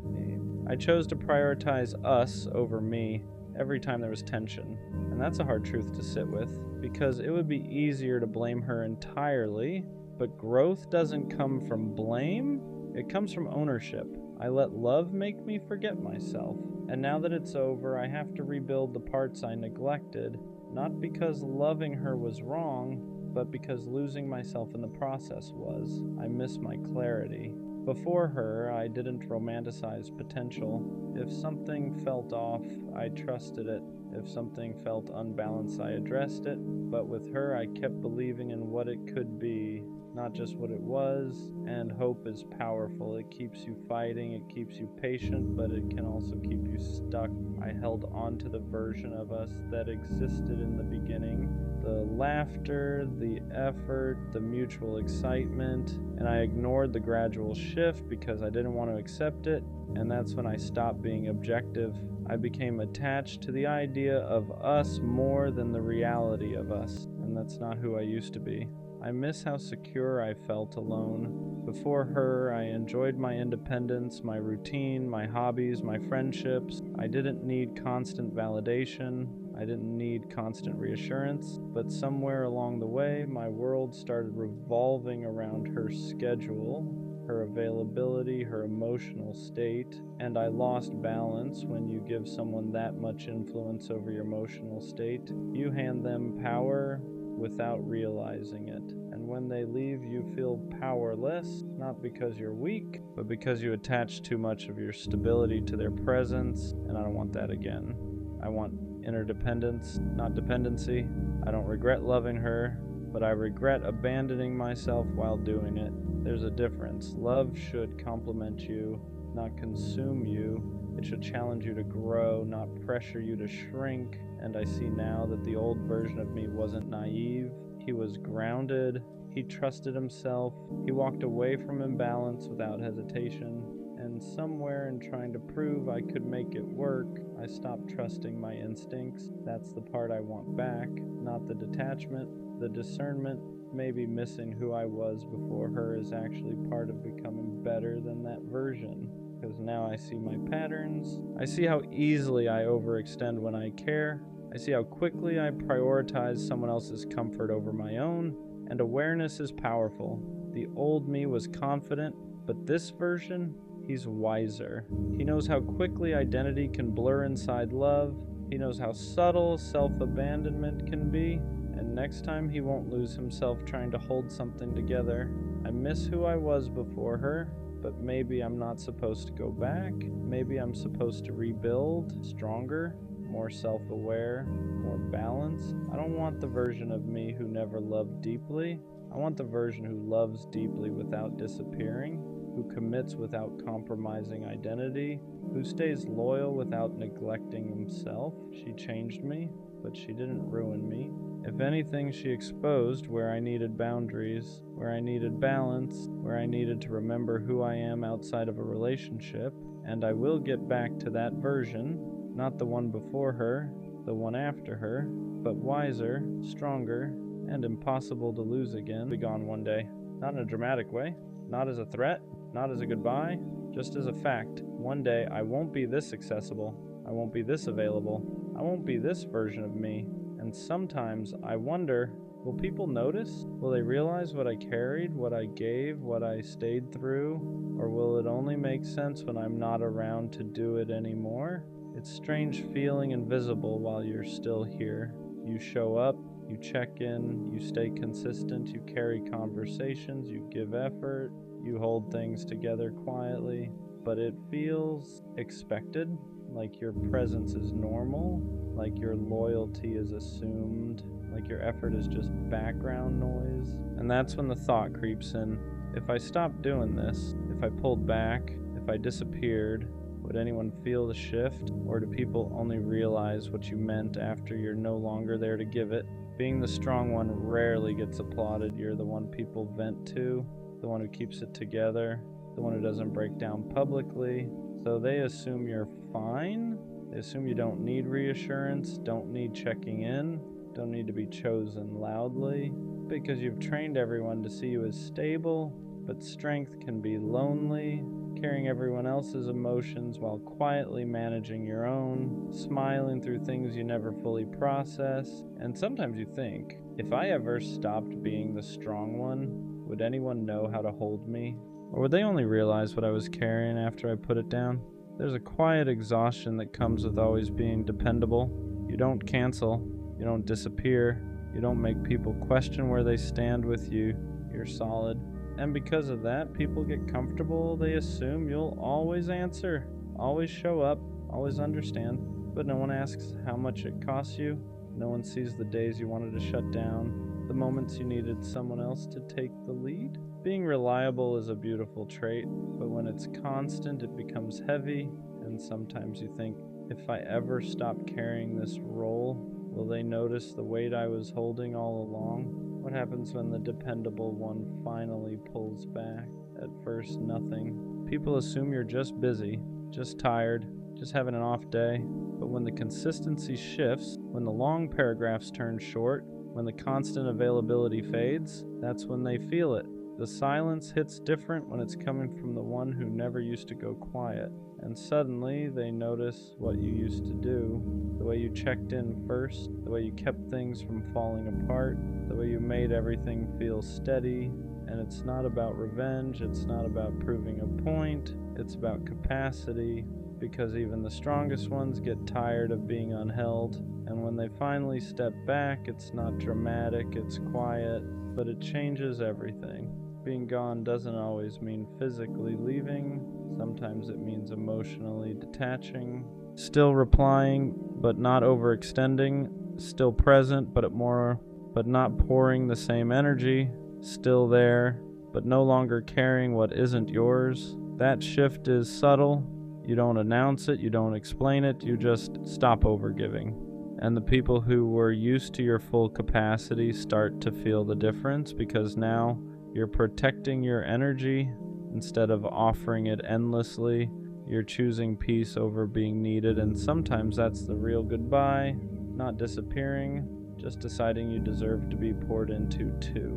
I chose to prioritize us over me every time there was tension. And that's a hard truth to sit with, because it would be easier to blame her entirely, but growth doesn't come from blame. It comes from ownership. I let love make me forget myself. And now that it's over, I have to rebuild the parts I neglected, not because loving her was wrong, but because losing myself in the process was. I miss my clarity. Before her, I didn't romanticize potential. If something felt off, I trusted it. If something felt unbalanced, I addressed it. But with her, I kept believing in what it could be, not just what it was, and hope is powerful. It keeps you fighting, it keeps you patient, but it can also keep you stuck. I held on to the version of us that existed in the beginning. The laughter, the effort, the mutual excitement, and I ignored the gradual shift because I didn't want to accept it, and that's when I stopped being objective. I became attached to the idea of us more than the reality of us, and that's not who I used to be. I miss how secure I felt alone. Before her, I enjoyed my independence, my routine, my hobbies, my friendships. I didn't need constant validation. I didn't need constant reassurance. But somewhere along the way, my world started revolving around her schedule, her availability, her emotional state, and I lost balance. When you give someone that much influence over your emotional state, you hand them power without realizing it. And when they leave, you feel powerless, not because you're weak, but because you attach too much of your stability to their presence, and I don't want that again. I want interdependence, not dependency. I don't regret loving her, but I regret abandoning myself while doing it. There's a difference. Love should complement you, not consume you. It should challenge you to grow, not pressure you to shrink. And I see now that the old version of me wasn't naive. He was grounded. He trusted himself. He walked away from imbalance without hesitation. And somewhere in trying to prove I could make it work, I stopped trusting my instincts. That's the part I want back, not the detachment. The discernment, maybe missing who I was before her, is actually part of becoming better than that version. Because now I see my patterns. I see how easily I overextend when I care. I see how quickly I prioritize someone else's comfort over my own. And awareness is powerful. The old me was confident, but this version, he's wiser. He knows how quickly identity can blur inside love. He knows how subtle self-abandonment can be. And next time he won't lose himself trying to hold something together. I miss who I was before her, but maybe I'm not supposed to go back. Maybe I'm supposed to rebuild, stronger, more self-aware, more balanced. I don't want the version of me who never loved deeply. I want the version who loves deeply without disappearing, who commits without compromising identity, who stays loyal without neglecting himself. She changed me, but she didn't ruin me. If anything, she exposed where I needed boundaries, where I needed balance, where I needed to remember who I am outside of a relationship, and I will get back to that version, not the one before her, the one after her, but wiser, stronger, and impossible to lose again. Be gone one day. Not in a dramatic way, not as a threat, not as a goodbye, just as a fact. One day I won't be this accessible, I won't be this available, I won't be this version of me. And sometimes I wonder, will people notice? Will they realize what I carried, what I gave, what I stayed through? Or will it only make sense when I'm not around to do it anymore? It's strange feeling invisible while you're still here. You show up, you check in, you stay consistent, you carry conversations, you give effort, you hold things together quietly, but it feels expected, like your presence is normal, like your loyalty is assumed, like your effort is just background noise. And that's when the thought creeps in. If I stopped doing this, if I pulled back, if I disappeared, would anyone feel the shift? Or do people only realize what you meant after you're no longer there to give it? Being the strong one rarely gets applauded. You're the one people vent to, the one who keeps it together, the one who doesn't break down publicly. So they assume you're fine. They assume you don't need reassurance, don't need checking in, don't need to be chosen loudly, because you've trained everyone to see you as stable. But strength can be lonely, carrying everyone else's emotions while quietly managing your own, smiling through things you never fully process. And sometimes you think, if I ever stopped being the strong one, would anyone know how to hold me? Or would they only realize what I was carrying after I put it down? There's a quiet exhaustion that comes with always being dependable. You don't cancel, you don't disappear, you don't make people question where they stand with you. You're solid. And because of that, people get comfortable. They assume you'll always answer, always show up, always understand. But no one asks how much it costs you. No one sees the days you wanted to shut down, the moments you needed someone else to take the lead. Being reliable is a beautiful trait, but when it's constant, it becomes heavy. And sometimes you think, if I ever stop carrying this role, will they notice the weight I was holding all along? What happens when the dependable one finally pulls back? At first, nothing. People assume you're just busy, just tired, just having an off day. But when the consistency shifts, when the long paragraphs turn short, when the constant availability fades, that's when they feel it. The silence hits different when it's coming from the one who never used to go quiet. And suddenly they notice what you used to do, the way you checked in first, the way you kept things from falling apart, the way you made everything feel steady. And it's not about revenge, it's not about proving a point, it's about capacity, because even the strongest ones get tired of being unheld. And when they finally step back, it's not dramatic, it's quiet, but it changes everything. Being gone doesn't always mean physically leaving. Sometimes it means emotionally detaching. Still replying, but not overextending. Still present, but not pouring the same energy. Still there, but no longer carrying what isn't yours. That shift is subtle. You don't announce it, you don't explain it, you just stop overgiving. And the people who were used to your full capacity start to feel the difference, because now you're protecting your energy instead of offering it endlessly. You're choosing peace over being needed, and sometimes that's the real goodbye. Not disappearing, just deciding you deserve to be poured into too.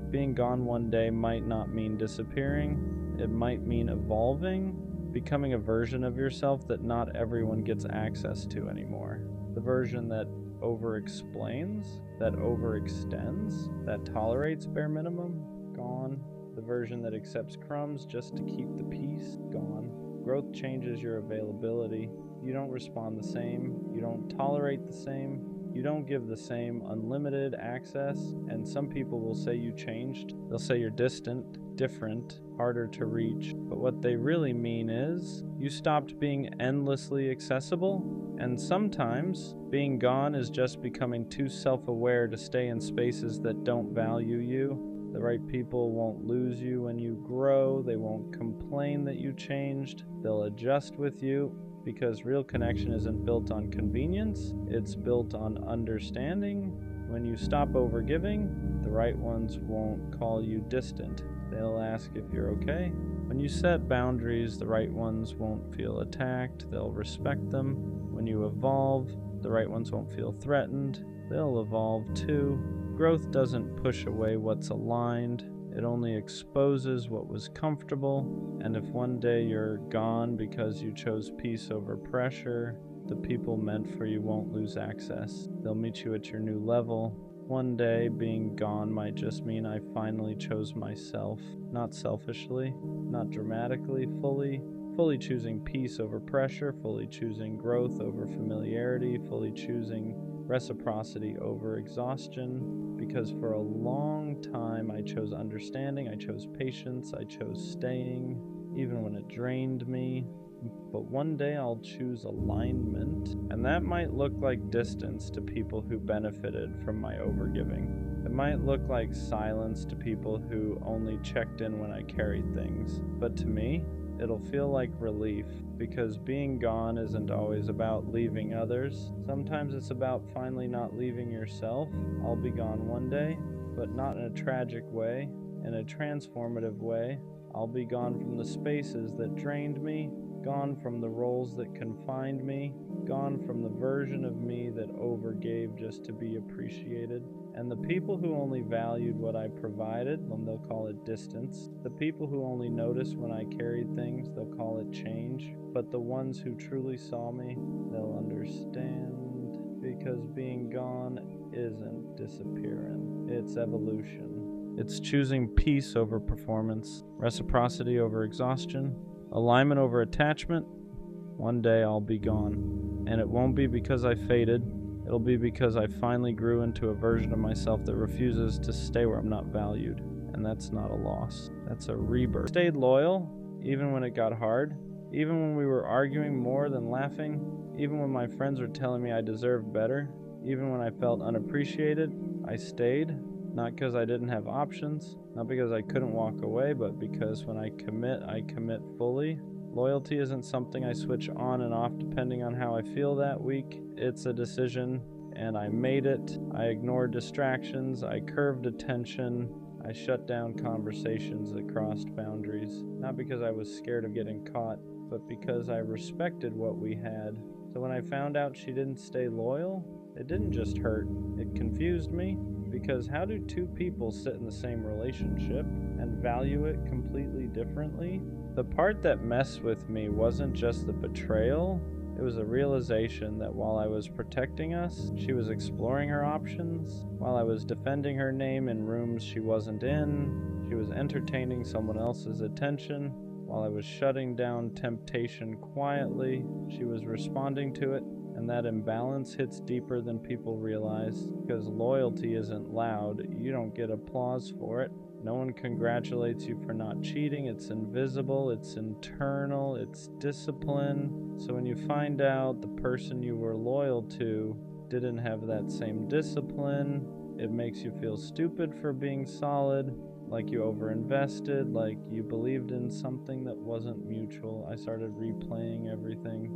Being gone one day might not mean disappearing. It might mean evolving, becoming a version of yourself that not everyone gets access to anymore. The version that over-explains, that overextends, that tolerates bare minimum, gone. The version that accepts crumbs just to keep the peace, gone. Growth changes your availability. You don't respond the same. You don't tolerate the same. You don't give the same unlimited access. And some people will say you changed. They'll say you're distant, different, harder to reach. But what they really mean is you stopped being endlessly accessible. And sometimes being gone is just becoming too self-aware to stay in spaces that don't value you. The right people won't lose you when you grow. They won't complain that you changed. They'll adjust with you, because real connection isn't built on convenience. It's built on understanding. When you stop overgiving, the right ones won't call you distant. They'll ask if you're okay. When you set boundaries, the right ones won't feel attacked. They'll respect them. When you evolve, the right ones won't feel threatened. They'll evolve too. Growth doesn't push away what's aligned. It only exposes what was comfortable. And if one day you're gone because you chose peace over pressure, the people meant for you won't lose access. They'll meet you at your new level. One day, being gone might just mean I finally chose myself, not selfishly, not dramatically, fully choosing peace over pressure, fully choosing growth over familiarity, fully choosing reciprocity over exhaustion, because for a long time I chose understanding, I chose patience, I chose staying, even when it drained me. But one day I'll choose alignment, and that might look like distance to people who benefited from my overgiving. It might look like silence to people who only checked in when I carried things. But to me, it'll feel like relief, because being gone isn't always about leaving others. Sometimes it's about finally not leaving yourself. I'll be gone one day, but not in a tragic way, in a transformative way. I'll be gone from the spaces that drained me, gone from the roles that confined me, gone from the version of me that overgave just to be appreciated. And the people who only valued what I provided, they'll call it distance. The people who only noticed when I carried things, they'll call it change. But the ones who truly saw me, they'll understand. Because being gone isn't disappearing, it's evolution. It's choosing peace over performance, reciprocity over exhaustion, alignment over attachment. One day I'll be gone. And it won't be because I faded. It'll be because I finally grew into a version of myself that refuses to stay where I'm not valued. And that's not a loss. That's a rebirth. Stayed loyal, even when it got hard. Even when we were arguing more than laughing. Even when my friends were telling me I deserved better. Even when I felt unappreciated, I stayed. Not because I didn't have options. Not because I couldn't walk away, but because when I commit fully. Loyalty isn't something I switch on and off depending on how I feel that week. It's a decision, and I made it. I ignored distractions. I curved attention. I shut down conversations that crossed boundaries. Not because I was scared of getting caught, but because I respected what we had. So when I found out she didn't stay loyal, it didn't just hurt. It confused me. Because how do two people sit in the same relationship and value it completely differently? The part that messed with me wasn't just the betrayal. It was a realization that while I was protecting us, she was exploring her options. While I was defending her name in rooms she wasn't in, she was entertaining someone else's attention. While I was shutting down temptation quietly, she was responding to it. And that imbalance hits deeper than people realize, because loyalty isn't loud. You don't get applause for it. No one congratulates you for not cheating. It's invisible, it's internal, it's discipline. So when you find out the person you were loyal to didn't have that same discipline, it makes you feel stupid for being solid, like you overinvested, like you believed in something that wasn't mutual. I started replaying everything,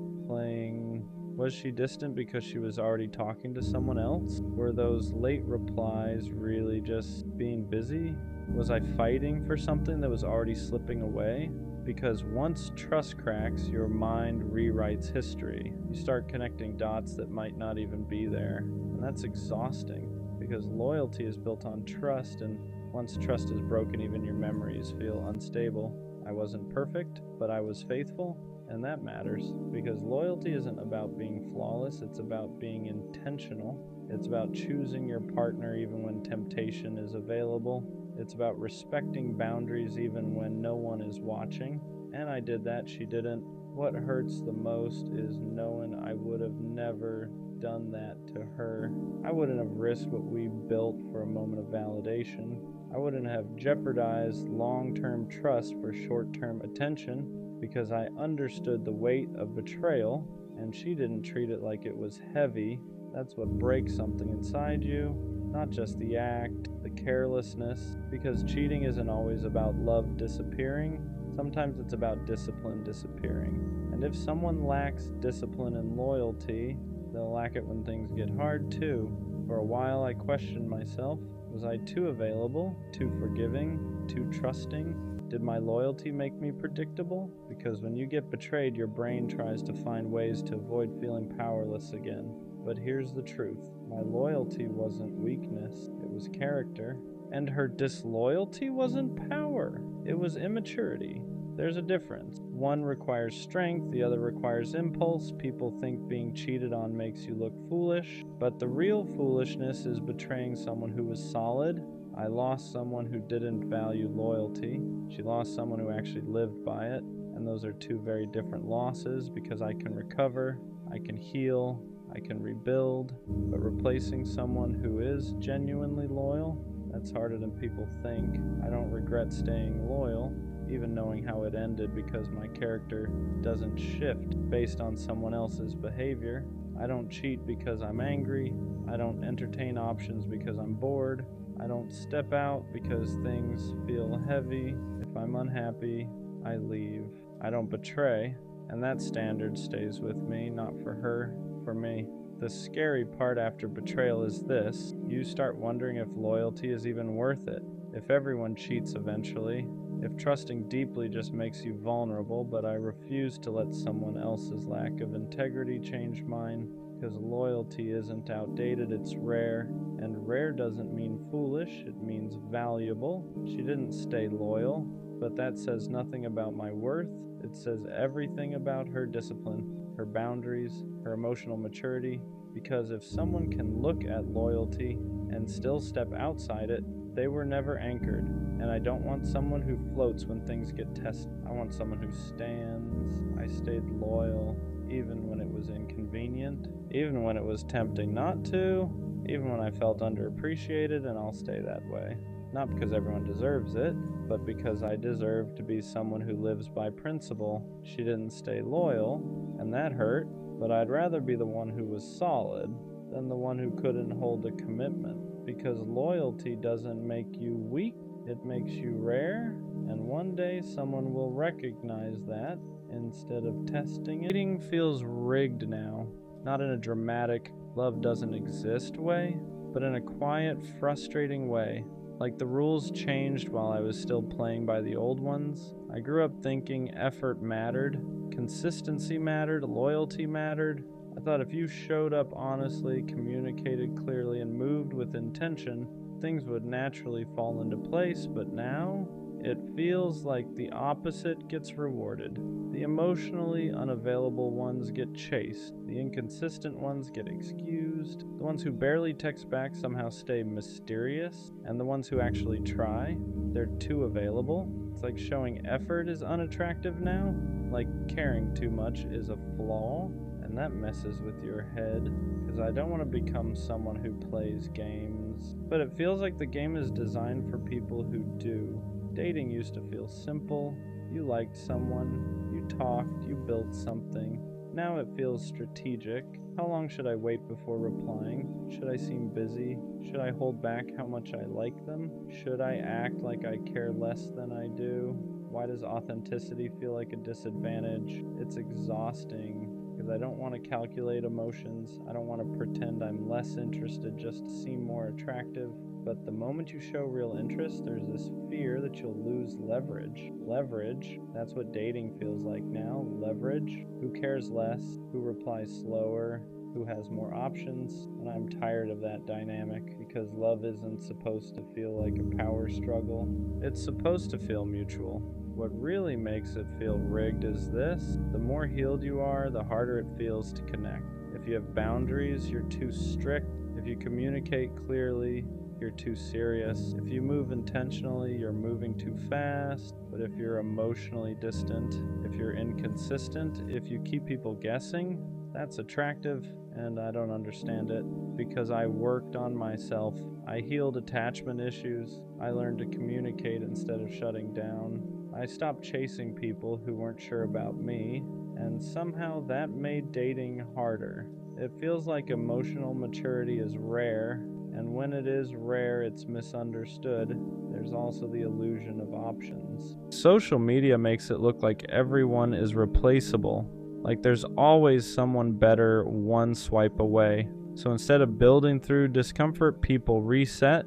was she distant because she was already talking to someone else? Were those late replies really just being busy? Was I fighting for something that was already slipping away? Because once trust cracks, your mind rewrites history. You start connecting dots that might not even be there. And And that's exhausting because loyalty is built on trust, and once trust is broken, even your memories feel unstable. I wasn't perfect, but I was faithful, and that matters because loyalty isn't about being flawless, it's about being intentional. It's about choosing your partner even when temptation is available. It's about respecting boundaries even when no one is watching. And I did that, she didn't. What hurts the most is knowing I would have never done that to her. I wouldn't have risked what we built for a moment of validation. I wouldn't have jeopardized long-term trust for short-term attention because I understood the weight of betrayal, and she didn't treat it like it was heavy. That's what breaks something inside you, not just the act, the carelessness, because cheating isn't always about love disappearing. Sometimes it's about discipline disappearing. And if someone lacks discipline and loyalty, they'll lack it when things get hard too. For a while I questioned myself. Was I too available, too forgiving, too trusting? Did my loyalty make me predictable? Because when you get betrayed, your brain tries to find ways to avoid feeling powerless again. But here's the truth. My loyalty wasn't weakness, it was character. And her disloyalty wasn't power, it was immaturity. There's a difference. One requires strength, the other requires impulse. People think being cheated on makes you look foolish, but the real foolishness is betraying someone who was solid. I lost someone who didn't value loyalty. She lost someone who actually lived by it. And those are two very different losses because I can recover, I can heal, I can rebuild, but replacing someone who is genuinely loyal, that's harder than people think. I don't regret staying loyal, even knowing how it ended, because my character doesn't shift based on someone else's behavior. I don't cheat because I'm angry. I don't entertain options because I'm bored. I don't step out because things feel heavy. If I'm unhappy, I leave. I don't betray, and that standard stays with me, not for her, for me. The scary part after betrayal is this: you start wondering if loyalty is even worth it, if everyone cheats eventually, if trusting deeply just makes you vulnerable. But I refuse to let someone else's lack of integrity change mine, because loyalty isn't outdated, it's rare, and rare doesn't mean foolish, it means valuable. She didn't stay loyal, but that says nothing about my worth. It says everything about her discipline, her boundaries, her emotional maturity, because if someone can look at loyalty and still step outside it, they were never anchored. And I don't want someone who floats when things get tested. I want someone who stands. I stayed loyal, even when it was inconvenient, even when it was tempting not to, even when I felt underappreciated, and I'll stay that way. Not because everyone deserves it, but because I deserve to be someone who lives by principle. She didn't stay loyal, and that hurt, but I'd rather be the one who was solid than the one who couldn't hold a commitment. Because loyalty doesn't make you weak, it makes you rare, and one day someone will recognize that instead of testing it. Dating feels rigged now, not in a dramatic love doesn't exist way, but in a quiet, frustrating way. Like the rules changed while I was still playing by the old ones. I grew up thinking effort mattered, consistency mattered, loyalty mattered. I thought if you showed up honestly, communicated clearly, and moved with intention, things would naturally fall into place. But now, it feels like the opposite gets rewarded. The emotionally unavailable ones get chased. The inconsistent ones get excused. The ones who barely text back somehow stay mysterious. And the ones who actually try, they're too available. It's like showing effort is unattractive now. Like caring too much is a flaw. And that messes with your head. Because I don't want to become someone who plays games. But it feels like the game is designed for people who do. Dating used to feel simple. You liked someone, you talked, you built something. Now it feels strategic. How long should I wait before replying? Should I seem busy? Should I hold back how much I like them? Should I act like I care less than I do? Why does authenticity feel like a disadvantage? It's exhausting because I don't want to calculate emotions. I don't want to pretend I'm less interested just to seem more attractive. But the moment you show real interest, there's this fear that you'll lose leverage. Leverage, that's what dating feels like now. Leverage. Who cares less? Who replies slower? who has more options, and I'm tired of that dynamic because love isn't supposed to feel like a power struggle. It's supposed to feel mutual. What really makes it feel rigged is this: the more healed you are, the harder it feels to connect. If you have boundaries, you're too strict. If you communicate clearly, you're too serious. If you move intentionally, you're moving too fast. But if you're emotionally distant, if you're inconsistent, if you keep people guessing, that's attractive, and I don't understand it because I worked on myself. I healed attachment issues. I learned to communicate instead of shutting down. I stopped chasing people who weren't sure about me, and somehow that made dating harder. It feels like emotional maturity is rare, and when it is rare, it's misunderstood. There's also the illusion of options. Social media makes it look like everyone is replaceable, like there's always someone better one swipe away. So instead of building through discomfort, people reset.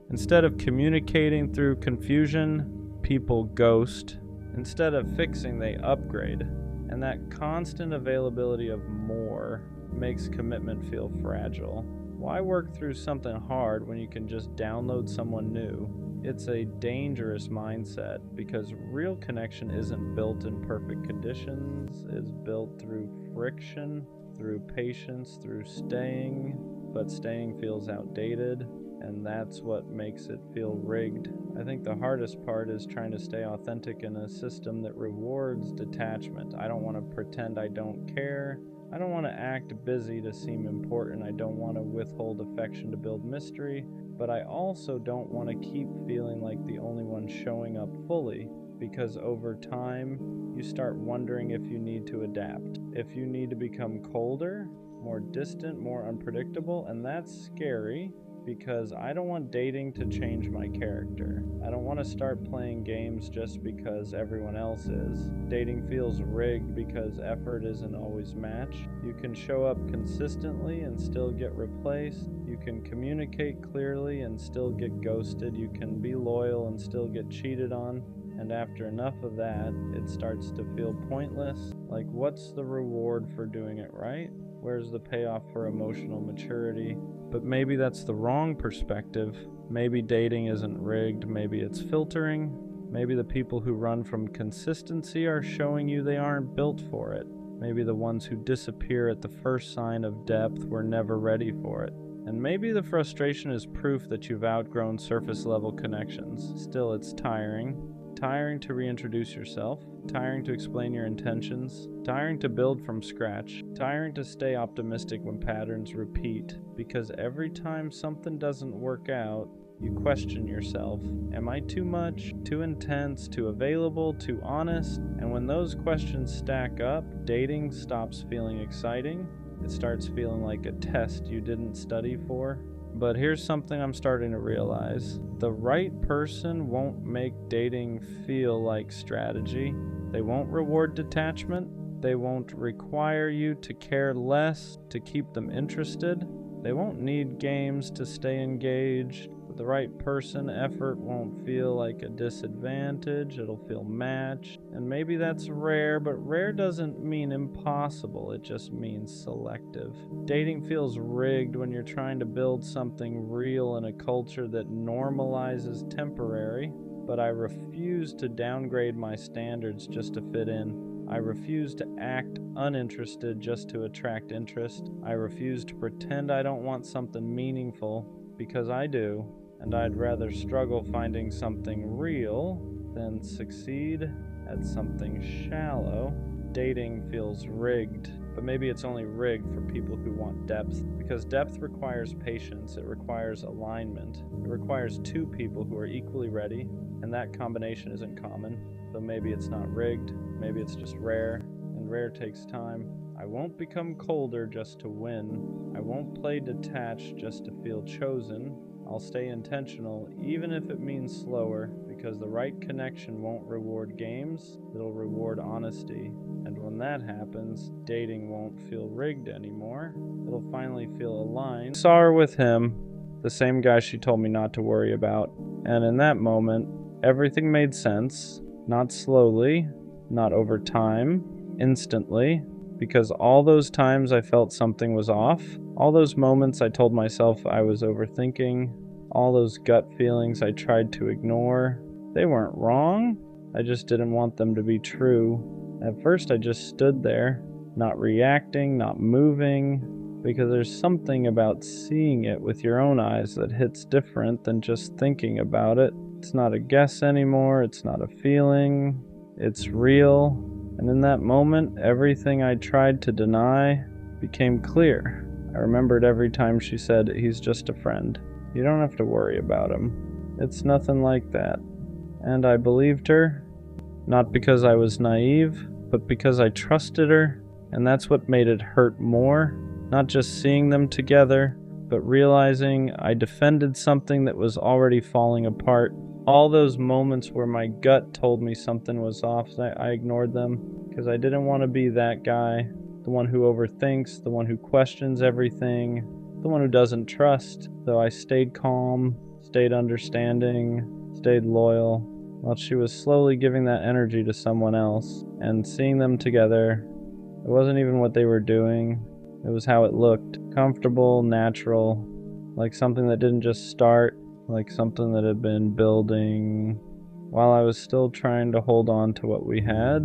Instead of communicating through confusion, people ghost. Instead of fixing, they upgrade. And that constant availability of more makes commitment feel fragile. Why work through something hard when you can just download someone new? It's a dangerous mindset because real connection isn't built in perfect conditions. It's built through friction, through patience, through staying, but staying feels outdated, and that's what makes it feel rigged. I think the hardest part is trying to stay authentic in a system that rewards detachment. I don't want to pretend I don't care. I don't want to act busy to seem important. I don't want to withhold affection to build mystery, but I also don't want to keep feeling like the only one showing up fully, because over time, you start wondering if you need to adapt, if you need to become colder, more distant, more unpredictable, and that's scary because I don't want dating to change my character. I don't want to start playing games just because everyone else is. Dating feels rigged because effort isn't always matched. You can show up consistently and still get replaced. You can communicate clearly and still get ghosted. You can be loyal and still get cheated on. And after enough of that, it starts to feel pointless. Like, what's the reward for doing it right? Where's the payoff for emotional maturity? But maybe that's the wrong perspective. Maybe dating isn't rigged, maybe it's filtering. Maybe the people who run from consistency are showing you they aren't built for it. Maybe the ones who disappear at the first sign of depth were never ready for it. And maybe the frustration is proof that you've outgrown surface level connections. Still, it's tiring. Tiring to reintroduce yourself, tiring to explain your intentions, tiring to build from scratch, tiring to stay optimistic when patterns repeat, because every time something doesn't work out, you question yourself. Am I too much, too intense, too available, too honest? And when those questions stack up, dating stops feeling exciting. It starts feeling like a test you didn't study for. But here's something I'm starting to realize. The right person won't make dating feel like strategy. They won't reward detachment. They won't require you to care less to keep them interested. They won't need games to stay engaged. With the right person, effort won't feel like a disadvantage. It'll feel matched. And maybe that's rare, but rare doesn't mean impossible. It just means selective. Dating feels rigged when you're trying to build something real in a culture that normalizes temporary. But I refuse to downgrade my standards just to fit in. I refuse to act uninterested just to attract interest. I refuse to pretend I don't want something meaningful, because I do, and I'd rather struggle finding something real than succeed at something shallow. Dating feels rigged, but maybe it's only rigged for people who want depth, because depth requires patience, it requires alignment, it requires two people who are equally ready, and that combination isn't common. So maybe it's not rigged, maybe it's just rare, and rare takes time. I won't become colder just to win. I won't play detached just to feel chosen. I'll stay intentional, even if it means slower, because the right connection won't reward games, it'll reward honesty. And when that happens, dating won't feel rigged anymore. It'll finally feel aligned. I saw her with him, the same guy she told me not to worry about. And in that moment, everything made sense. Not slowly, not over time, instantly. because all those times I felt something was off, all those moments I told myself I was overthinking, all those gut feelings I tried to ignore, they weren't wrong. I just didn't want them to be true. At first I just stood there, not reacting, not moving, because there's something about seeing it with your own eyes that hits different than just thinking about it. It's not a guess anymore, it's not a feeling, it's real. And in that moment, everything I tried to deny became clear. I remembered every time she said, "He's just a friend. You don't have to worry about him. It's nothing like that." And I believed her, not because I was naive, but because I trusted her. And that's what made it hurt more, not just seeing them together, but realizing I defended something that was already falling apart. All those moments where my gut told me something was off, I ignored them because I didn't want to be that guy, the one who overthinks, the one who questions everything, the one who doesn't trust. So I stayed calm, stayed understanding, stayed loyal, while she was slowly giving that energy to someone else. And seeing them together, it wasn't even what they were doing, it was how it looked. Comfortable, natural, like something that didn't just start, like something that had been building. While I was still trying to hold on to what we had,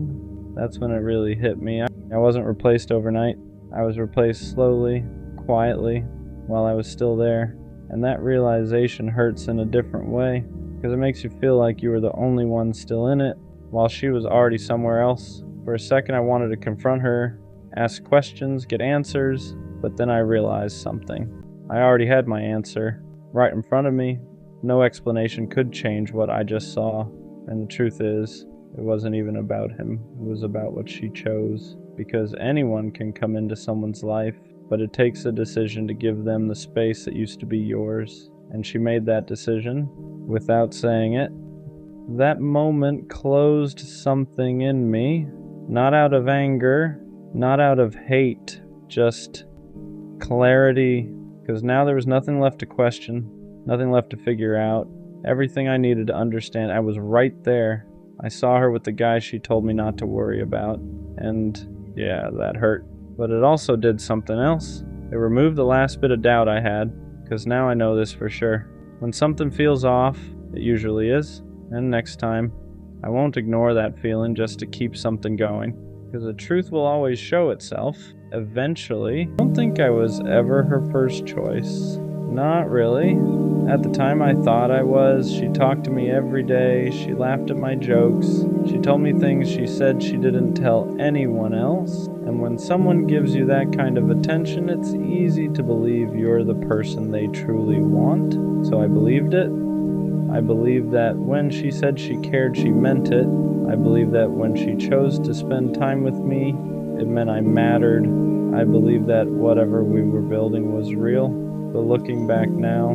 that's when it really hit me. I wasn't replaced overnight. I was replaced slowly, quietly, while I was still there. And that realization hurts in a different way, because it makes you feel like you were the only one still in it, while she was already somewhere else. For a second I wanted to confront her, ask questions, get answers, but then I realized something. I already had my answer right in front of me. No explanation could change what I just saw. And the truth is, it wasn't even about him. It was about what she chose. Because anyone can come into someone's life, but it takes a decision to give them the space that used to be yours. And she made that decision without saying it. That moment closed something in me, not out of anger, not out of hate, just clarity. Because now there was nothing left to question, nothing left to figure out. Everything I needed to understand, I was right there. I saw her with the guy she told me not to worry about. And yeah, that hurt. But it also did something else. It removed the last bit of doubt I had, because now I know this for sure. When something feels off, it usually is. And next time, I won't ignore that feeling just to keep something going. Because the truth will always show itself, eventually. I don't think I was ever her first choice. Not really. At the time I thought I was. She talked to me every day. She laughed at my jokes. She told me things she said she didn't tell anyone else. And when someone gives you that kind of attention, it's easy to believe you're the person they truly want. So I believed it. I believed that when she said she cared, she meant it. I believed that when she chose to spend time with me, it meant I mattered. I believed that whatever we were building was real. But looking back now,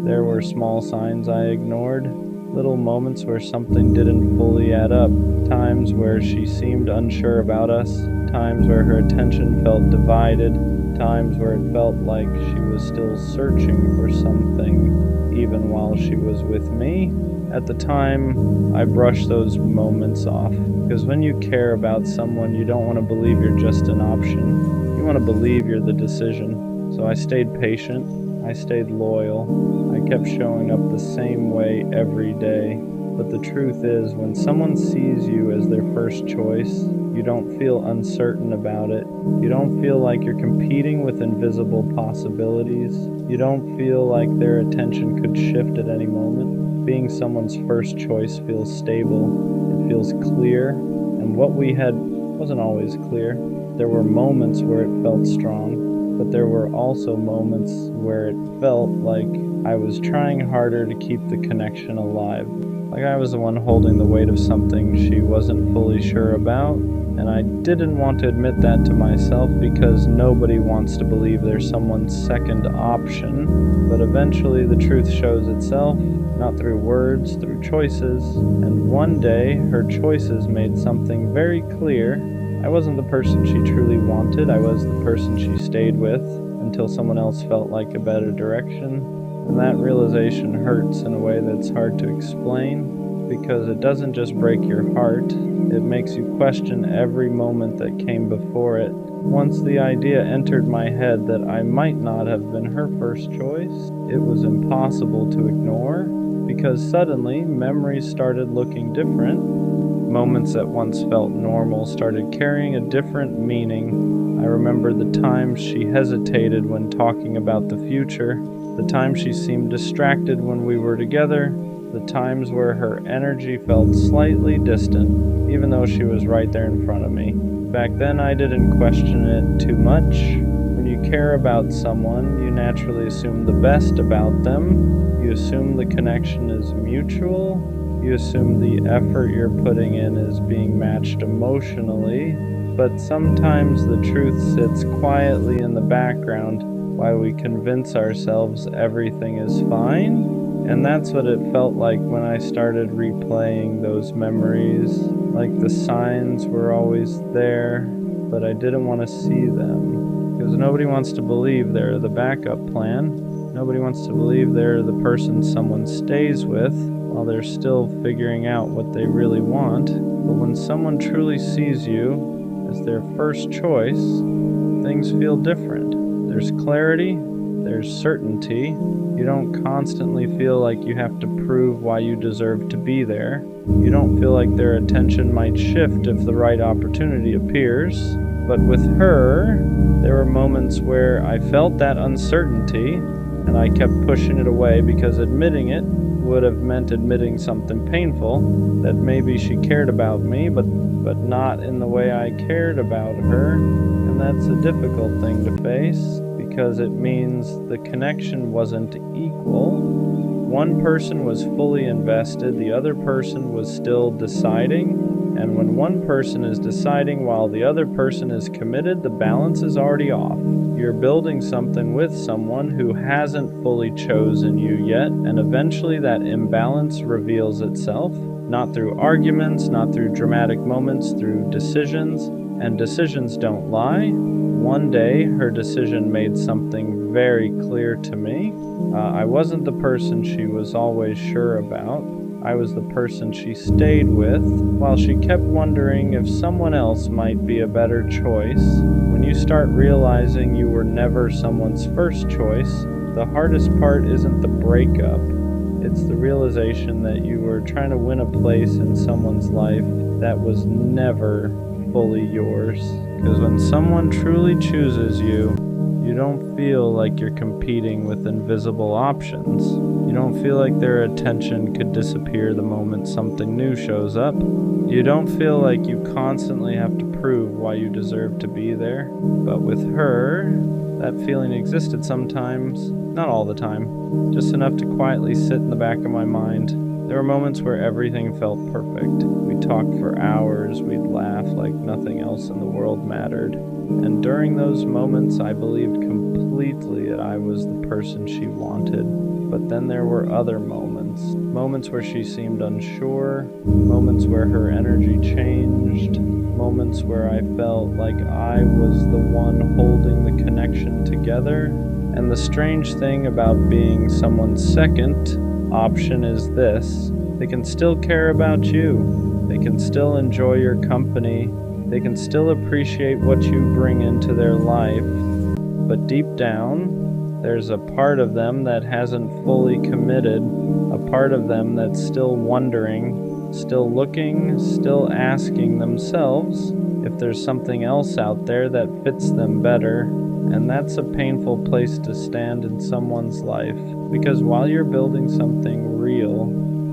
there were small signs I ignored. Little moments where something didn't fully add up. Times where she seemed unsure about us. Times where her attention felt divided. Times where it felt like she was still searching for something, even while she was with me. At the time, I brushed those moments off. Because when you care about someone, you don't want to believe you're just an option. You want to believe you're the decision. So I stayed patient. I stayed loyal. I kept showing up the same way every day. But the truth is, when someone sees you as their first choice, you don't feel uncertain about it. You don't feel like you're competing with invisible possibilities. You don't feel like their attention could shift at any moment. Being someone's first choice feels stable. It feels clear. And what we had wasn't always clear. There were moments where it felt strong, but there were also moments where it felt like I was trying harder to keep the connection alive. Like I was the one holding the weight of something she wasn't fully sure about, and I didn't want to admit that to myself because nobody wants to believe they're someone's second option. But eventually the truth shows itself, not through words, through choices. And one day, her choices made something very clear. I wasn't the person she truly wanted, I was the person she stayed with until someone else felt like a better direction. And that realization hurts in a way that's hard to explain, because it doesn't just break your heart, it makes you question every moment that came before it. Once the idea entered my head that I might not have been her first choice, it was impossible to ignore, because suddenly memories started looking different. Moments that once felt normal started carrying a different meaning. I remembered the times she hesitated when talking about the future, the times she seemed distracted when we were together, the times where her energy felt slightly distant, even though she was right there in front of me. Back then, I didn't question it too much. When you care about someone, you naturally assume the best about them. You assume the connection is mutual. You assume the effort you're putting in is being matched emotionally. But sometimes the truth sits quietly in the background while we convince ourselves everything is fine. And that's what it felt like when I started replaying those memories. Like the signs were always there, but I didn't want to see them. Because nobody wants to believe they're the backup plan. Nobody wants to believe they're the person someone stays with while they're still figuring out what they really want. But when someone truly sees you as their first choice, things feel different. There's clarity. There's certainty. You don't constantly feel like you have to prove why you deserve to be there. You don't feel like their attention might shift if the right opportunity appears. But with her, there were moments where I felt that uncertainty, and I kept pushing it away because admitting it would have meant admitting something painful, that maybe she cared about me, but not in the way I cared about her. And that's a difficult thing to face, because it means the connection wasn't equal. One person was fully invested, the other person was still deciding. And when one person is deciding while the other person is committed, the balance is already off. You're building something with someone who hasn't fully chosen you yet, and eventually that imbalance reveals itself, not through arguments, not through dramatic moments, through decisions. And decisions don't lie. One day, her decision made something very clear to me. I wasn't the person she was always sure about. I was the person she stayed with, while she kept wondering if someone else might be a better choice. When you start realizing you were never someone's first choice, the hardest part isn't the breakup. It's the realization that you were trying to win a place in someone's life that was never fully yours. Because when someone truly chooses you, you don't feel like you're competing with invisible options. You don't feel like their attention could disappear the moment something new shows up. You don't feel like you constantly have to prove why you deserve to be there. But with her, that feeling existed sometimes, not all the time, just enough to quietly sit in the back of my mind. There were moments where everything felt perfect. We talked for hours, we'd laugh like nothing else in the world mattered. And during those moments, I believed completely that I was the person she wanted. But then there were other moments where she seemed unsure, moments where her energy changed, moments where I felt like I was the one holding the connection together. And the strange thing about being someone's second option is this: they can still care about you, they can still enjoy your company, they can still appreciate what you bring into their life, but deep down, there's a part of them that hasn't fully committed, a part of them that's still wondering, still looking, still asking themselves if there's something else out there that fits them better. And that's a painful place to stand in someone's life, because while you're building something real,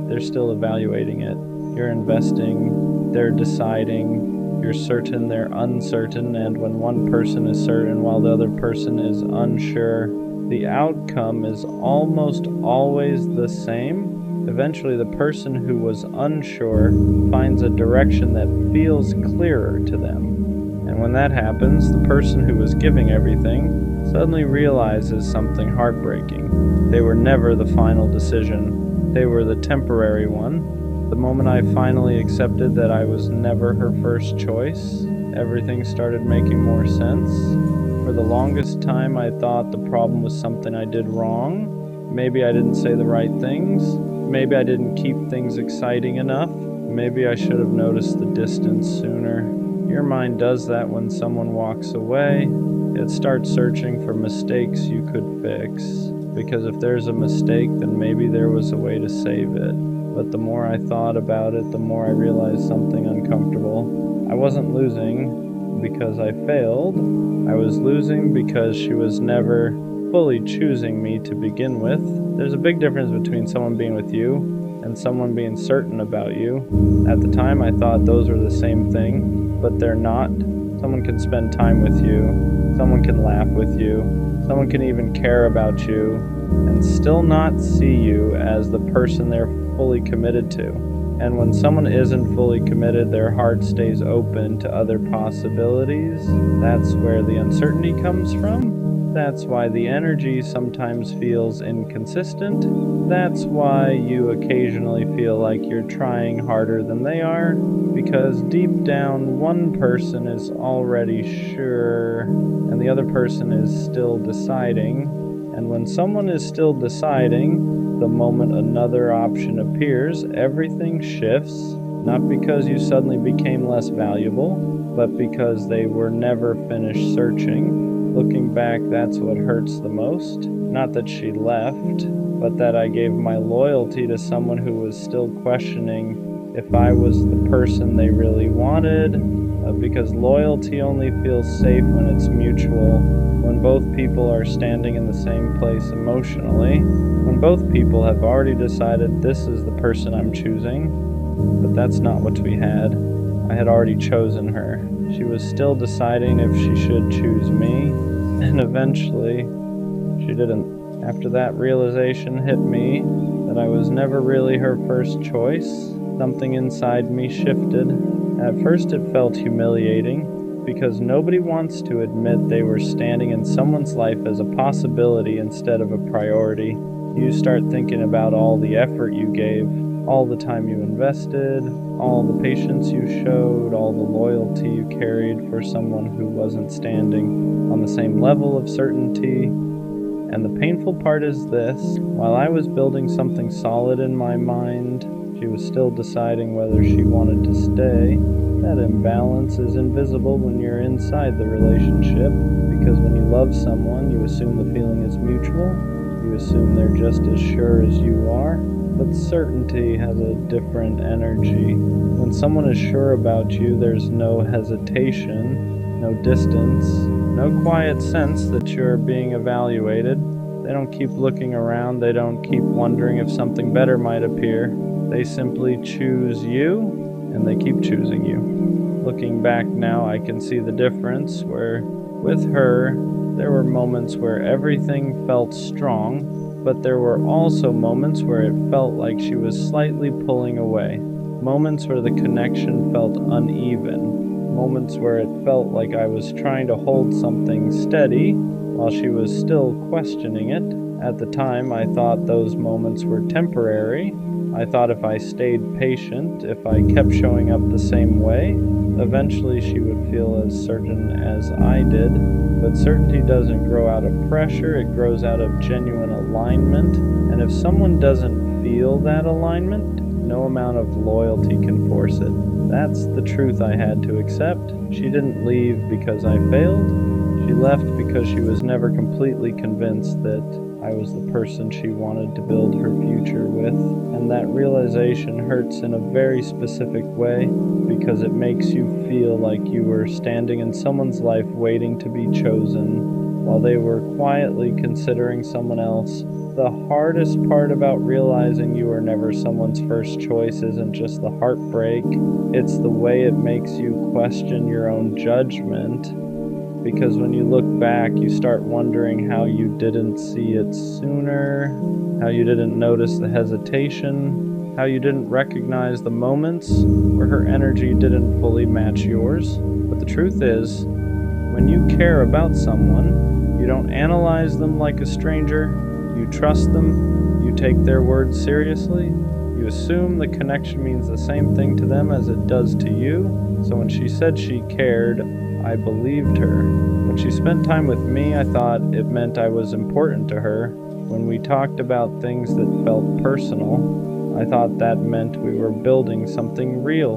they're still evaluating it. You're investing, they're deciding, you're certain, they're uncertain, and when one person is certain while the other person is unsure, the outcome is almost always the same. Eventually, the person who was unsure finds a direction that feels clearer to them. And when that happens, the person who was giving everything suddenly realizes something heartbreaking. They were never the final decision. They were the temporary one. The moment I finally accepted that I was never her first choice, everything started making more sense. For the longest time, I thought the problem was something I did wrong. Maybe I didn't say the right things. maybe I didn't keep things exciting enough. Maybe I should have noticed the distance sooner. Your mind does that when someone walks away. It starts searching for mistakes you could fix. Because if there's a mistake, then maybe there was a way to save it. But the more I thought about it, the more I realized something uncomfortable. I wasn't losing because I failed. I was losing because she was never fully choosing me to begin with. There's a big difference between someone being with you and someone being certain about you. At the time, I thought those were the same thing, but they're not. Someone can spend time with you, someone can laugh with you, someone can even care about you, and still not see you as the person they're fully committed to. And when someone isn't fully committed, their heart stays open to other possibilities. That's where the uncertainty comes from. That's why the energy sometimes feels inconsistent. That's why you occasionally feel like you're trying harder than they are, because deep down one person is already sure and the other person is still deciding. And when someone is still deciding, the moment another option appears, everything shifts, not because you suddenly became less valuable, but because they were never finished searching. Looking back, that's what hurts the most. Not that she left, but that I gave my loyalty to someone who was still questioning if I was the person they really wanted, because loyalty only feels safe when it's mutual, when both people are standing in the same place emotionally, when both people have already decided this is the person I'm choosing. But that's not what we had. I had already chosen her. She was still deciding if she should choose me, and eventually, she didn't. After that realization hit me that I was never really her first choice, something inside me shifted. At first it felt humiliating, because nobody wants to admit they were standing in someone's life as a possibility instead of a priority. You start thinking about all the effort you gave, all the time you invested, all the patience you showed, all the loyalty you carried for someone who wasn't standing on the same level of certainty. And the painful part is this: while I was building something solid in my mind, she was still deciding whether she wanted to stay. That imbalance is invisible when you're inside the relationship, because when you love someone, you assume the feeling is mutual. You assume they're just as sure as you are. But certainty has a different energy. When someone is sure about you, there's no hesitation, no distance, no quiet sense that you're being evaluated. They don't keep looking around. They don't keep wondering if something better might appear. They simply choose you, and they keep choosing you. Looking back now, I can see the difference where, with her, there were moments where everything felt strong, but there were also moments where it felt like she was slightly pulling away. Moments where the connection felt uneven. Moments where it felt like I was trying to hold something steady while she was still questioning it. At the time, I thought those moments were temporary. I thought if I stayed patient, if I kept showing up the same way, eventually she would feel as certain as I did. But certainty doesn't grow out of pressure, it grows out of genuine alignment. And if someone doesn't feel that alignment, no amount of loyalty can force it. That's the truth I had to accept. She didn't leave because I failed. She left because she was never completely convinced that I was the person she wanted to build her future with. And that realization hurts in a very specific way, because it makes you feel like you were standing in someone's life waiting to be chosen, while they were quietly considering someone else. The hardest part about realizing you were never someone's first choice isn't just the heartbreak, it's the way it makes you question your own judgment. Because when you look back, you start wondering how you didn't see it sooner, how you didn't notice the hesitation, how you didn't recognize the moments where her energy didn't fully match yours. But the truth is, when you care about someone, you don't analyze them like a stranger. You trust them, you take their words seriously, you assume the connection means the same thing to them as it does to you. So when she said she cared, I believed her. When she spent time with me, I thought it meant I was important to her. When we talked about things that felt personal, I thought that meant we were building something real,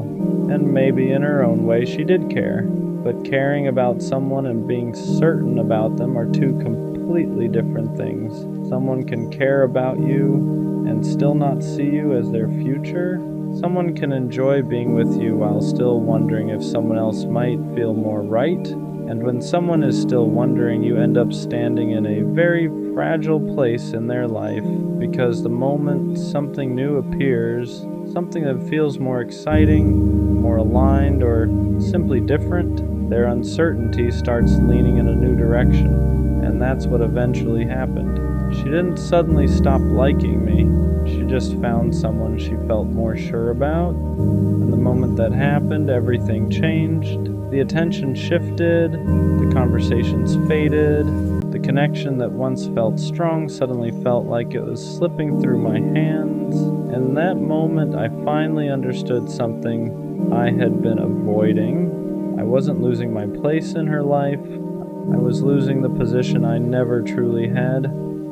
and maybe in her own way she did care. But caring about someone and being certain about them are two completely different things. Someone can care about you and still not see you as their future. Someone can enjoy being with you while still wondering if someone else might feel more right. And when someone is still wondering, you end up standing in a very fragile place in their life, because the moment something new appears, something that feels more exciting, more aligned, or simply different, their uncertainty starts leaning in a new direction. And that's what eventually happened. She didn't suddenly stop liking me. She just found someone she felt more sure about. And the moment that happened, everything changed. The attention shifted, the conversations faded, the connection that once felt strong suddenly felt like it was slipping through my hands. And in that moment, I finally understood something I had been avoiding. I wasn't losing my place in her life. I was losing the position I never truly had.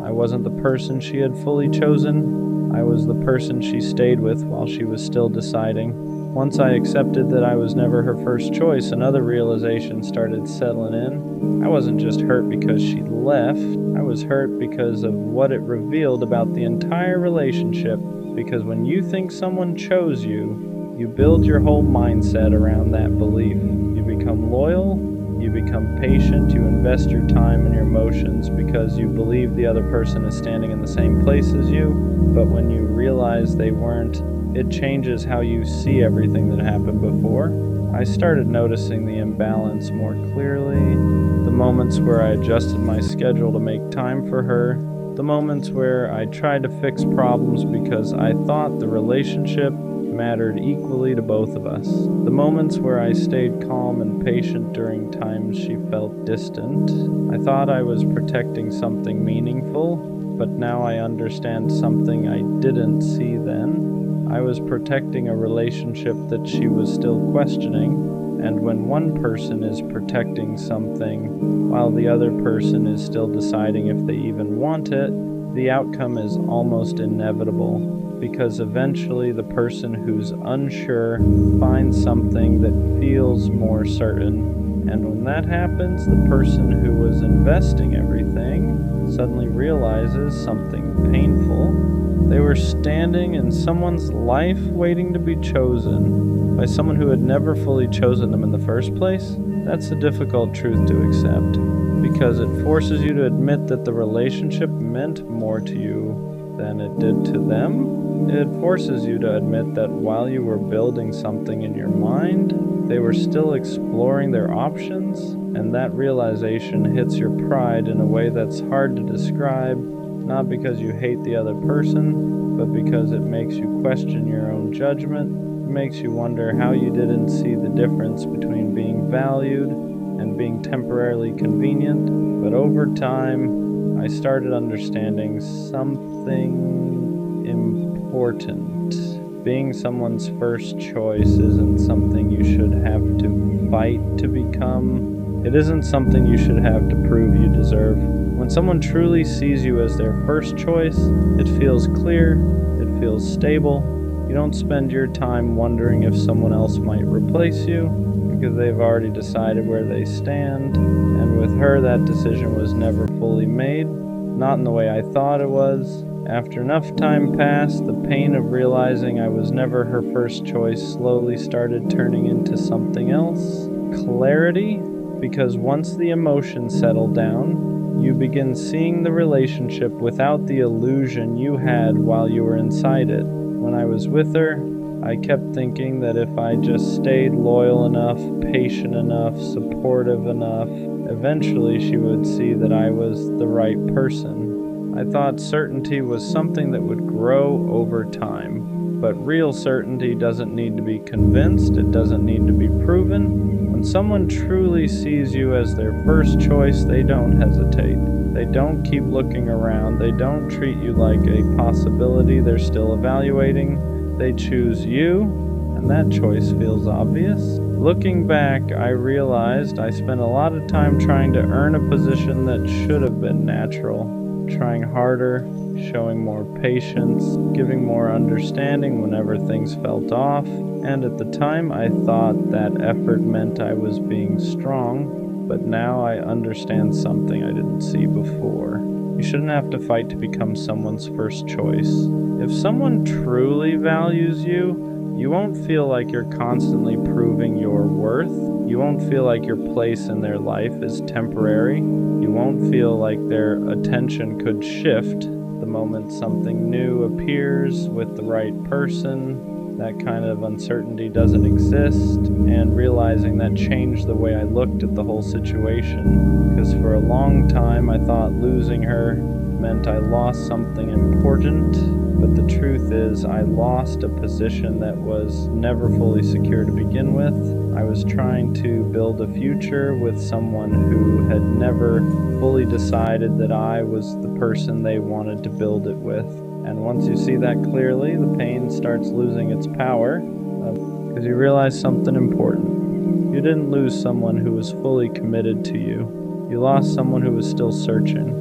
I wasn't the person she had fully chosen. I was the person she stayed with while she was still deciding. Once I accepted that I was never her first choice, another realization started settling in. I wasn't just hurt because she left. I was hurt because of what it revealed about the entire relationship. Because when you think someone chose you, you build your whole mindset around that belief. You become loyal, you become patient, you invest your time and your emotions because you believe the other person is standing in the same place as you. But when you realize they weren't, it changes how you see everything that happened before. I started noticing the imbalance more clearly. The moments where I adjusted my schedule to make time for her. The moments where I tried to fix problems because I thought the relationship mattered equally to both of us. The moments where I stayed calm and patient during times she felt distant. I thought I was protecting something meaningful, but now I understand something I didn't see then. I was protecting a relationship that she was still questioning, and when one person is protecting something while the other person is still deciding if they even want it, the outcome is almost inevitable, because eventually the person who's unsure finds something that feels more certain. And when that happens, the person who was investing everything suddenly realizes something painful. They were standing in someone's life waiting to be chosen by someone who had never fully chosen them in the first place. That's a difficult truth to accept, because it forces you to admit that the relationship meant more to you than it did to them. It forces you to admit that while you were building something in your mind, they were still exploring their options, and that realization hits your pride in a way that's hard to describe. Not because you hate the other person, but because it makes you question your own judgment. It makes you wonder how you didn't see the difference between being valued and being temporarily convenient. But over time, I started understanding something important. Being someone's first choice isn't something you should have to fight to become. It isn't something you should have to prove you deserve. When someone truly sees you as their first choice, it feels clear, it feels stable. You don't spend your time wondering if someone else might replace you, because they've already decided where they stand. And with her, that decision was never fully made, not in the way I thought it was. After enough time passed, the pain of realizing I was never her first choice slowly started turning into something else. Clarity, because once the emotions settle down, you begin seeing the relationship without the illusion you had while you were inside it. When I was with her, I kept thinking that if I just stayed loyal enough, patient enough, supportive enough, eventually she would see that I was the right person. I thought certainty was something that would grow over time. But real certainty doesn't need to be convinced, it doesn't need to be proven. When someone truly sees you as their first choice, they don't hesitate. They don't keep looking around. They don't treat you like a possibility they're still evaluating. They choose you, and that choice feels obvious. Looking back, I realized I spent a lot of time trying to earn a position that should have been natural. trying harder, showing more patience, giving more understanding whenever things felt off, and at the time I thought that effort meant I was being strong, but now I understand something I didn't see before. You shouldn't have to fight to become someone's first choice. If someone truly values you, you won't feel like you're constantly proving your worth. You won't feel like your place in their life is temporary. You won't feel like their attention could shift the moment something new appears with the right person. That kind of uncertainty doesn't exist, and realizing that changed the way I looked at the whole situation, because for a long time I thought losing her meant I lost something important, but the truth is I lost a position that was never fully secure to begin with. I was trying to build a future with someone who had never fully decided that I was the person they wanted to build it with. And once you see that clearly, the pain starts losing its power, because you realize something important. You didn't lose someone who was fully committed to you. You lost someone who was still searching.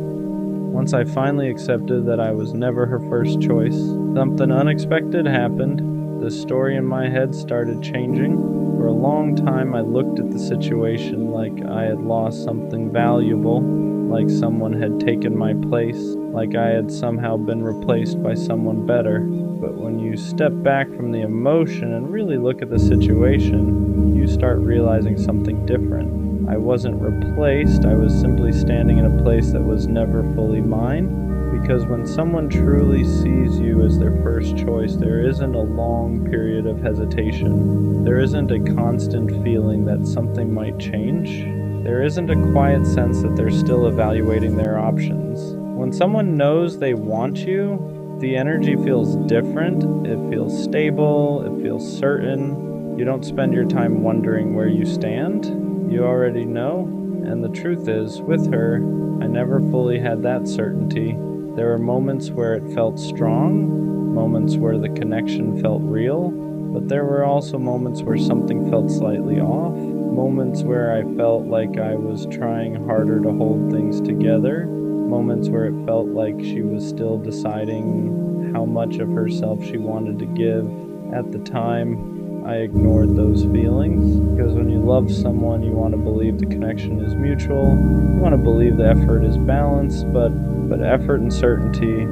Once I finally accepted that I was never her first choice, something unexpected happened. The story in my head started changing. For a long time, I looked at the situation like I had lost something valuable, like someone had taken my place, like I had somehow been replaced by someone better. But when you step back from the emotion and really look at the situation, you start realizing something different. I wasn't replaced, I was simply standing in a place that was never fully mine. Because when someone truly sees you as their first choice, there isn't a long period of hesitation. There isn't a constant feeling that something might change. There isn't a quiet sense that they're still evaluating their options. When someone knows they want you, the energy feels different. It feels stable, it feels certain. You don't spend your time wondering where you stand. You already know. And the truth is, with her, I never fully had that certainty. There were moments where it felt strong, moments where the connection felt real, but there were also moments where something felt slightly off, moments where I felt like I was trying harder to hold things together, moments where it felt like she was still deciding how much of herself she wanted to give. At the time, I ignored those feelings, because when you love someone, you want to believe the connection is mutual, you want to believe the effort is balanced, but effort and certainty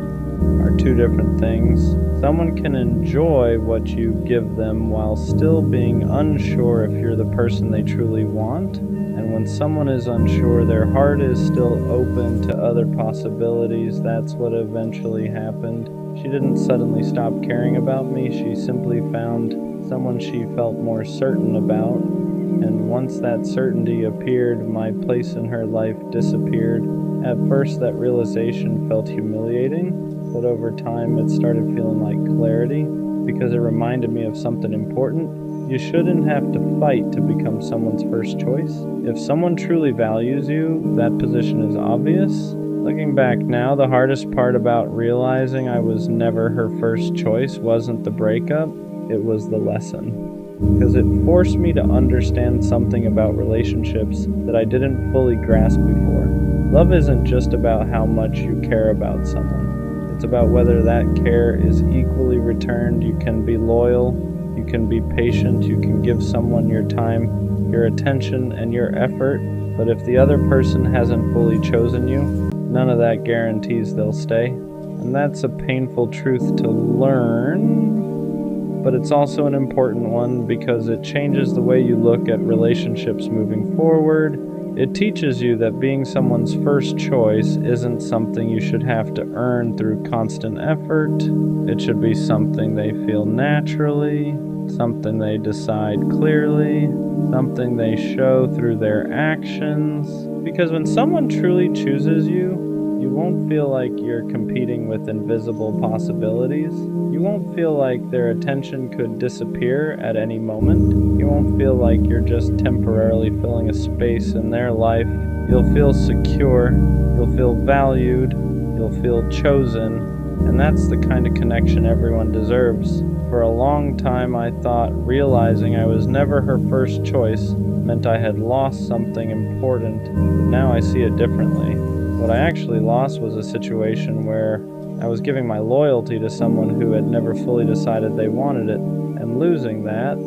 are two different things. Someone can enjoy what you give them while still being unsure if you're the person they truly want. And when someone is unsure, their heart is still open to other possibilities. That's what eventually happened. She didn't suddenly stop caring about me. She simply found someone she felt more certain about. And once that certainty appeared, my place in her life disappeared. At first, that realization felt humiliating, but over time it started feeling like clarity, because it reminded me of something important. You shouldn't have to fight to become someone's first choice. If someone truly values you, that position is obvious. Looking back now, the hardest part about realizing I was never her first choice wasn't the breakup, it was the lesson. Because it forced me to understand something about relationships that I didn't fully grasp before. Love isn't just about how much you care about someone. It's about whether that care is equally returned. You can be loyal, you can be patient, you can give someone your time, your attention, and your effort. But if the other person hasn't fully chosen you, none of that guarantees they'll stay. And that's a painful truth to learn. But it's also an important one because it changes the way you look at relationships moving forward. It teaches you that being someone's first choice isn't something you should have to earn through constant effort. It should be something they feel naturally, something they decide clearly, something they show through their actions. Because when someone truly chooses you, you won't feel like you're competing with invisible possibilities. You won't feel like their attention could disappear at any moment. You won't feel like you're just temporarily filling a space in their life. You'll feel secure, you'll feel valued, you'll feel chosen, and that's the kind of connection everyone deserves. For a long time I thought realizing I was never her first choice meant I had lost something important, but now I see it differently. What I actually lost was a situation where I was giving my loyalty to someone who had never fully decided they wanted it, and losing that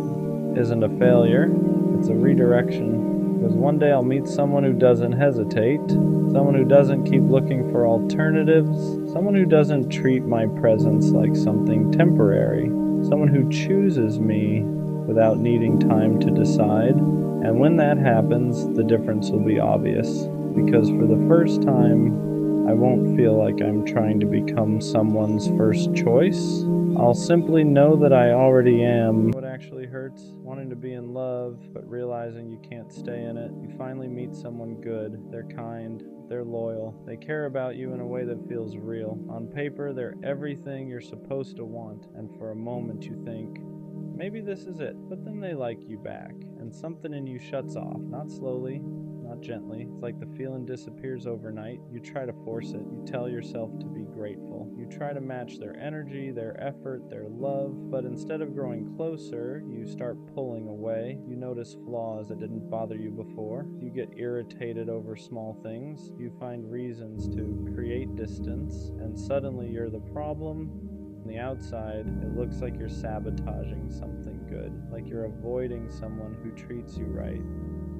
isn't a failure, it's a redirection. Because one day I'll meet someone who doesn't hesitate, someone who doesn't keep looking for alternatives, someone who doesn't treat my presence like something temporary, someone who chooses me without needing time to decide. And when that happens, the difference will be obvious. Because for the first time, I won't feel like I'm trying to become someone's first choice. I'll simply know that I already am. What actually hurts? Wanting to be in love, but realizing you can't stay in it. You finally meet someone good. They're kind. They're loyal. They care about you in a way that feels real. On paper, they're everything you're supposed to want. And for a moment you think, maybe this is it. But then they like you back. And something in you shuts off. Not slowly, not gently. It's like the feeling disappears overnight. You try to force it. You tell yourself to be grateful. You try to match their energy, their effort, their love. But instead of growing closer, you start pulling away. You notice flaws that didn't bother you before. You get irritated over small things. You find reasons to create distance. And suddenly you're the problem. On the outside, it looks like you're sabotaging something good. Like you're avoiding someone who treats you right.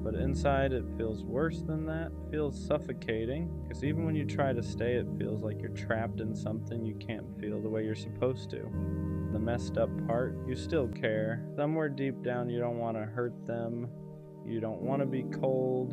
But inside it feels worse than that. It feels suffocating, because even when you try to stay, it feels like you're trapped in something you can't feel the way you're supposed to. The messed up part, you still care. Somewhere deep down you don't want to hurt them. You don't want to be cold.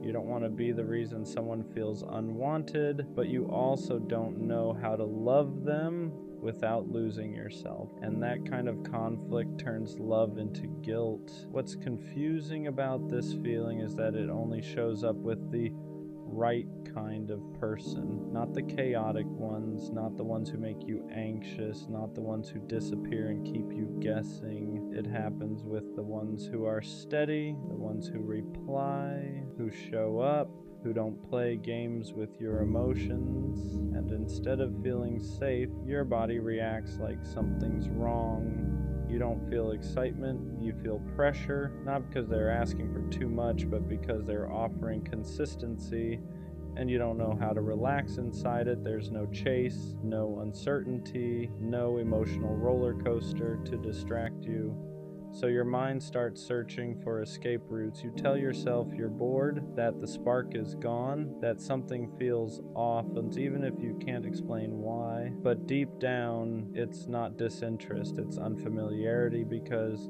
You don't want to be the reason someone feels unwanted, but you also don't know how to love them without losing yourself. And that kind of conflict turns love into guilt. What's confusing about this feeling is that it only shows up with the right kind of person, not the chaotic ones, not the ones who make you anxious, not the ones who disappear and keep you guessing. It happens with the ones who are steady, the ones who reply, who show up, who don't play games with your emotions. And instead of feeling safe, your body reacts like something's wrong. You don't feel excitement, you feel pressure, not because they're asking for too much, but because they're offering consistency, and you don't know how to relax inside it. There's no chase, no uncertainty, no emotional roller coaster to distract you. So your mind starts searching for escape routes. You tell yourself you're bored, that the spark is gone, that something feels off, and even if you can't explain why. But deep down, it's not disinterest, it's unfamiliarity, because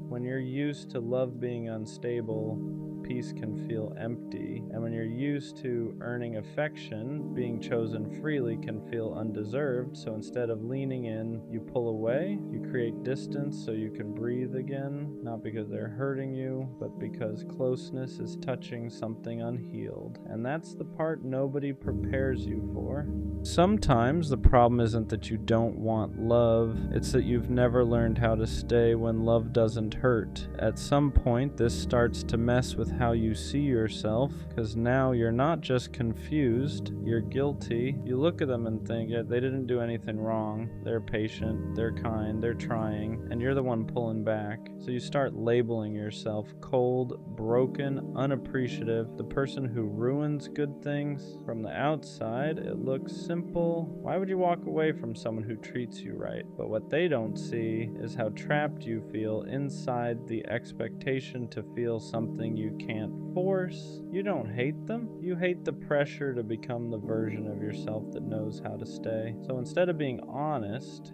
when you're used to love being unstable, peace can feel empty. And when you're used to earning affection, being chosen freely can feel undeserved. So instead of leaning in, you pull away, you create distance so you can breathe again, not because they're hurting you, but because closeness is touching something unhealed. And that's the part nobody prepares you for. Sometimes the problem isn't that you don't want love, it's that you've never learned how to stay when love doesn't hurt. At some point, this starts to mess with how you see yourself, because now you're not just confused, you're guilty. You look at them and think, yeah, they didn't do anything wrong. They're patient, they're kind, they're trying, and you're the one pulling back. So you start labeling yourself cold, broken, unappreciative, the person who ruins good things. From the outside, it looks simple. Why would you walk away from someone who treats you right? But what they don't see is how trapped you feel inside the expectation to feel something you can't force. You don't hate them. You hate the pressure to become the version of yourself that knows how to stay. So instead of being honest,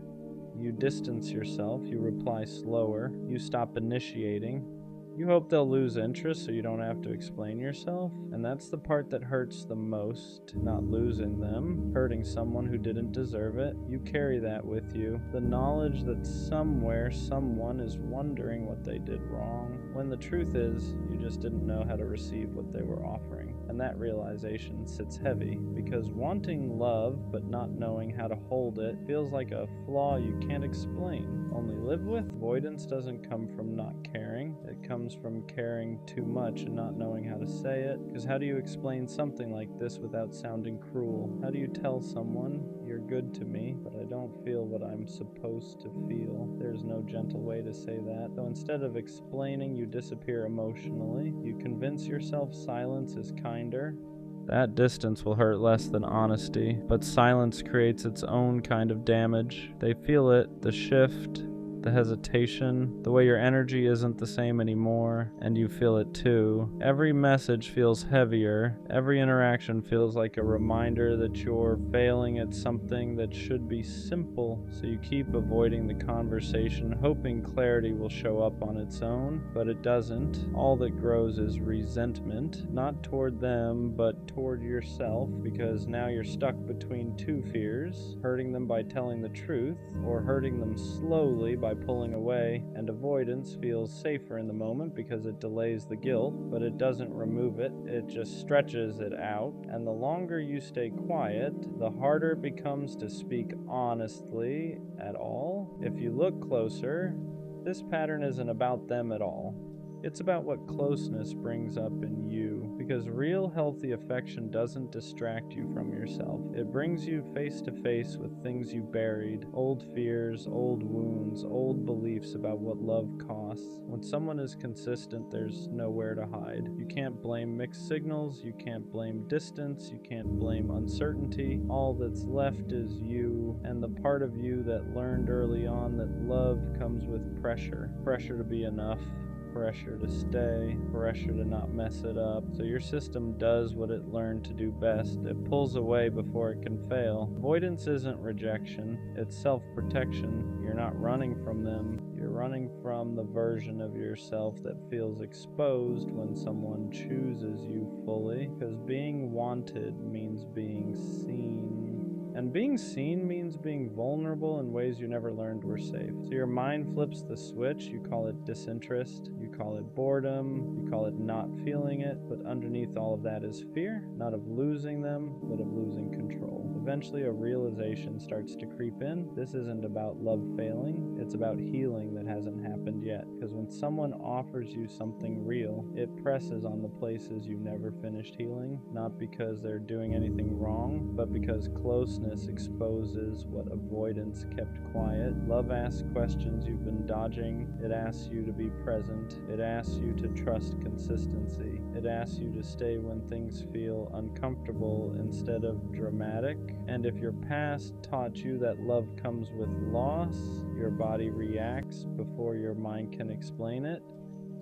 you distance yourself, you reply slower, you stop initiating. You hope they'll lose interest so you don't have to explain yourself. And that's the part that hurts the most, not losing them, hurting someone who didn't deserve it. You carry that with you. The knowledge that somewhere someone is wondering what they did wrong, when the truth is, you just didn't know how to receive what they were offering. And that realization sits heavy, because wanting love but not knowing how to hold it feels like a flaw you can't explain, only live with. Avoidance doesn't come from not caring, it comes from caring too much and not knowing how to say it. Because how do you explain something like this without sounding cruel? How do you tell someone, you're good to me, but I don't feel what I'm supposed to feel? There's no gentle way to say that. So instead of explaining, you disappear emotionally. You convince yourself silence is kinder. That distance will hurt less than honesty, but silence creates its own kind of damage. They feel it, the shift, the hesitation, the way your energy isn't the same anymore, and you feel it too. Every message feels heavier. Every interaction feels like a reminder that you're failing at something that should be simple, so you keep avoiding the conversation, hoping clarity will show up on its own, but it doesn't. All that grows is resentment, not toward them, but toward yourself, because now you're stuck between two fears, hurting them by telling the truth, or hurting them slowly by pulling away, and avoidance feels safer in the moment because it delays the guilt, but it doesn't remove it, it just stretches it out, and the longer you stay quiet, the harder it becomes to speak honestly at all. If you look closer, this pattern isn't about them at all. It's about what closeness brings up in you, because real healthy affection doesn't distract you from yourself. It brings you face to face with things you buried, old fears, old wounds, old beliefs about what love costs. When someone is consistent, there's nowhere to hide. You can't blame mixed signals, you can't blame distance, you can't blame uncertainty. All that's left is you, and the part of you that learned early on that love comes with pressure. Pressure to be enough, pressure to stay, pressure to not mess it up. So your system does what it learned to do best. It pulls away before it can fail. Avoidance isn't rejection, it's self-protection. You're not running from them, you're running from the version of yourself that feels exposed when someone chooses you fully, because being wanted means being seen. And being seen means being vulnerable in ways you never learned were safe. So your mind flips the switch, you call it disinterest, you call it boredom, you call it not feeling it, but underneath all of that is fear, not of losing them, but of losing control. Eventually a realization starts to creep in. This isn't about love failing, it's about healing that hasn't happened yet. Because when someone offers you something real, it presses on the places you never finished healing, not because they're doing anything wrong, but because closeness exposes what avoidance kept quiet. Love asks questions you've been dodging. It asks you to be present. It asks you to trust consistency. It asks you to stay when things feel uncomfortable instead of dramatic. And if your past taught you that love comes with loss, your body reacts before your mind can explain it.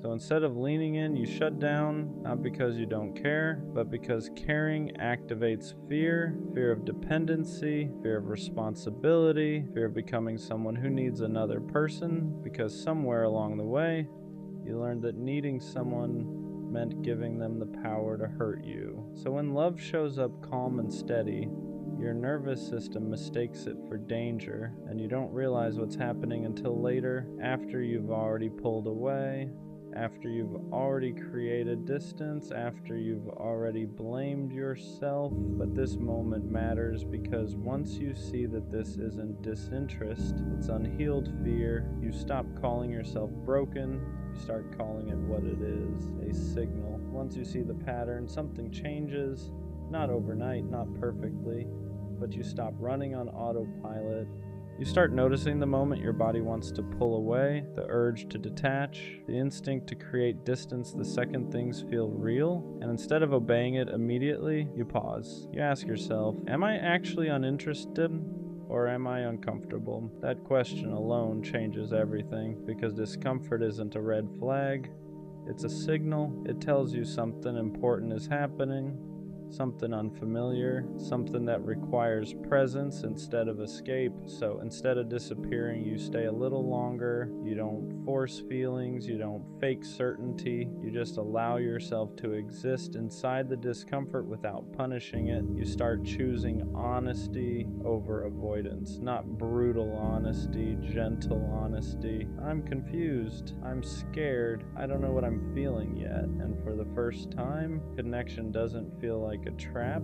So instead of leaning in, you shut down, not because you don't care, but because caring activates fear, fear of dependency, fear of responsibility, fear of becoming someone who needs another person, because somewhere along the way, you learned that needing someone meant giving them the power to hurt you. So when love shows up calm and steady, your nervous system mistakes it for danger, and you don't realize what's happening until later, after you've already pulled away, after you've already created distance, after you've already blamed yourself. But this moment matters because once you see that this isn't disinterest, it's unhealed fear, you stop calling yourself broken, you start calling it what it is, a signal. Once you see the pattern, something changes, not overnight, not perfectly, but you stop running on autopilot. You start noticing the moment your body wants to pull away, the urge to detach, the instinct to create distance the second things feel real, and instead of obeying it immediately, you pause. You ask yourself, am I actually uninterested, or am I uncomfortable? That question alone changes everything, because discomfort isn't a red flag, it's a signal. It tells you something important is happening, something unfamiliar, something that requires presence instead of escape. So instead of disappearing, you stay a little longer, you don't force feelings, you don't fake certainty, you just allow yourself to exist inside the discomfort without punishing it. You start choosing honesty over avoidance, not brutal honesty, gentle honesty. I'm confused, I'm scared, I don't know what I'm feeling yet. And for the first time, connection doesn't feel like a trap,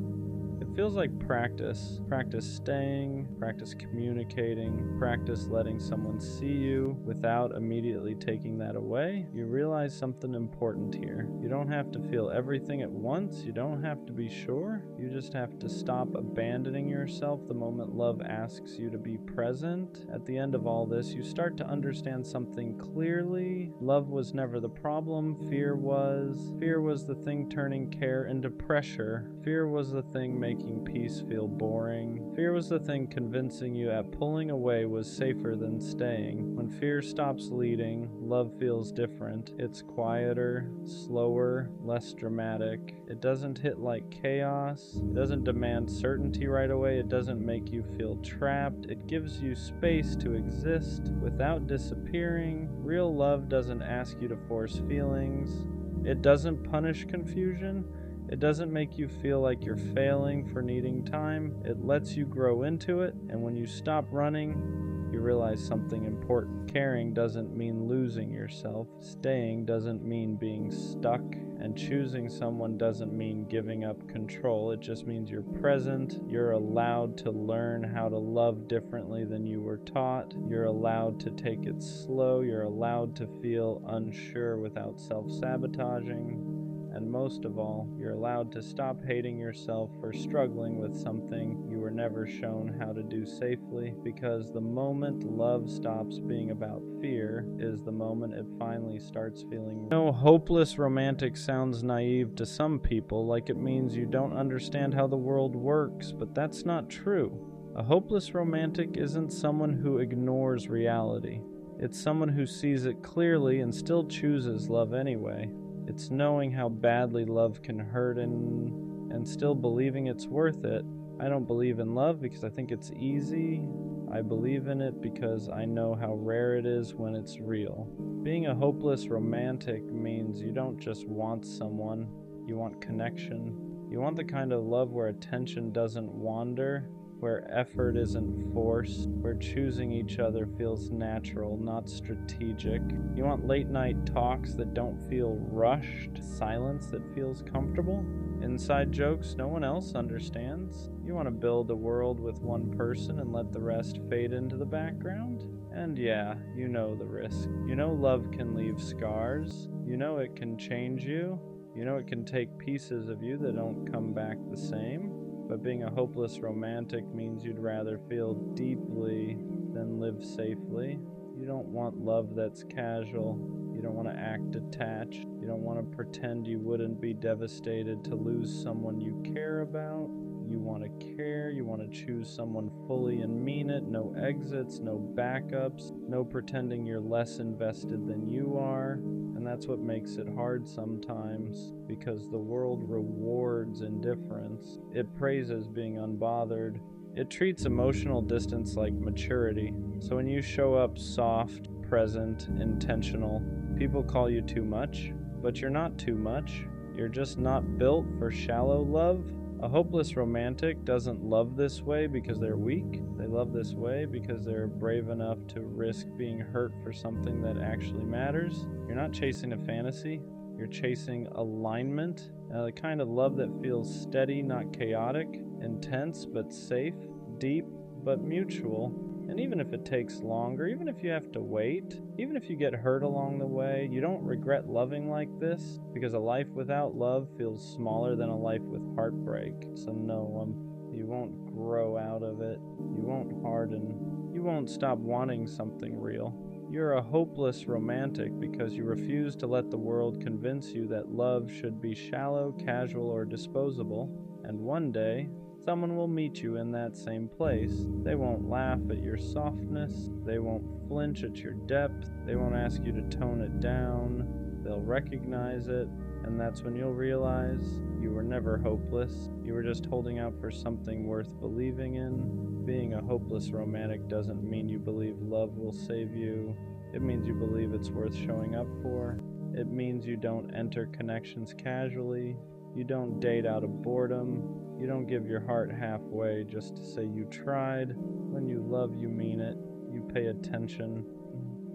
it feels like practice. Practice staying, practice communicating, practice letting someone see you without immediately taking that away. You realize something important here. You don't have to feel everything at once. You don't have to be sure. You just have to stop abandoning yourself the moment love asks you to be present. At the end of all this, you start to understand something clearly. Love was never the problem. Fear was. Fear was the thing turning care into pressure. Fear was the thing making peace feel boring. Fear was the thing convincing you that pulling away was safer than staying. When fear stops leading, love feels different. It's quieter, slower, less dramatic. It doesn't hit like chaos. It doesn't demand certainty right away. It doesn't make you feel trapped. It gives you space to exist without disappearing. Real love doesn't ask you to force feelings. It doesn't punish confusion. It doesn't make you feel like you're failing for needing time. It lets you grow into it, and when you stop running, you realize something important. Caring doesn't mean losing yourself. Staying doesn't mean being stuck. And choosing someone doesn't mean giving up control. It just means you're present. You're allowed to learn how to love differently than you were taught. You're allowed to take it slow. You're allowed to feel unsure without self-sabotaging. And most of all, you're allowed to stop hating yourself for struggling with something you were never shown how to do safely, because the moment love stops being about fear is the moment it finally starts feeling. No, hopeless romantic sounds naive to some people, like it means you don't understand how the world works, but that's not true. A hopeless romantic isn't someone who ignores reality. It's someone who sees it clearly and still chooses love anyway. It's knowing how badly love can hurt and still believing it's worth it. I don't believe in love because I think it's easy. I believe in it because I know how rare it is when it's real. Being a hopeless romantic means you don't just want someone, you want connection. You want the kind of love where attention doesn't wander, where effort isn't forced, where choosing each other feels natural, not strategic. You want late night talks that don't feel rushed, silence that feels comfortable, inside jokes no one else understands. You want to build a world with one person and let the rest fade into the background. And yeah, you know the risk. You know love can leave scars. You know it can change you. You know it can take pieces of you that don't come back the same. But being a hopeless romantic means you'd rather feel deeply than live safely. You don't want love that's casual. You don't want to act detached. You don't want to pretend you wouldn't be devastated to lose someone you care about. You want to care. You want to choose someone fully and mean it. No exits, no backups, no pretending you're less invested than you are. And that's what makes it hard sometimes, because the world rewards indifference. It praises being unbothered. It treats emotional distance like maturity. So when you show up soft, present, intentional, people call you too much, but you're not too much. You're just not built for shallow love. A hopeless romantic doesn't love this way because they're weak. They love this way because they're brave enough to risk being hurt for something that actually matters. You're not chasing a fantasy. You're chasing alignment, the kind of love that feels steady, not chaotic, intense but safe, deep but mutual. And even if it takes longer, even if you have to wait, even if you get hurt along the way, you don't regret loving like this, because a life without love feels smaller than a life with heartbreak. So no, you won't grow out of it. You won't harden. You won't stop wanting something real. You're a hopeless romantic because you refuse to let the world convince you that love should be shallow, casual, or disposable. And one day, someone will meet you in that same place. They won't laugh at your softness. They won't flinch at your depth. They won't ask you to tone it down. They'll recognize it, and that's when you'll realize you were never hopeless. You were just holding out for something worth believing in. Being a hopeless romantic doesn't mean you believe love will save you. It means you believe it's worth showing up for. It means you don't enter connections casually. You don't date out of boredom. You don't give your heart halfway just to say you tried. When you love, you mean it. You pay attention.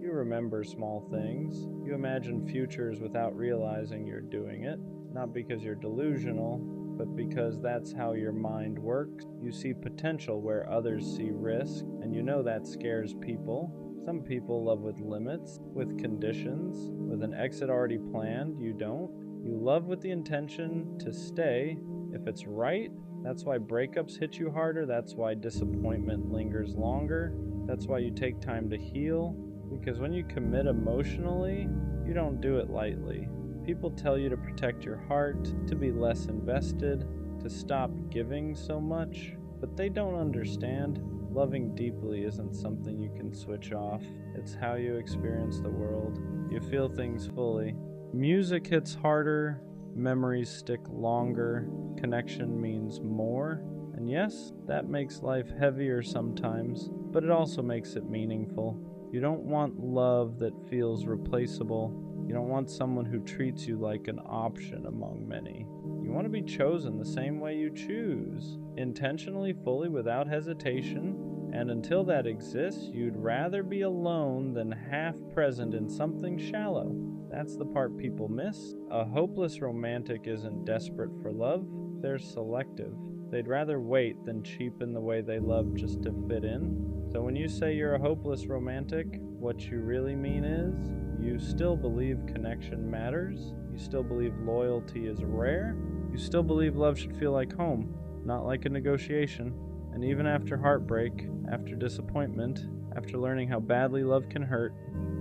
You remember small things. You imagine futures without realizing you're doing it. Not because you're delusional, but because that's how your mind works. You see potential where others see risk, and you know that scares people. Some people love with limits, with conditions, with an exit already planned. You don't. You love with the intention to stay if it's right. That's why breakups hit you harder. That's why disappointment lingers longer. That's why you take time to heal. Because when you commit emotionally, you don't do it lightly. People tell you to protect your heart, to be less invested, to stop giving so much, but they don't understand. Loving deeply isn't something you can switch off. It's how you experience the world. You feel things fully. Music hits harder, memories stick longer, connection means more. And yes, that makes life heavier sometimes, but it also makes it meaningful. You don't want love that feels replaceable. You don't want someone who treats you like an option among many. You want to be chosen the same way you choose, intentionally, fully, without hesitation. And until that exists, you'd rather be alone than half present in something shallow. That's the part people miss. A hopeless romantic isn't desperate for love, they're selective. They'd rather wait than cheapen the way they love just to fit in. So when you say you're a hopeless romantic, what you really mean is, you still believe connection matters, you still believe loyalty is rare, you still believe love should feel like home, not like a negotiation. And even after heartbreak, after disappointment, after learning how badly love can hurt,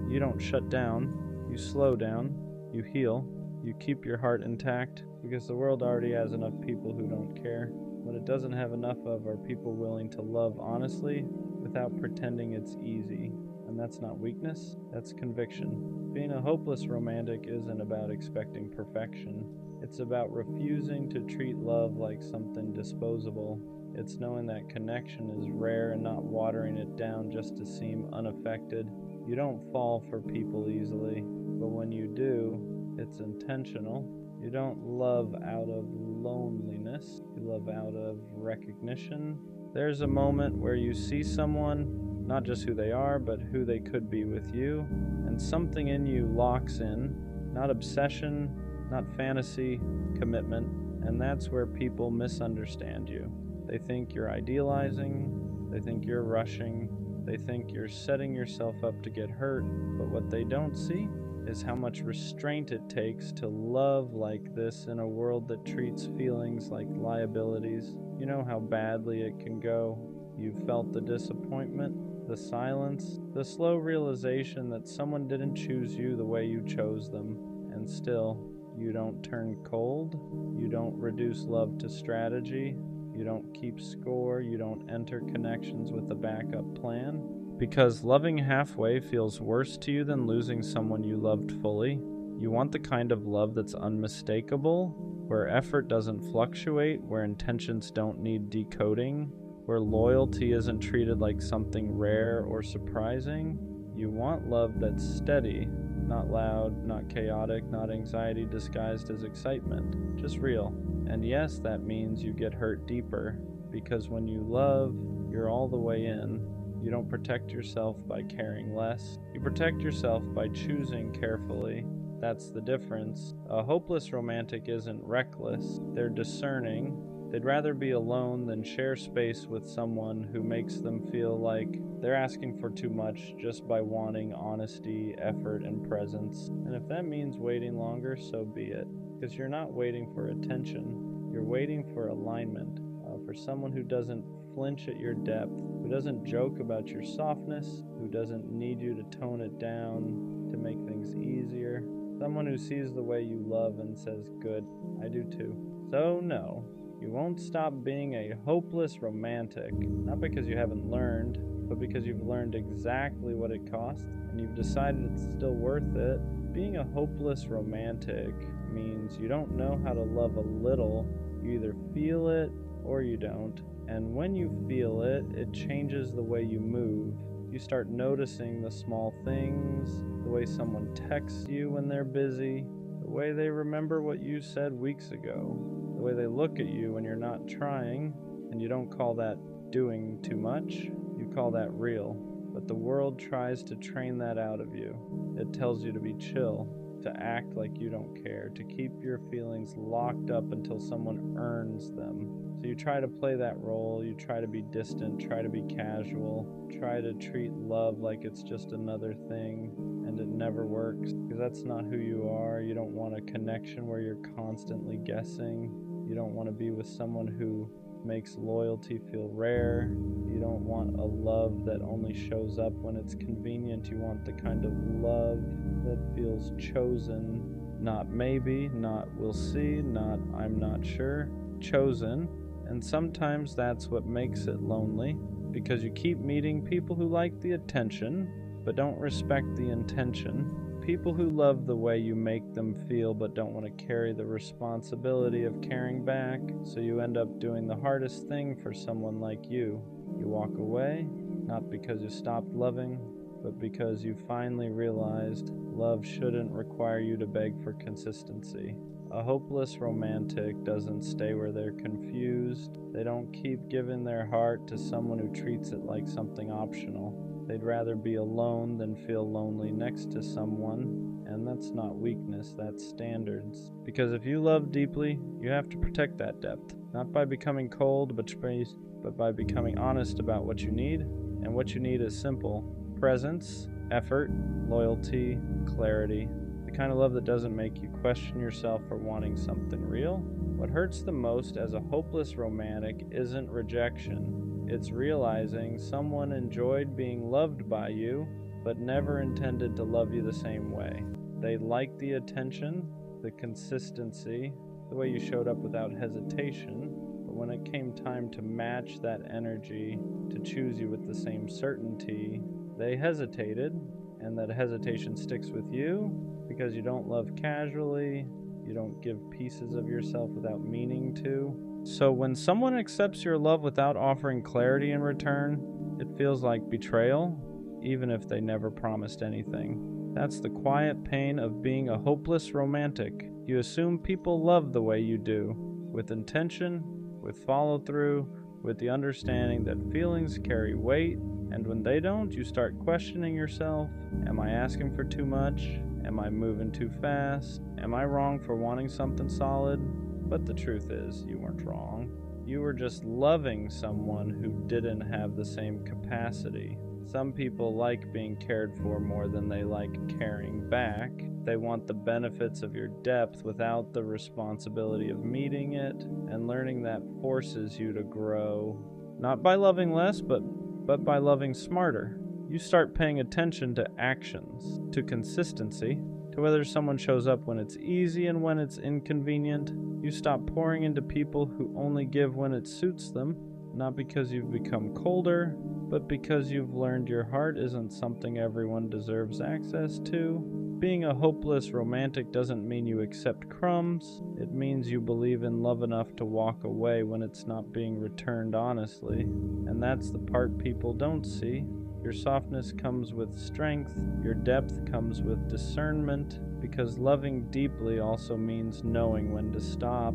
you don't shut down, you slow down, you heal, you keep your heart intact, because the world already has enough people who don't care. What it doesn't have enough of are people willing to love honestly without pretending it's easy. And that's not weakness, that's conviction. Being a hopeless romantic isn't about expecting perfection. It's about refusing to treat love like something disposable. It's knowing that connection is rare and not watering it down just to seem unaffected. You don't fall for people easily, but when you do, it's intentional. You don't love out of loneliness, you love out of recognition. There's a moment where you see someone, not just who they are, but who they could be with you, and something in you locks in, not obsession, not fantasy, commitment, and that's where people misunderstand you. They think you're idealizing, they think you're rushing, they think you're setting yourself up to get hurt, but what they don't see is how much restraint it takes to love like this in a world that treats feelings like liabilities. You know how badly it can go. You've felt the disappointment, the silence, the slow realization that someone didn't choose you the way you chose them, and still, you don't turn cold, you don't reduce love to strategy, you don't keep score, you don't enter connections with a backup plan. Because loving halfway feels worse to you than losing someone you loved fully. You want the kind of love that's unmistakable, where effort doesn't fluctuate, where intentions don't need decoding, where loyalty isn't treated like something rare or surprising. You want love that's steady, not loud, not chaotic, not anxiety disguised as excitement, just real. And yes, that means you get hurt deeper, because when you love, you're all the way in. You don't protect yourself by caring less. You protect yourself by choosing carefully. That's the difference. A hopeless romantic isn't reckless. They're discerning. They'd rather be alone than share space with someone who makes them feel like they're asking for too much just by wanting honesty, effort, and presence. And if that means waiting longer, so be it. Because you're not waiting for attention. You're waiting for alignment. For someone who doesn't flinch at your depth, who doesn't joke about your softness, who doesn't need you to tone it down to make things easier. Someone who sees the way you love and says, good, I do too. So no, you won't stop being a hopeless romantic, not because you haven't learned, but because you've learned exactly what it costs, and you've decided it's still worth it. Being a hopeless romantic means you don't know how to love a little. You either feel it or you don't. And when you feel it, it changes the way you move. You start noticing the small things, the way someone texts you when they're busy, the way they remember what you said weeks ago, the way they look at you when you're not trying, and you don't call that doing too much, you call that real. But the world tries to train that out of you. It tells you to be chill. to act like you don't care, to keep your feelings locked up until someone earns them. So you try to play that role, you try to be distant, try to be casual, try to treat love like it's just another thing, and it never works because that's not who you are. You don't want a connection where you're constantly guessing. You don't want to be with someone who makes loyalty feel rare. You don't want a love that only shows up when it's convenient. You want the kind of love that feels chosen, not maybe, not we'll see, not I'm not sure, chosen. And sometimes that's what makes it lonely, because you keep meeting people who like the attention but don't respect the intention. People who love the way you make them feel but don't want to carry the responsibility of caring back, so you end up doing the hardest thing for someone like you. You walk away, not because you stopped loving, but because you finally realized love shouldn't require you to beg for consistency. A hopeless romantic doesn't stay where they're confused. They don't keep giving their heart to someone who treats it like something optional. They'd rather be alone than feel lonely next to someone, and that's not weakness, that's standards. Because if you love deeply, you have to protect that depth, not by becoming cold, but by becoming honest about what you need, and what you need is simple: presence, effort, loyalty, clarity. The kind of love that doesn't make you question yourself for wanting something real. What hurts the most as a hopeless romantic isn't rejection. It's realizing someone enjoyed being loved by you, but never intended to love you the same way. They liked the attention, the consistency, the way you showed up without hesitation, but when it came time to match that energy, to choose you with the same certainty, they hesitated, and that hesitation sticks with you because you don't love casually, you don't give pieces of yourself without meaning to. So when someone accepts your love without offering clarity in return, it feels like betrayal, even if they never promised anything. That's the quiet pain of being a hopeless romantic. You assume people love the way you do, with intention, with follow-through, with the understanding that feelings carry weight, and when they don't, you start questioning yourself. Am I asking for too much? Am I moving too fast? Am I wrong for wanting something solid? But the truth is, you weren't wrong. You were just loving someone who didn't have the same capacity. Some people like being cared for more than they like caring back. They want the benefits of your depth without the responsibility of meeting it, and learning that forces you to grow. Not by loving less, but by loving smarter. You start paying attention to actions, to consistency, to whether someone shows up when it's easy and when it's inconvenient. You stop pouring into people who only give when it suits them, not because you've become colder, but because you've learned your heart isn't something everyone deserves access to. Being a hopeless romantic doesn't mean you accept crumbs. It means you believe in love enough to walk away when it's not being returned honestly. And that's the part people don't see. Your softness comes with strength, your depth comes with discernment, because loving deeply also means knowing when to stop.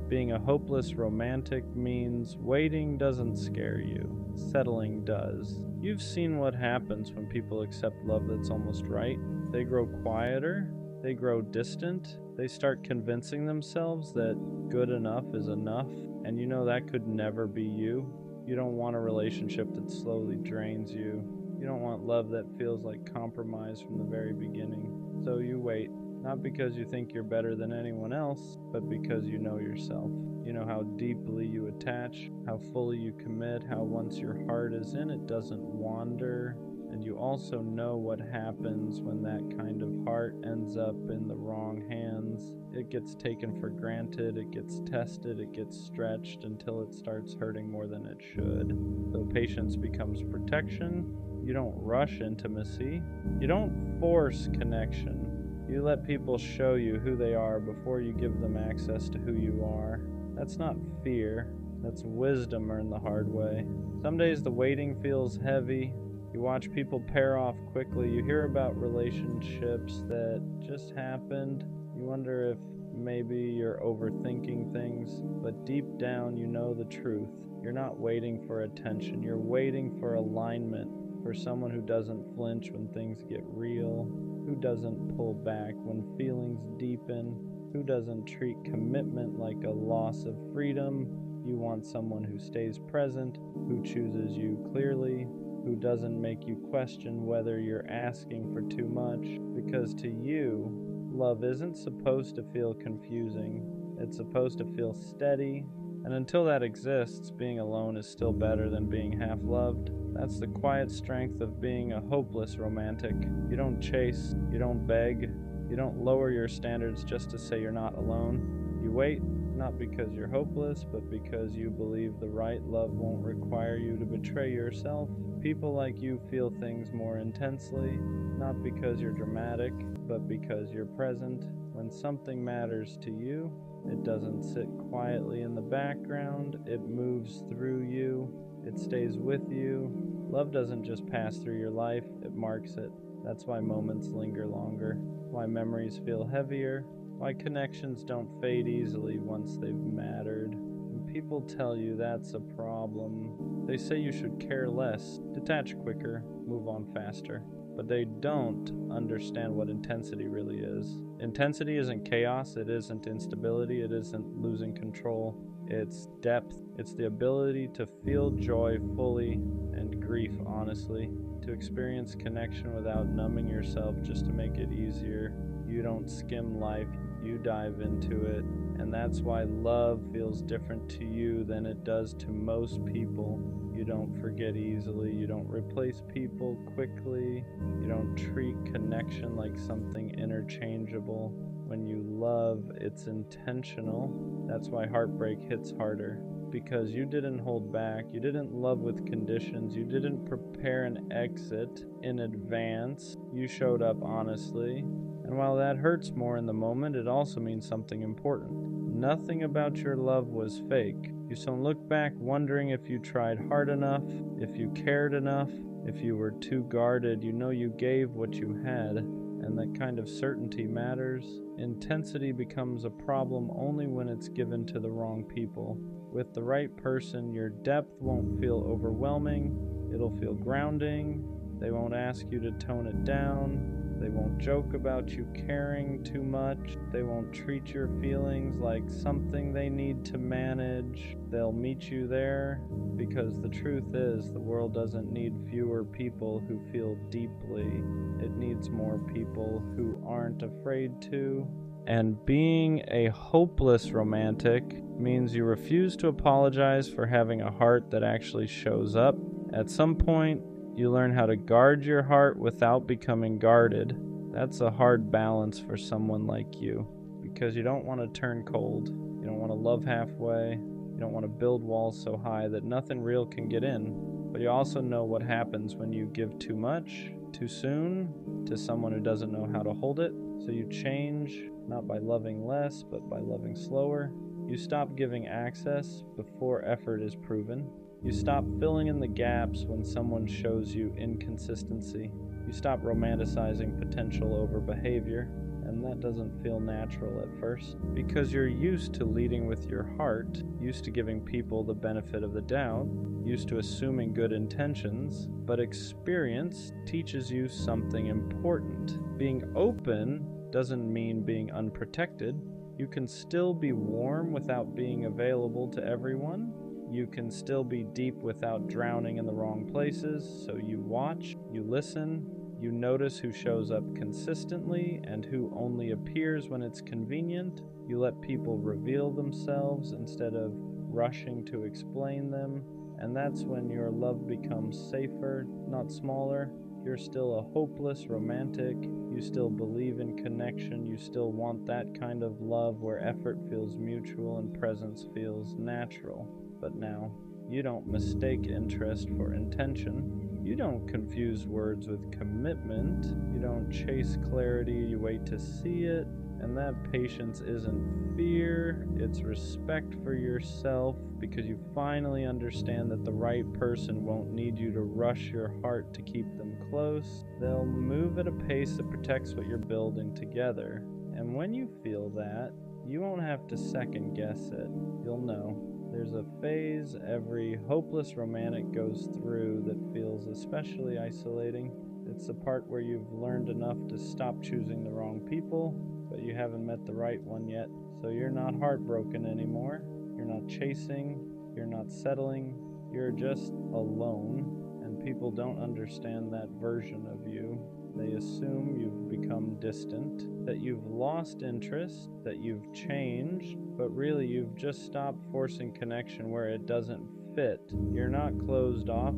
Being a hopeless romantic means waiting doesn't scare you, settling does. You've seen what happens when people accept love that's almost right. They grow quieter, they grow distant, they start convincing themselves that good enough is enough, and you know that could never be you. You don't want a relationship that slowly drains you. You don't want love that feels like compromise from the very beginning. So you wait, not because you think you're better than anyone else, but because you know yourself. You know how deeply you attach, how fully you commit, how once your heart is in, it doesn't wander. And you also know what happens when that kind of heart ends up in the wrong hands. It gets taken for granted, it gets tested, it gets stretched until it starts hurting more than it should. So patience becomes protection. You don't rush intimacy. You don't force connection. You let people show you who they are before you give them access to who you are. That's not fear. That's wisdom earned the hard way. Some days the waiting feels heavy. You watch people pair off quickly. You hear about relationships that just happened. You wonder if maybe you're overthinking things, but deep down you know the truth. You're not waiting for attention. You're waiting for alignment, for someone who doesn't flinch when things get real, Who doesn't pull back when feelings deepen? Who doesn't treat commitment like a loss of freedom? You want someone who stays present, who chooses you clearly, who doesn't make you question whether you're asking for too much. Because to you, love isn't supposed to feel confusing. It's supposed to feel steady. And until that exists, being alone is still better than being half-loved. That's the quiet strength of being a hopeless romantic. You don't chase, you don't beg, you don't lower your standards just to say you're not alone. You wait, not because you're hopeless, but because you believe the right love won't require you to betray yourself. People like you feel things more intensely, not because you're dramatic, but because you're present. When something matters to you, it doesn't sit quietly in the background, it moves through you, it stays with you. Love doesn't just pass through your life, it marks it. That's why moments linger longer, why memories feel heavier, why connections don't fade easily once they've mattered. And people tell you that's a problem. They say you should care less, detach quicker, move on faster. But they don't understand what intensity really is. Intensity isn't chaos, it isn't instability, it isn't losing control. It's depth. It's the ability to feel joy fully and grief honestly, to experience connection without numbing yourself just to make it easier. You don't skim life, you dive into it. And that's why love feels different to you than it does to most people. You don't forget easily, you don't replace people quickly, you don't treat connection like something interchangeable. When you love, it's intentional. That's why heartbreak hits harder. Because you didn't hold back, you didn't love with conditions, you didn't prepare an exit in advance, you showed up honestly. And while that hurts more in the moment, it also means something important. Nothing about your love was fake. You don't look back wondering if you tried hard enough, if you cared enough, if you were too guarded. You know you gave what you had, and that kind of certainty matters. Intensity becomes a problem only when it's given to the wrong people. With the right person, your depth won't feel overwhelming, it'll feel grounding. They won't ask you to tone it down. They won't joke about you caring too much. They won't treat your feelings like something they need to manage. They'll meet you there, because the truth is the world doesn't need fewer people who feel deeply. It needs more people who aren't afraid to. And being a hopeless romantic means you refuse to apologize for having a heart that actually shows up. At some point, you learn how to guard your heart without becoming guarded. That's a hard balance for someone like you, because you don't want to turn cold. You don't want to love halfway. You don't want to build walls so high that nothing real can get in. But you also know what happens when you give too much, too soon, to someone who doesn't know how to hold it. So you change, not by loving less, but by loving slower. You stop giving access before effort is proven. You stop filling in the gaps when someone shows you inconsistency. You stop romanticizing potential over behavior, and that doesn't feel natural at first, because you're used to leading with your heart, used to giving people the benefit of the doubt, used to assuming good intentions. But experience teaches you something important. Being open doesn't mean being unprotected. You can still be warm without being available to everyone. You can still be deep without drowning in the wrong places. So you watch, you listen, you notice who shows up consistently and who only appears when it's convenient. You let people reveal themselves instead of rushing to explain them. And that's when your love becomes safer, not smaller. You're still a hopeless romantic. You still believe in connection. You still want that kind of love where effort feels mutual and presence feels natural. But now, you don't mistake interest for intention. You don't confuse words with commitment. You don't chase clarity, you wait to see it. And that patience isn't fear, it's respect for yourself, because you finally understand that the right person won't need you to rush your heart to keep them close. They'll move at a pace that protects what you're building together. And when you feel that, you won't have to second guess it. You'll know. There's a phase every hopeless romantic goes through that feels especially isolating. It's the part where you've learned enough to stop choosing the wrong people, but you haven't met the right one yet. So you're not heartbroken anymore. You're not chasing. You're not settling. You're just alone, and people don't understand that version of you. They assume you've become distant, that you've lost interest, that you've changed, but really you've just stopped forcing connection where it doesn't fit. You're not closed off,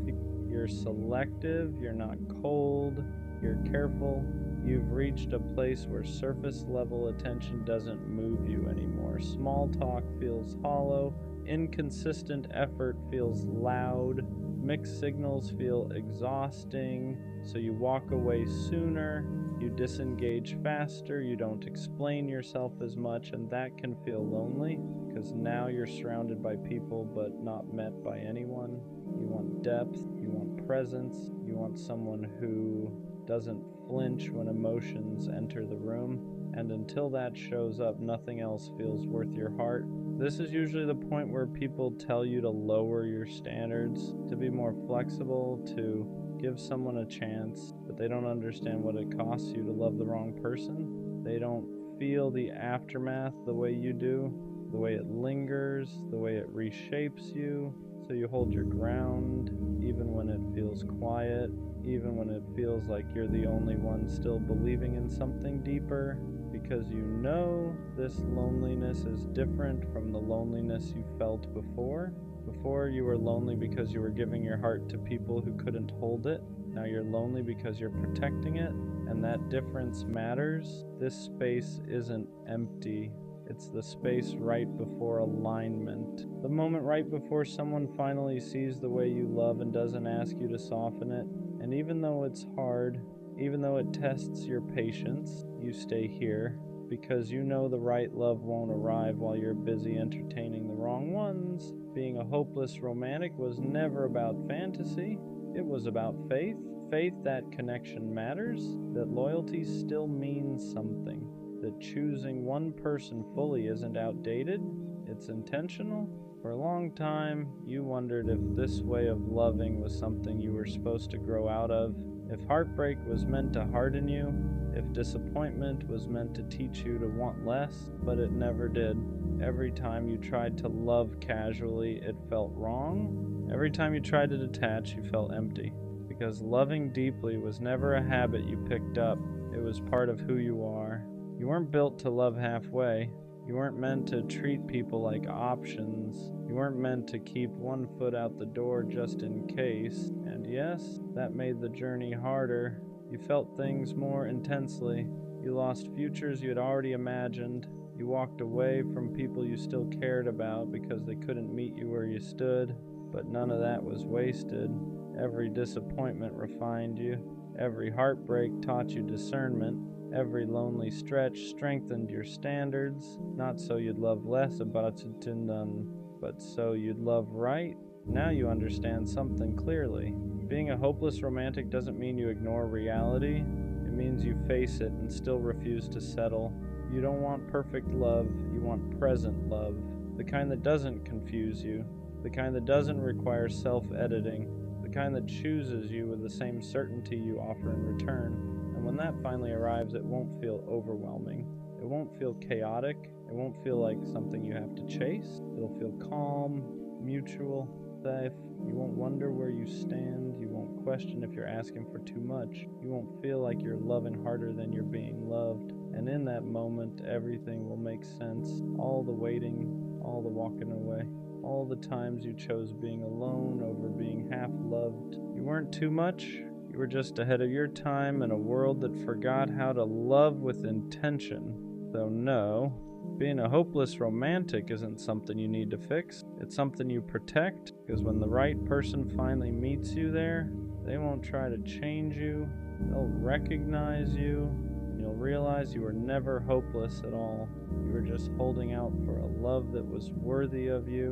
you're selective, you're not cold, you're careful. You've reached a place where surface level attention doesn't move you anymore. Small talk feels hollow, inconsistent effort feels loud, mixed signals feel exhausting, so you walk away sooner, you disengage faster, you don't explain yourself as much, and that can feel lonely because now you're surrounded by people but not met by anyone. You want depth, you want presence, you want someone who doesn't flinch when emotions enter the room, and until that shows up, nothing else feels worth your heart. This is usually the point where people tell you to lower your standards, to be more flexible, to give someone a chance, but they don't understand what it costs you to love the wrong person. They don't feel the aftermath the way you do, the way it lingers, the way it reshapes you, so you hold your ground, even when it feels quiet, even when it feels like you're the only one still believing in something deeper, because you know this loneliness is different from the loneliness you felt before. Before, you were lonely because you were giving your heart to people who couldn't hold it. Now you're lonely because you're protecting it, and that difference matters. This space isn't empty. It's the space right before alignment. The moment right before someone finally sees the way you love and doesn't ask you to soften it. And even though it's hard, even though it tests your patience, you stay here because you know the right love won't arrive while you're busy entertaining the wrong ones. Being a hopeless romantic was never about fantasy. It was about faith. Faith that connection matters, that loyalty still means something, that choosing one person fully isn't outdated, it's intentional. For a long time, you wondered if this way of loving was something you were supposed to grow out of, if heartbreak was meant to harden you, if disappointment was meant to teach you to want less, but it never did. Every time you tried to love casually, it felt wrong. Every time you tried to detach, you felt empty. Because loving deeply was never a habit you picked up, it was part of who you are. You weren't built to love halfway. You weren't meant to treat people like options. You weren't meant to keep one foot out the door just in case. And yes, that made the journey harder. You felt things more intensely. You lost futures you had already imagined. You walked away from people you still cared about because they couldn't meet you where you stood. But none of that was wasted. Every disappointment refined you. Every heartbreak taught you discernment. Every lonely stretch strengthened your standards, not so you'd love less about it and none, but so you'd love right. Now you understand something clearly. Being a hopeless romantic doesn't mean you ignore reality. It means you face it and still refuse to settle. You don't want perfect love, you want present love. The kind that doesn't confuse you, the kind that doesn't require self-editing, the kind that chooses you with the same certainty you offer in return. And when that finally arrives, it won't feel overwhelming. It won't feel chaotic. It won't feel like something you have to chase. It'll feel calm, mutual, safe. You won't wonder where you stand. You won't question if you're asking for too much. You won't feel like you're loving harder than you're being loved. And in that moment, everything will make sense. All the waiting, all the walking away, all the times you chose being alone over being half-loved. You weren't too much. You were just ahead of your time in a world that forgot how to love with intention. So no, being a hopeless romantic isn't something you need to fix. It's something you protect, because when the right person finally meets you there, they won't try to change you. They'll recognize you, and you'll realize you were never hopeless at all. You were just holding out for a love that was worthy of you.